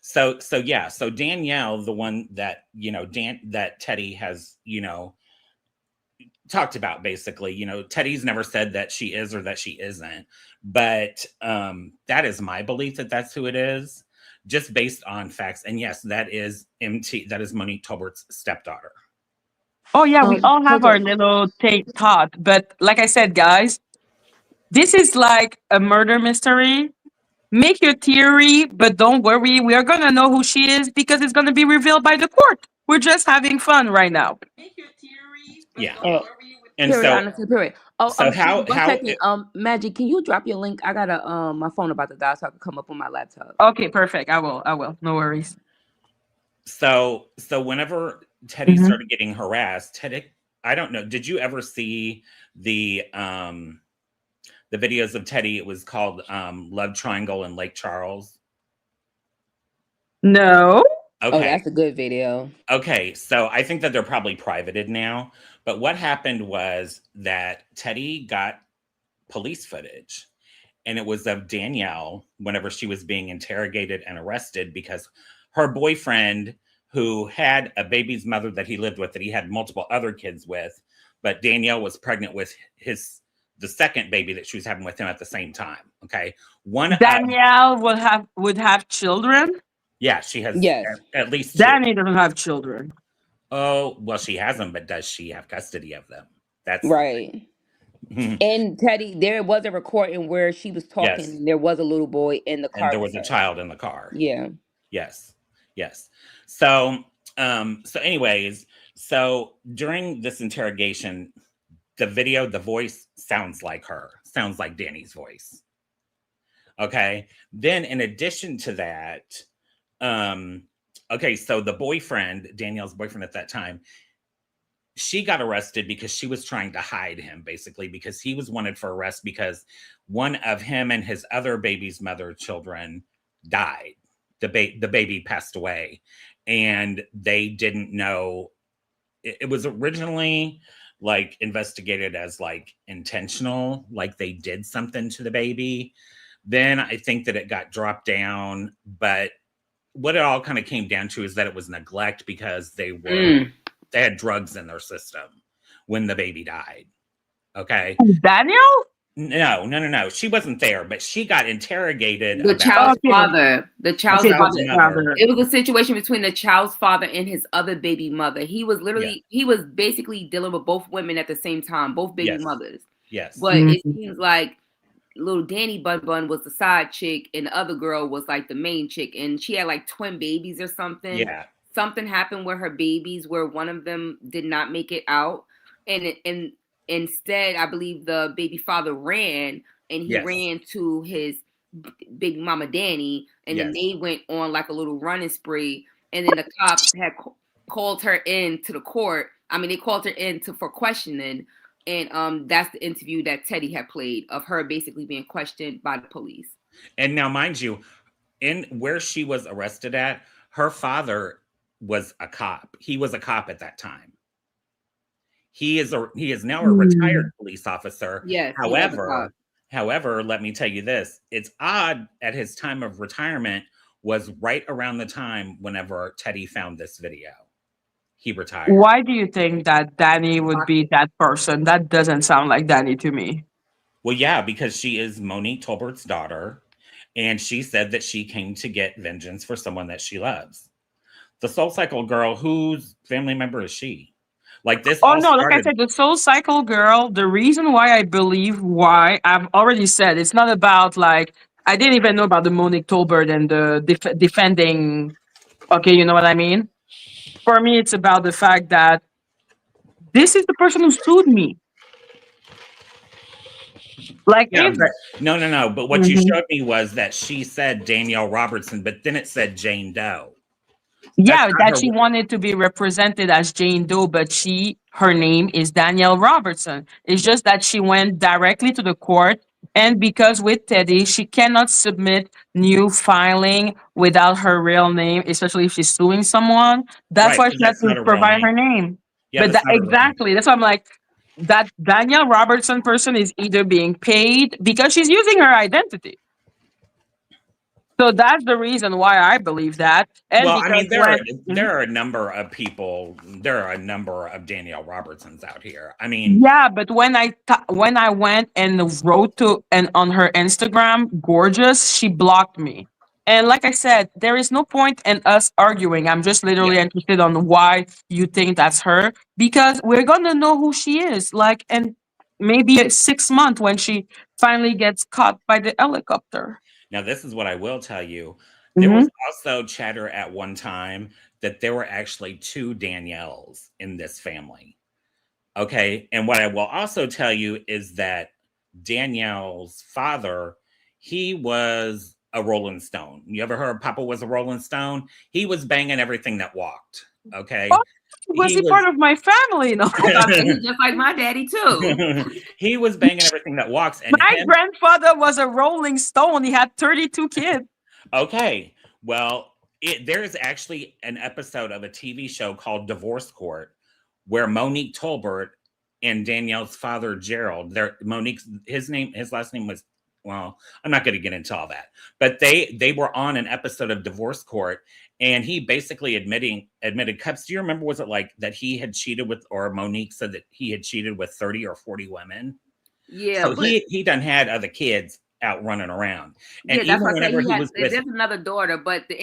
So Danielle, the one that that Teddy has talked about, basically, Teddy's never said that she is or that she isn't, but that is my belief that that's who it is. just based on facts. And yes, that is that is Monique Tolbert's stepdaughter. Oh yeah, we all have Hold our on. little thought, but like I said, guys, this is like a murder mystery. Make your theory, but don't worry, we are gonna know who she is because it's gonna be revealed by the court. We're just having fun right now. Yeah. Oh, And period. Honestly, period. Oh, so excuse me, one how second. Magic, can you drop your link? I got a my phone about to die, so I can come up on my laptop. Okay, perfect. I will. No worries. so whenever Teddy Mhm. started getting harassed, Teddy, I don't know, did you ever see the videos of Teddy? It was called Love Triangle in Lake Charles. No. Oh, Okay. that's a good video. Okay, so I think that they're probably privated now. But what happened was that Teddy got police footage, and it was of Danielle whenever she was being interrogated and arrested because her boyfriend, who had a baby's mother that he lived with, that he had multiple other kids with, but Danielle was pregnant with the second baby that she was having with him at the same time. Okay, Danielle would have children. yeah, she has Yes. at least two. Danny doesn't have children. Oh, well, she has them, but does she have custody of them? That's Right. the And Teddy, there was a recording where she was talking, yes, and there was a little boy in the and car there with was a her. child in the car. Yeah. Yes, yes. So, anyways, so during this interrogation, the voice sounds like her, sounds like Danny's voice. Okay. Then, in addition to that, okay, so the boyfriend, Danielle's boyfriend at that time, she got arrested because she was trying to hide him, basically, because he was wanted for arrest because one of him and his other baby's mother children died. The baby passed away, and they didn't know. It was originally like investigated as like intentional, like they did something to the baby. Then I think that it got dropped down, but what it all kind of came down to is that it was neglect because they had drugs in their system when the baby died. Okay. Danielle? No. She wasn't there, but she got interrogated. The child's Okay. father. The child's Okay, father. the father. It was a situation between the child's father and his other baby mother. He was literally, he was basically dealing with both women at the same time, both baby mothers. Yes. But it seems like little Danny Bun was the side chick, and the other girl was like the main chick, and she had like twin babies or something. Yeah. Something happened with her babies where one of them did not make it out, and instead, I believe the baby father ran, and he ran to his big mama Danny, and then they went on like a little running spree, and then the cops had called her in to the court. I mean, they called her in for questioning, and that's the interview that Teddy had played of her basically being questioned by the police. And now, mind you, in where she was arrested at, her father was a cop. He was a cop at that time. He is now a retired police officer. Yes. However, let me tell you this. It's odd at his time of retirement was right around the time whenever Teddy found this video. He retired. Why do you think that Dani would be that person? That doesn't sound like Dani to me. Well, yeah, because she is Monique Tolbert's daughter, and she said that she came to get vengeance for someone that she loves. The Soul Cycle girl, whose family member is she? Like this. Oh no, like I said, the Soul Cycle girl, the reason why I believe why I've already said it's not about like I didn't even know about the Monique Tolbert and the defending. Okay, you know what I mean? For me, it's about the fact that this is the person who sued me. Like, yeah, no. But what you showed me was that she said Danielle Robertson, but then it said Jane Doe. Yeah, that she wanted to be represented as Jane Doe, but her name is Danielle Robertson. It's just that she went directly to the court, and because with Teddy, she cannot submit new filing without her real name, especially if she's suing someone. That's why she has to provide her name. Yeah, but exactly, that's why I'm like, that Danielle Robertson person is either being paid because she's using her identity. So that's the reason why I believe that. And well, I mean, there are a number of people. There are a number of Danielle Robertsons out here. I mean, yeah, but when I went and wrote on her Instagram, gorgeous, she blocked me. And like I said, there is no point in us arguing. I'm just literally interested on why you think that's her, because we're gonna know who she is. Like, and maybe 6 months when she finally gets caught by the helicopter. Now, this is what I will tell you. There Mm-hmm. was also chatter at one time that there were actually 2 Danielles in this family. Okay. And what I will also tell you is that Danielle's father, he was a Rolling Stone. You ever heard Papa was a Rolling Stone? He was banging everything that walked. Okay. Oh, was He he part of my family? No. I was about to say, he's just like my daddy too. he was banging everything that walks. And My him, grandfather was a Rolling Stone. He had 32 kids. okay. Well, there is actually an episode of a TV show called Divorce Court where Monique Tolbert and Danielle's father, Gerald, his last name was, well, I'm not going to get into all that, but they were on an episode of Divorce Court, and he basically admitted, Cups, do you remember, was it like that he had cheated with, or Monique said that he had cheated with 30 or 40 women? Yeah. So he done had other kids out running around. And yeah, that's even what I whenever say. he was with, There's another daughter, but the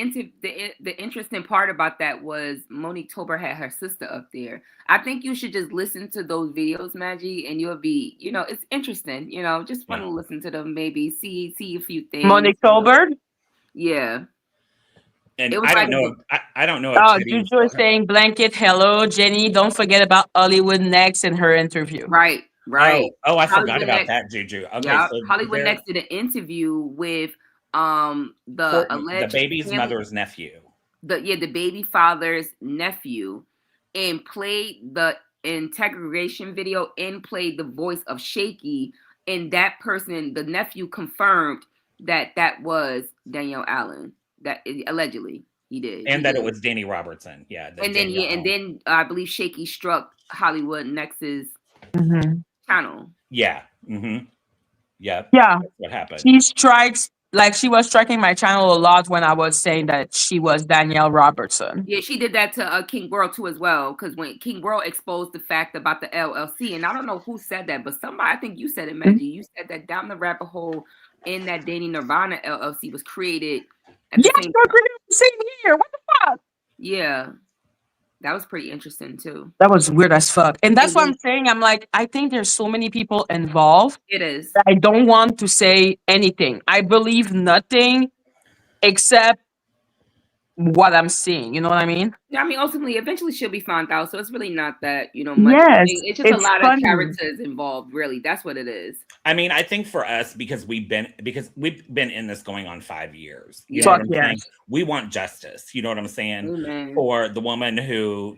interesting part about that was Monique Tober had her sister up there. I think you should just listen to those videos, Madgie, and you'll be, it's interesting. Just want to listen to them, maybe see a few things. Monique Tolbert? Yeah. and It was I like don't know. I don't know. Oh, If Teddy was Juju is saying blanket. Hello, Jenny. Don't forget about Hollywood Next in her interview. Right. Oh, I forgot Hollywood about Next. that, Juju. Okay, Yeah, so Hollywood Next did an interview with the alleged baby's mother's nephew. The baby father's nephew, and played the integration video and played the voice of Shaky, and that person, the nephew, confirmed that was Danielle Allen, that allegedly he did, and that it was Dani Robertson. Yeah, and then I believe Shaky struck Hollywood Next's channel. Yeah. Mm-hmm. Yep. Yeah. That's what happened. She strikes, like she was striking my channel a lot when I was saying that she was Danielle Robertson. Yeah, she did that to King World too as well, because when King World exposed the fact about the LLC, and I don't know who said that, but somebody, I think you said it, Maggie. You said that Down the Rabbit Hole in that Dani Nirvana LLC was created at the same time. Same year. What the fuck? Yeah, that was pretty interesting too. That was weird as fuck. And that's what I'm saying. I'm like, I think there's so many people involved. It is. I don't want to say anything. I believe nothing except what I'm seeing. You know what I mean? Yeah, I mean, ultimately, eventually she'll be found out. So it's really not that, much. Yes, it's just a lot of characters involved, really. That's what it is. I mean, I think for us, because we've been in this going on 5 years. You know what I'm saying? We want justice. You know what I'm saying? Amen. For the woman who,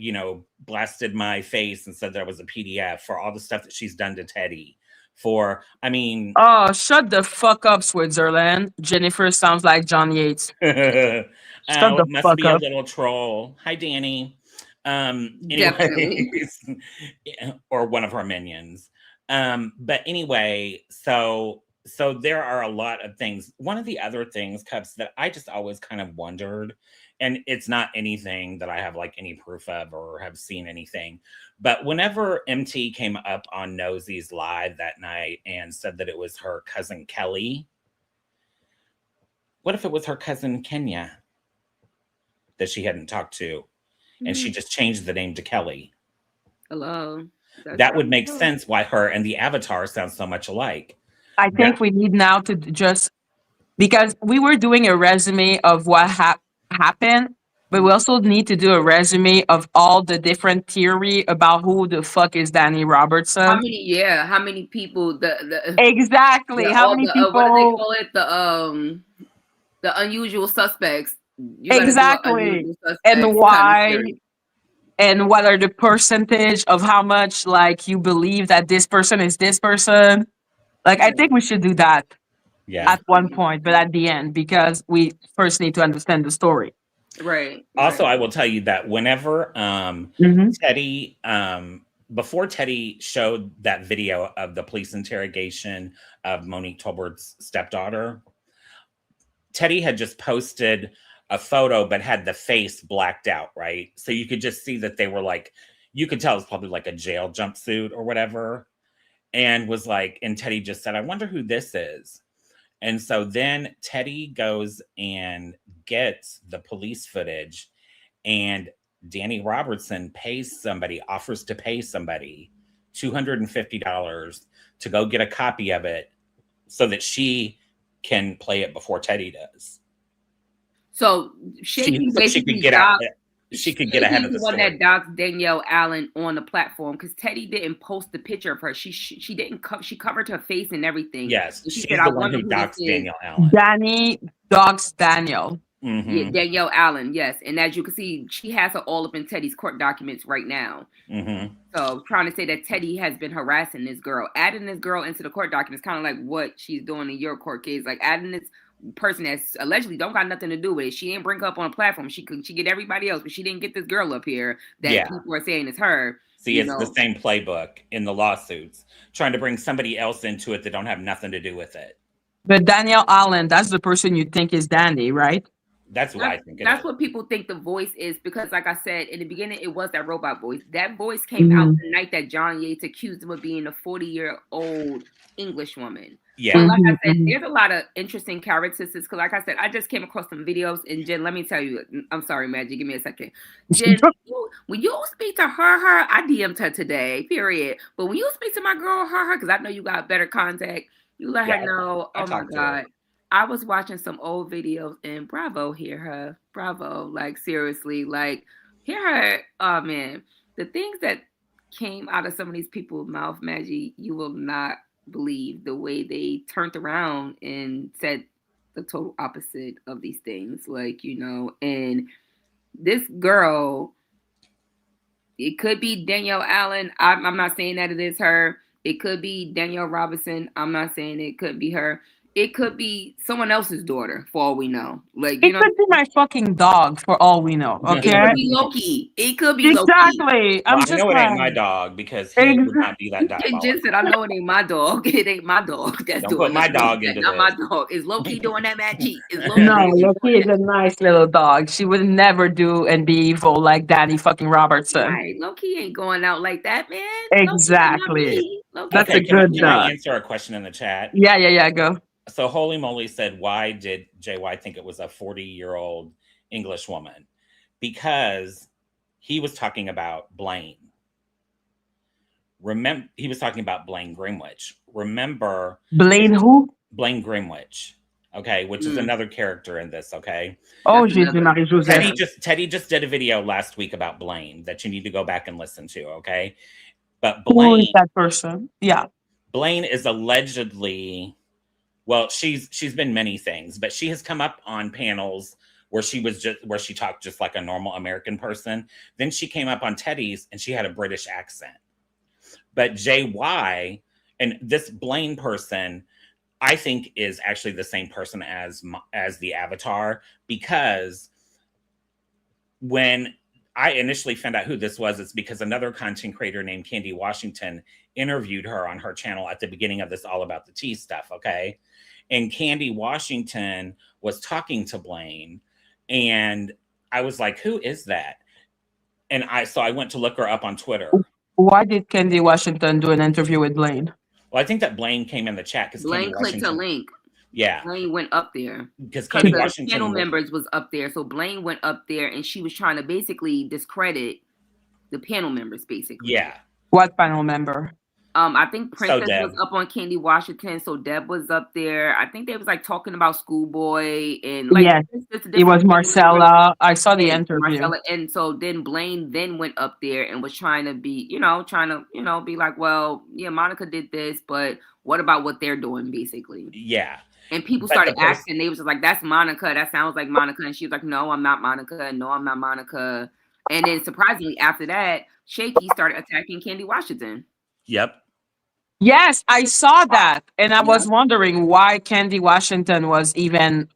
blasted my face and said there was a PDF, for all the stuff that she's done to Teddy. Oh, shut the fuck up, Switzerland. Jennifer sounds like John Yates. Shut the must fuck be up. A little troll. Hi, Dani. Anyways, or one of her minions. But anyway, so there are a lot of things. One of the other things, Cups, that I just always kind of wondered, and it's not anything that I have like any proof of or have seen anything, but whenever MT came up on Nosey's live that night and said that it was her cousin Kelly, what if it was her cousin Kenya that she hadn't talked to, and she just changed the name to Kelly? Hello. That would make sense why her and the avatar sound so much alike. I think we need now to just, because we were doing a resume of what happened, but we also need to do a resume of all the different theory about who the fuck is Dani Robertson. How many people exactly how many people, what do they call it, the unusual suspects, exactly, and why, and what are the percentage of how much like you believe that this person is this person. Like, I think we should do that at one point, but at the end, because we first need to understand the story. Right. Also, I will tell you that whenever Teddy, before Teddy showed that video of the police interrogation of Monique Tolbert's stepdaughter, Teddy had just posted a photo but had the face blacked out, right? So you could just see that they were like, you could tell it was probably like a jail jumpsuit or whatever. And was like, and Teddy just said, I wonder who this is. And so then Teddy goes and gets the police footage, and Dani Robertson offers to pay somebody $250 to go get a copy of it so that she can play it before Teddy does. So Shaky she could get ahead of the one story. that doxed Danielle Allen on the platform because Teddy didn't post the picture of her. She didn't she covered her face and everything. Yes, and she's said, the one who doxed Danielle Allen. Dani doxed Danielle. Mm-hmm. Yeah, Danielle Allen, yes. And as you can see, she has her all up in Teddy's court documents right now. Mm-hmm. So trying to say that Teddy has been harassing this girl, adding this girl into the court documents, kind of like what she's doing in your court case, like adding this person that's allegedly don't got nothing to do with it. She didn't bring her up on a platform. She get everybody else, but she didn't get this girl up here that people are saying is her. See, it's the same playbook in the lawsuits, trying to bring somebody else into it that don't have nothing to do with it. But Danielle Allen, that's the person you think is Dani, right? That's what I think. That's what people think the voice is because, like I said in the beginning, it was that robot voice. That voice came out the night that John Yates accused him of being a 40-year-old English woman. Yeah. But like I said, there's a lot of interesting characteristics. Because, like I said, I just came across some videos. And Jen, let me tell you, I'm sorry, Madgie, give me a second. Jen, when you speak to her, I DM'd her today, period. But when you speak to my girl, her, because I know you got better contact, you let her know. Oh my God. I was watching some old videos and bravo, hear her. Bravo. Like, seriously, like, hear her. Oh, man. The things that came out of some of these people's mouth, Madgie, you will not believe the way they turned around and said the total opposite of these things. Like, and this girl, it could be Danielle Allen. I'm not saying that it is her. It could be Danielle Robertson. I'm not saying it could be her. It could be someone else's daughter, for all we know. Like, it could be my fucking dog, for all we know. Okay, it could be Loki. It could be exactly. I know it ain't my dog because he would not be that dog. Jen said, "I know it ain't my dog. It ain't my dog. That's don't put my dog into not this. my dog. Is Loki doing that, Madgie? No, Loki is a nice little dog. She would never do and be evil like Dani fucking Robertson. Right, Loki ain't going out like that, man. Exactly. That's a good dog. Can I answer a question in the chat? Yeah. Go. So Holy Moly said, why did JY think it was a 40-year-old English woman? Because he was talking about Blaine. He was talking about Blaine Grimwich. Remember Blaine who? Blaine Grimwich. Okay, which is another character in this. Okay. Oh, Marie-Joseph. Teddy just did a video last week about Blaine that you need to go back and listen to. Okay, but Blaine, who is that person? Yeah, Blaine is allegedly. Well, she's been many things, but she has come up on panels where she talked just like a normal American person. Then she came up on Teddy's and she had a British accent. But JY and this Blaine person, I think, is actually the same person as the avatar, because when I initially found out who this was, it's because another content creator named Candy Washington interviewed her on her channel at the beginning of this All About the Tea stuff. Okay. And Candy Washington was talking to Blaine, and I was like, who is that? And I went to look her up on Twitter. Why did Candy Washington do an interview with Blaine? Well, I think that Blaine came in the chat because Blaine clicked a link. Yeah. Blaine went up there. Because Candy the Washington panel members was up there. So Blaine went up there and she was trying to basically discredit the panel members, basically. Yeah. What panel member? I think Princess was up on Candy Washington, so Deb was up there. I think they was like talking about Schoolboy and like it was Marcella. I saw the interview. Marcella, and so then Blaine then went up there and was trying to be, be like, well, yeah, Monica did this, but what about what they're doing, basically? Yeah. And people started asking. They was just like, "That's Monica. That sounds like Monica." And she was like, "No, I'm not Monica. No, I'm not Monica." And then surprisingly, after that, Shaky started attacking Candy Washington. Yep. Yes, I saw that, and I was wondering why Candy Washington was even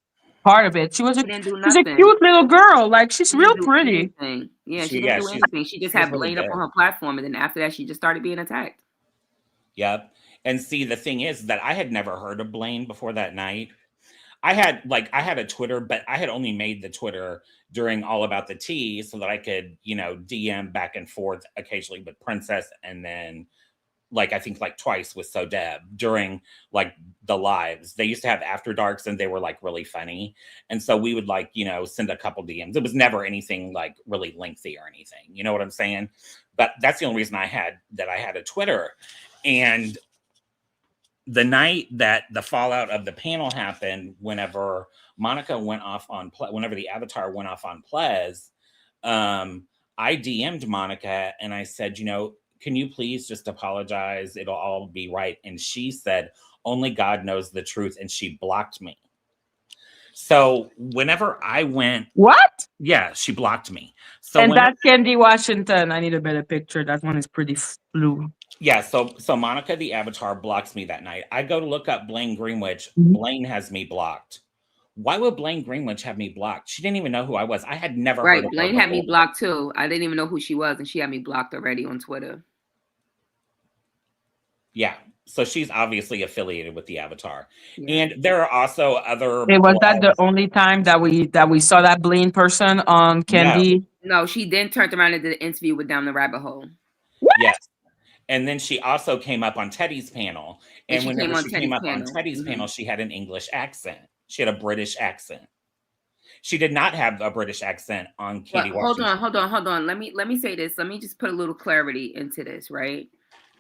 part of it. She's a cute little girl. Like, she's real pretty. Yeah, she didn't do anything. She just had Blaine up on her platform, and then after that, she just started being attacked. Yep. And see, the thing is that I had never heard of Blaine before that night. I had a Twitter, but I had only made the Twitter during All About the Tea so that I could, DM back and forth occasionally with Princess and then like I think like twice with So Deb during like the lives. They used to have after darks and they were like really funny. And so we would like, you know, send a couple DMs. It was never anything like really lengthy or anything. You know what I'm saying? But that's the only reason I had a Twitter. And the night that the fallout of the panel happened, whenever Monica went off on whenever the avatar went off on Plez, I DM'd Monica and I said, you know, can you please just apologize? It'll all be right. And she said, only God knows the truth. And she blocked me. So whenever I went, What? Yeah, she blocked me. So and that's Candy Washington. I need a better picture. That one is pretty blue. Yeah, so Monica the Avatar blocks me that night. I go to look up Blaine Greenwich. Blaine has me blocked. Why would Blaine Greenwich have me blocked? She didn't even know who I was. I had never heard of her. Blaine had me blocked too. I didn't even know who she was, and she had me blocked already on Twitter. Yeah, so she's obviously affiliated with the Avatar. Yeah. And there are also other. Was that the only time that we saw that Blaine person on Candy? No, she then turned around and did an interview with Down the Rabbit Hole. What? Yes. And then she also came up on Teddy's panel. And whenever she came up on Teddy's panel, she had an English accent. She had a British accent. She did not have a British accent on Katie Washington. Hold on. Let me say this. Let me just put a little clarity into this, right?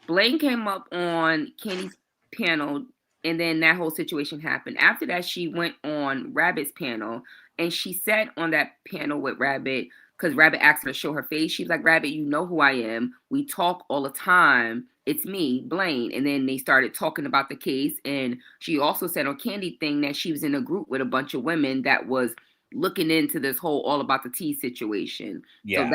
Blaine came up on Kenny's panel, and then that whole situation happened. After that, she went on Rabbit's panel, and she said on that panel with Rabbit, because Rabbit asked her to show her face. She was like, Rabbit, you know who I am. We talk all the time. It's me, Blaine. And then they started talking about the case. And she also said on Candy thing that she was in a group with a bunch of women that was looking into this whole all about the tea situation. Yeah. So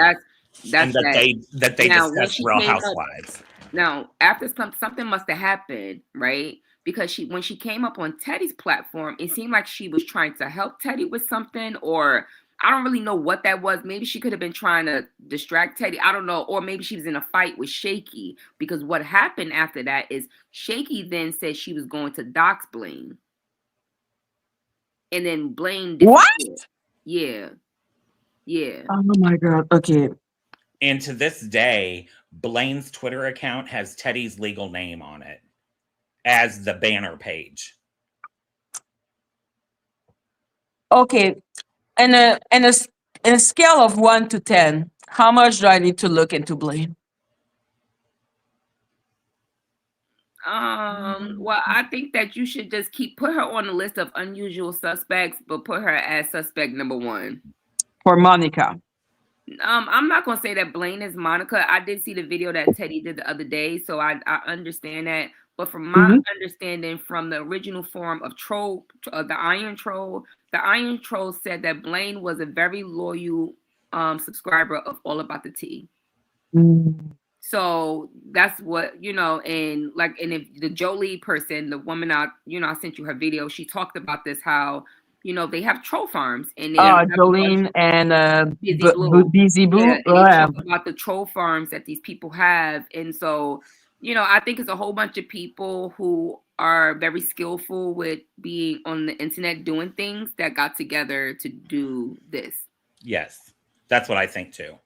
that's that they discussed Real Housewives. Now, after something must have happened, right? Because when she came up on Teddy's platform, it seemed like she was trying to help Teddy with something, or I don't really know what that was. Maybe she could have been trying to distract Teddy. I don't know. Or maybe she was in a fight with Shaky, because what happened after that is Shaky then said she was going to dox Blaine. And then Blaine disappeared. What? Yeah. Oh my God. Okay. And to this day, Blaine's Twitter account has Teddy's legal name on it as the banner page. Okay. And a scale of 1 to 10, how much do I need to look into Blaine? Well, I think that you should just put her on the list of unusual suspects, but put her as suspect number 1. For Monica. I'm not gonna say that Blaine is Monica. I did see the video that Teddy did the other day, so I understand that. But from my understanding from the original form of Troll, the Iron Troll said that Blaine was a very loyal subscriber of All About the Tea. So that's what, and if the Jolie person, the woman I sent you her video, she talked about this, how they have troll farms, and Jolene and Busy Boo. Yeah, talk about the troll farms that these people have. And so, I think it's a whole bunch of people who are very skillful with being on the internet doing things that got together to do this. Yes, that's what I think too.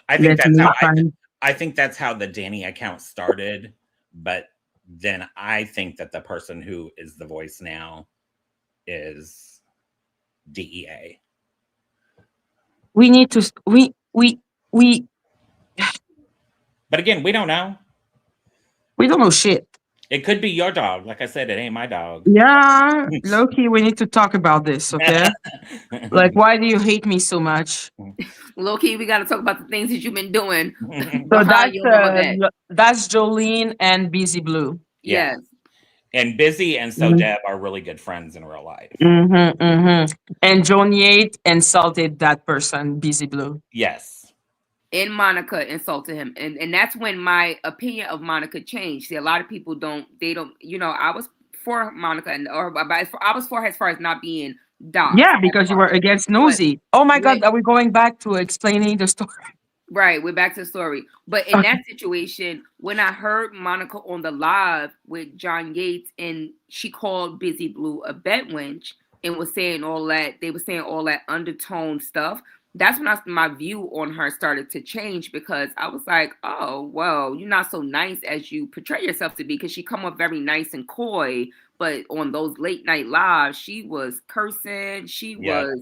I think that's how the Dani account started, but then I think that the person who is the voice now is DEA. We need to But again, we don't know. We don't know shit. It could be your dog. Like I said, it ain't my dog. Yeah, low-key, we need to talk about this, okay? Like, why do you hate me so much? Low-key, we got to talk about the things that you've been doing. So that's Jolene and Busy Blue. Yes. And Busy and So Deb are really good friends in real life. And Joan Yates insulted that person, Busy Blue. Yes. And Monica insulted him. And that's when my opinion of Monica changed. See, a lot of people don't, I was for Monica, I was for her as far as not being doxxed. Yeah, because you were against Nosy. Oh my God, are we going back to explaining the story? Right, we're back to the story. But in that situation, when I heard Monica on the live with John Yates, and she called Busy Blue a bed wench and was saying all that, they were saying all that undertone stuff. that's when my view on her started to change, because I was like, oh, well, you're not so nice as you portray yourself to be, because she come up very nice and coy, but on those late night lives, she was cursing, she was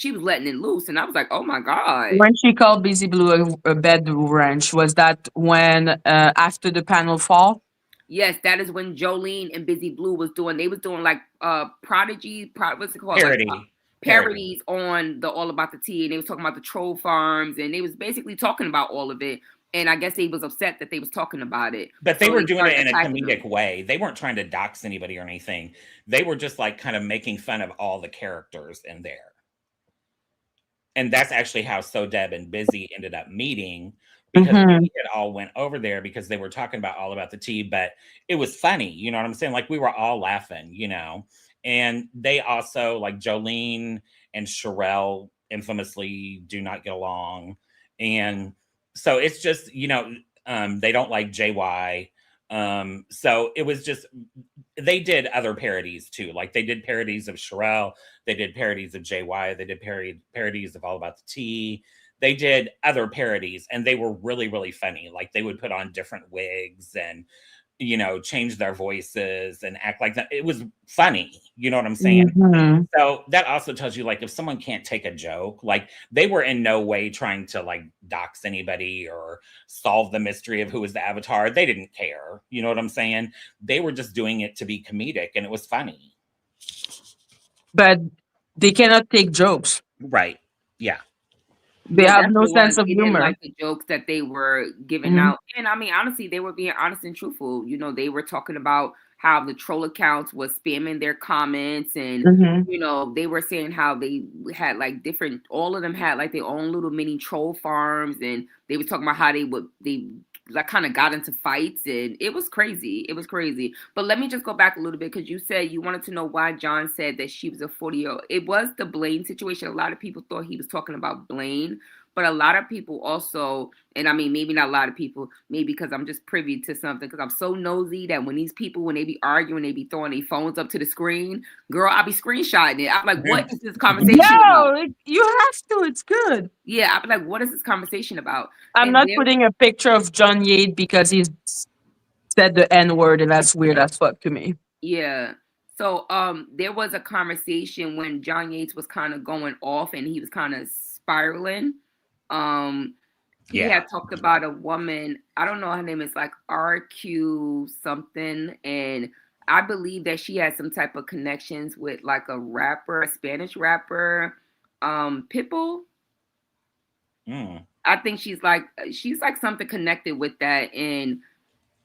letting it loose, and I was like, oh my God. When she called Busy Blue a bed wrench, was that when after the panel fall? Yes, that is when Jolene and Busy Blue they was doing like what's it called? Like Parody. parodies on the All About the Tea, and they was talking about the troll farms, and they was basically talking about all of it. And I guess they was upset that they was talking about it. But they So were doing it started in a attacking comedic them. way. They weren't trying to dox anybody or anything. They were just like kind of making fun of all the characters in there. And that's actually how So Deb and Busy ended up meeting, because Mhm. we had all went over there because they were talking about All About the Tea, but it was funny, you know what I'm saying? Like we were all laughing, you know. And they also, like Jolene and Sherelle infamously do not get along. And so it's just, you know, they don't like JY. So it was just, they did other parodies too. Like they did parodies of Sherelle, they did parodies of JY, they did parodies of All About the Tea. They did other parodies, and they were really, really funny. Like they would put on different wigs and, you know, change their voices and act like that. It was funny. You know what I'm saying? Mhm. So that also tells you, like, if someone can't take a joke, like they were in no way trying to like dox anybody or solve the mystery of who was the avatar. They didn't care. You know what I'm saying? They were just doing it to be comedic, and it was funny. But they cannot take jokes. Right. Yeah. They Yeah, have that's no what it was. sense of They didn't humor. like the jokes that they were giving Mhm. out. And I mean, honestly, they were being honest and truthful. You know, they were talking about how the troll accounts was spamming their comments, and Mhm. you know, they were saying how they had like different, all of them had like their own little mini troll farms, and they were talking about how they like kind of got into fights, and it was crazy. It was crazy. But let me just go back a little bit, because you said you wanted to know why John said that she was a 40-year-old. It was the Blaine situation. A lot of people thought he was talking about Blaine, but a lot of people also, and I mean, maybe not a lot of people, maybe because I'm just privy to something, because I'm so nosy that when these people, when they be arguing, they be throwing their phones up to the screen, girl, I'll be screenshotting it. I'm like, what is this conversation about? You have to. It's good. Yeah, I'll be like, what is this conversation about? I'm And not there, putting a picture of John Yates because he's said the N word, and that's weird as fuck to me. yeah. So there was a conversation when John Yates was kind of going off and he was kind of spiraling. Um he Yeah. had talked about a woman, I don't know, her name is like RQ something, and I believe that she has some type of connections with like a rapper, a Spanish rapper, Pitbull. Mm. I think she's like something connected with that, and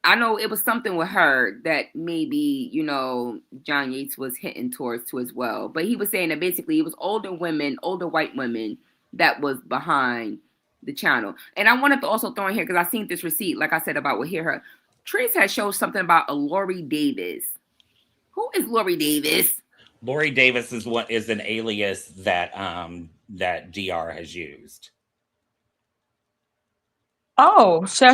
I know it was something with her that maybe, you know, John Yates was hinting towards too as well. But he was saying that basically it was older women, older white women that was behind the channel. And I wanted to also throw in here, because I seen this receipt, like I said, about what Hear Her. Trace had showed something about a Lori Davis. Who is Lori Davis? Lori Davis is an alias that that DR has used. Oh, she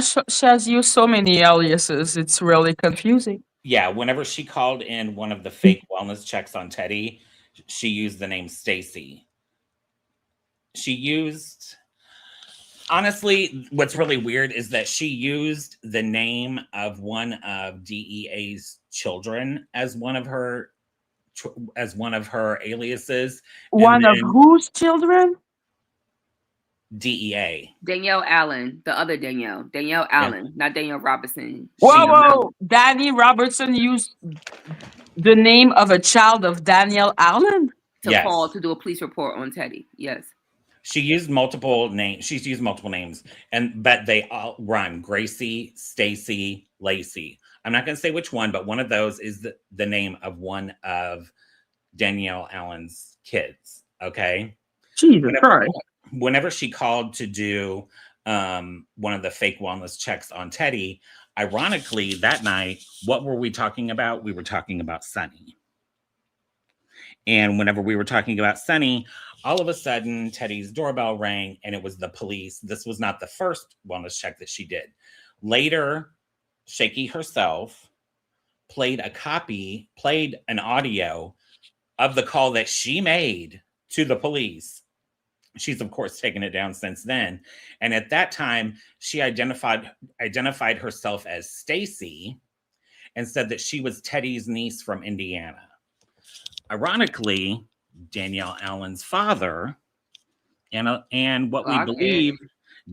has used so many aliases. It's really confusing. Yeah, whenever she called in one of the fake wellness checks on Teddy, she used the name Stacy. She used, honestly, what's really weird is that she used the name of one of DEA's children as one of her aliases, and One of then whose children? DEA. Danielle Allen, the other Danielle. Danielle Yeah. Allen, not Danielle Robertson. Whoa, She Danielle whoa! Allen. Dani Robertson used the name of a child of Danielle Allen. To call Yes. to do a police report on Teddy. Yes. She used multiple names. She's used multiple names, but they all rhyme: Gracie, Stacy, Lacey. I'm not going to say which one, but one of those is the name of one of Danielle Allen's kids. Okay. Jesus Whenever, Christ. whenever she called to do one of the fake wellness checks on Teddy, ironically, that night, what were we talking about? We were talking about Sunny. And whenever we were talking about Sunny, all of a sudden Teddy's doorbell rang, and it was the police. This was not the first wellness check that she did. Later, Shaky herself played an audio of the call that she made to the police She's of course taken it down since then. And at that time, she identified herself as Stacy and said that she was Teddy's niece from Indiana. Ironically, Danielle Allen's father and what we believe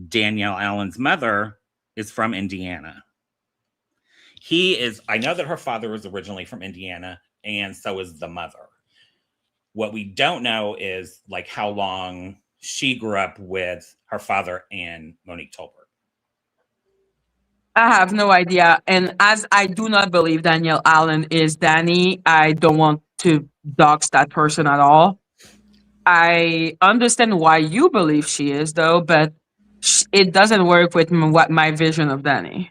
Danielle Allen's mother is from Indiana. I know that her father was originally from Indiana, and so is the mother. What we don't know is like how long she grew up with her father and Monique Tolbert. I have no idea. And as I do not believe Danielle Allen is Dani, I don't want to dox that person at all. I understand why you believe she is, though, but it doesn't work with what my vision of Dani.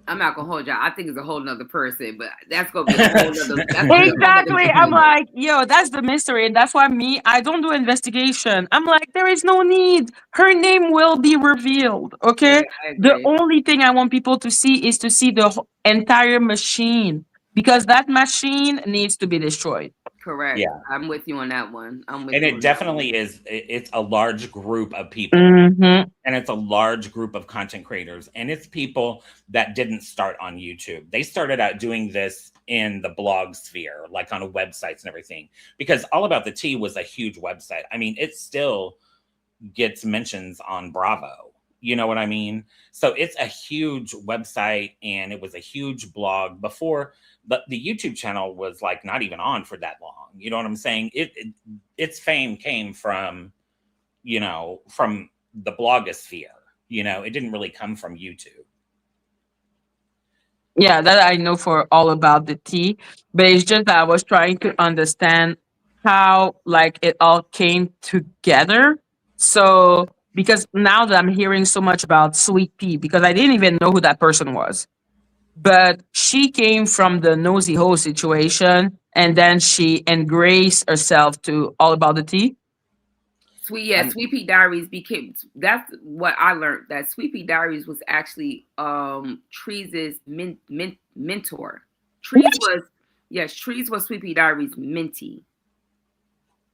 I'm not gonna hold y'all. I think it's a whole nother person, but that's gonna be a whole nother. Exactly. I'm like, yo, that's the mystery, and that's why I don't do investigation. I'm like, there is no need. Her name will be revealed. Okay. Yeah, the only thing I want people to see is to see the entire machine, because that machine needs to be destroyed. Correct. Yeah. I'm with you on that one. And it definitely is. It's a large group of people. Mm-hmm. And it's a large group of content creators. And it's people that didn't start on YouTube. They started out doing this in the blog sphere, like on websites and everything. Because All About the Tea was a huge website. I mean, it still gets mentions on Bravo. You know what I mean? So it's a huge website, and it was a huge blog before the YouTube channel was like not even on for that long. You know what I'm saying? Its fame came from, from the blogosphere. It didn't really come from YouTube. Yeah, that I know for All About the Tea, but it's just that I was trying to understand how like it all came together. So because now that I'm hearing so much about Sweet Pea, because I didn't even know who that person was, but she came from the Nosy Ho situation, and then she engraced herself to All About the Tea. Sweet Pea Diaries became, that's what I learned, that Sweet Pea Diaries was actually Trees' mentor. Trees was Sweet Pea Diaries mentee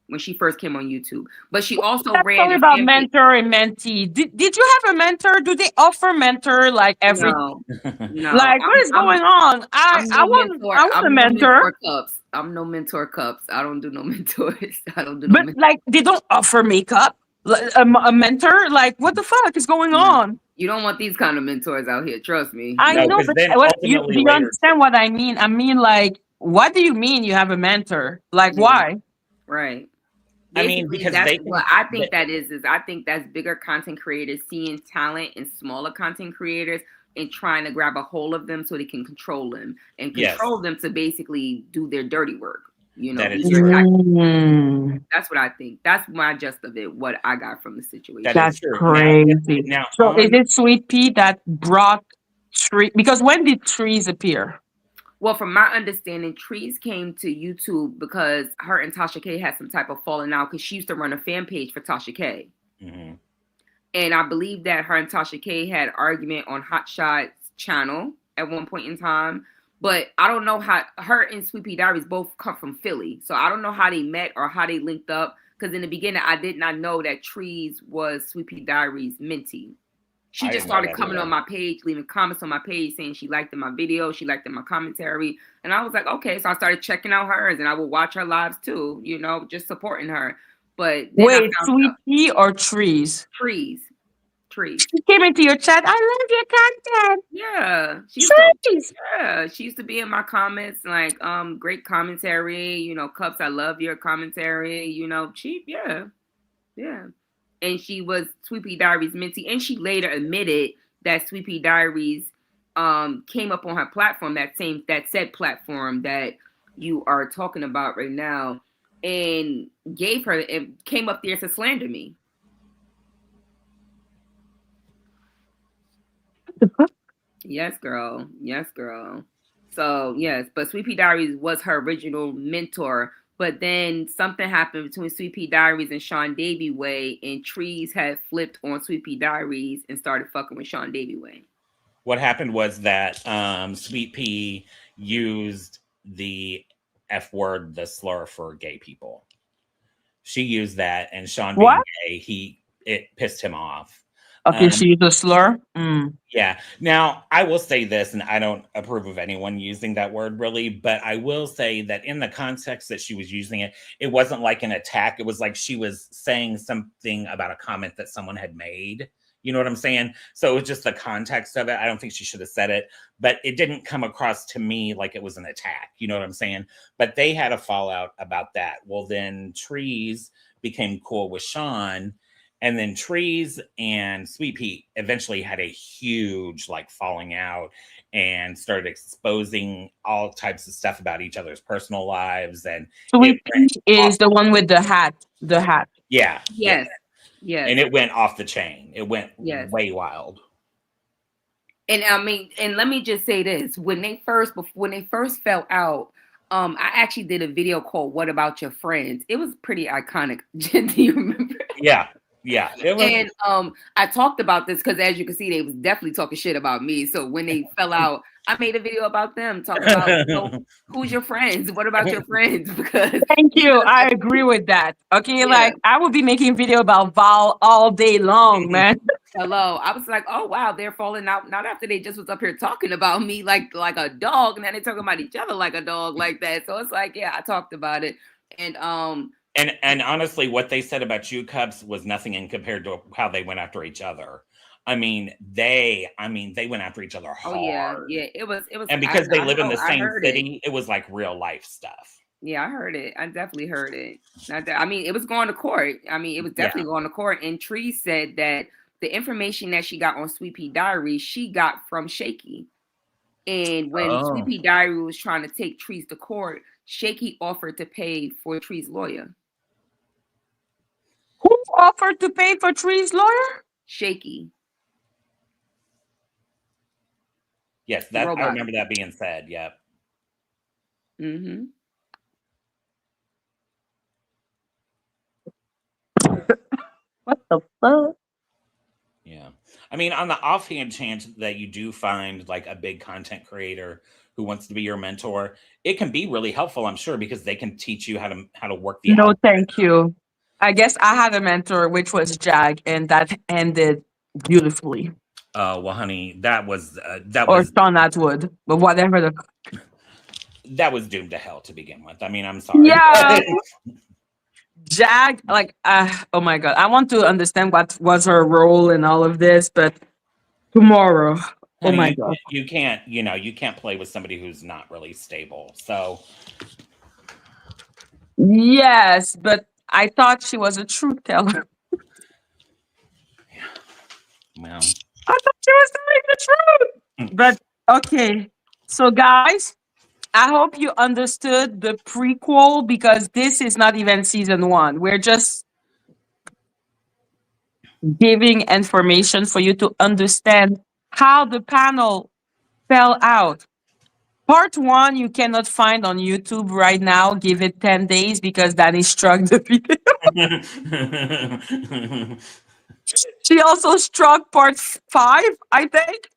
when she first came on YouTube. But she also ran about mentor and mentee. Did you have a mentor? Do they offer mentor like every? No. Like, what is going on? I want a mentor. I'm no mentor cups. I don't do no mentors. I don't do no. But like, they don't offer makeup. A mentor. Like, what the fuck is going on? You don't want these kind of mentors out here. Trust me. I know, but do you understand what I mean? I mean, like, what do you mean you have a mentor? Like, why? Right. I mean, because that's what I think that is I think that's bigger content creators seeing talent in smaller content creators and trying to grab a hold of them so they can control them and control them to basically do their dirty work. That is true. That's what I think. That's my gist of it, what I got from the situation. That's crazy. Now, so is it Sweet Pea that brought Trees? Because when did Trees appear? Well, from my understanding, Trees came to YouTube because her and Tasha K had some type of falling out because she used to run a fan page for Tasha K. Mm-hmm. And I believe that her and Tasha K had an argument on Hot Shot's channel at one point in time. But I don't know how her and Sweet Pea Diaries both come from Philly. So I don't know how they met or how they linked up. Because in the beginning, I did not know that Trees was Sweet Pea Diaries mentee. She just started coming on my page, leaving comments on my page saying she liked my video, she liked my commentary. And I was like, okay. So I started checking out hers and I would watch her lives too, just supporting her. But wait, Sweet Pea or Trees? Trees. She came into your chat. I love your content. Yeah. She used to be in my comments like great commentary, Cups, I love your commentary, cheap, yeah. And she was Sweet Pea Diaries mentee, and she later admitted that Sweet Pea Diaries came up on her platform, that said platform that you are talking about right now, and came up there to slander me. Yes, girl. So yes, but Sweet Pea Diaries was her original mentor. But then something happened between Sweet Pea Diaries and Sean Davy Way, and Trees had flipped on Sweet Pea Diaries and started fucking with Sean Davy Way. What happened was that Sweet Pea used the F word, the slur, for gay people. She used that, and Sean being What? gay, it pissed him off. Okay, she used a slur. Yeah. Now, I will say this, and I don't approve of anyone using that word really, but I will say that in the context that she was using it, it wasn't like an attack. It was like she was saying something about a comment that someone had made. You know what I'm saying? So it was just the context of it. I don't think she should have said it, but it didn't come across to me like it was an attack. You know what I'm saying? But they had a fallout about that. Well, then Trees became cool with Sean. And then Trees and Sweet Pea eventually had a huge like falling out and started exposing all types of stuff about each other's personal lives. And Sweet Pea is the one with the hat. The hat. Yeah. Yes. Yes. And it went off the chain. It went way wild. And I mean, and let me just say this: when they first fell out, I actually did a video called "What About Your Friends?" It was pretty iconic. Do you remember? Yeah. Yeah. And I talked about this because, as you can see, they was definitely talking shit about me. So when they fell out, I made a video about them, talking about who's your friends? What about your friends? Because thank you. I agree with that. Okay, like I would be making video about Val all day long, man. Hello. I was like, oh wow, they're falling out. Not after they just was up here talking about me like a dog, and then they talking about each other like a dog like that. So it's like, yeah, I talked about it. And honestly, what they said about you, Cubs, was nothing in compared to how they went after each other. I mean, they went after each other hard. Oh yeah, it was. And because they live in the same city, it was like real life stuff. Yeah, I heard it. I definitely heard it. I mean, it was going to court. I mean, it was definitely going to court. And Tree said that the information that she got on Sweet Pea Diary, she got from Shaky. And when Sweet Pea Diary was trying to take Trees to court, Shaky offered to pay for Tree's lawyer. Who offered to pay for Tree's lawyer? Shaky. Yes, I remember that being said. Yep. Mm-hmm. What the fuck? Yeah. I mean, on the offhand chance that you do find like a big content creator who wants to be your mentor, it can be really helpful, I'm sure, because they can teach you how to work the No, thank you. I guess I had a mentor, which was Jag, and that ended beautifully. Oh, well, honey, that was or Sean Atwood, but whatever that was doomed to hell to begin with. I mean, I'm sorry. Yeah. Jag, like, oh my God, I want to understand what was her role in all of this, but tomorrow, honey, oh my God, you can't play with somebody who's not really stable. So, yes, but I thought she was a truth teller. Yeah. Well, I thought she was telling the truth. But okay, so guys, I hope you understood the prequel, because this is not even season 1. We're just giving information for you to understand how the panel fell out. Part 1 you cannot find on YouTube right now. Give it 10 days because Dani struck the video. She also struck part 5, I think.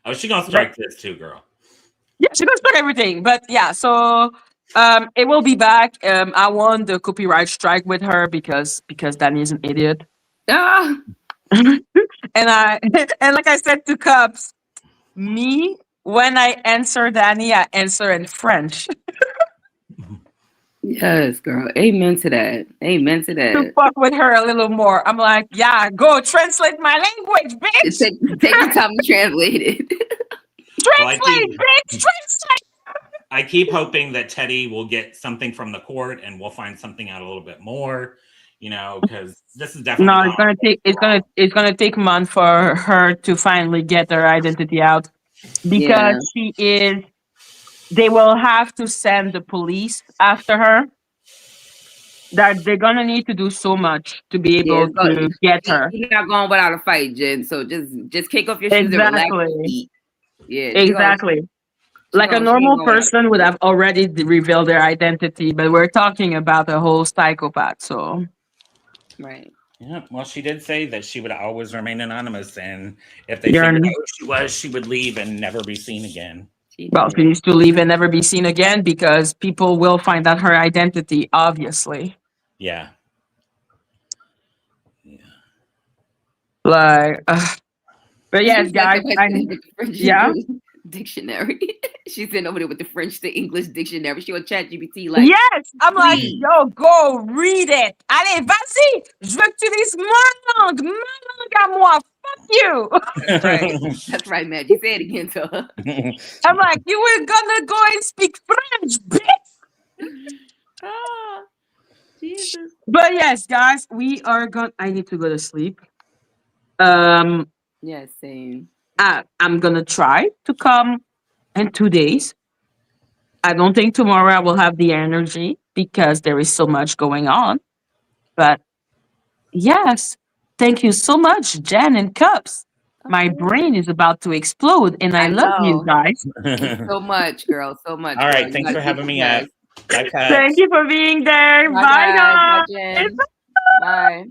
Oh, she's gonna strike this too, girl. Yeah, she's gonna strike everything. But yeah, so it will be back. I won the copyright strike with her because Dani is an idiot. and like I said to Cubs, me, when I answer Dani, I answer in French. Yes, girl. Amen to that. Amen to that. To fuck with her a little more. I'm like, yeah, go translate my language, bitch. Take your time to translate it. Translate, bitch. Translate. I keep hoping that Teddy will get something from the court and we'll find something out a little bit more, because this is definitely it's gonna take months for her to finally get her identity out, because they will have to send the police after her. That they're gonna need to do so much to be able to get her. You're not going without a fight, Jen. So just kick off your shoes and relax and eat. Yeah, exactly. Like a normal person would have already revealed their identity, but we're talking about a whole psychopath. So, right. Yeah. Well, she did say that she would always remain anonymous, and if they figured out who she was, she would leave and never be seen again. Well, she needs to leave and never be seen again because people will find out her identity, obviously. Yeah. Like, but yes, guys, with the French yeah. dictionary. She's in over there with the French to English dictionary. She on ChatGPT like, Yes, I'm like, please. yo, go read it. Allez, vas-y, je veux que tu lises ma langue à moi. Fuck you. That's right. That's right, Madgie. Say it again to her. I'm like, you were gonna go and speak French, bitch. Ah, Jesus. But yes, guys, we are going. I need to go to sleep. Yeah, same. I'm gonna try to come in 2 days. I don't think tomorrow I will have the energy because there is so much going on. But yes, thank you so much, Jen and Cups. My brain is about to explode, and I love you know. guys. So much, girl. So much. All girl. right, You thanks gotta for keep having it me nice. up. Bye, Thank Cups. you for being there. Bye, Bye, guys. Bye, guys. Jen. Bye.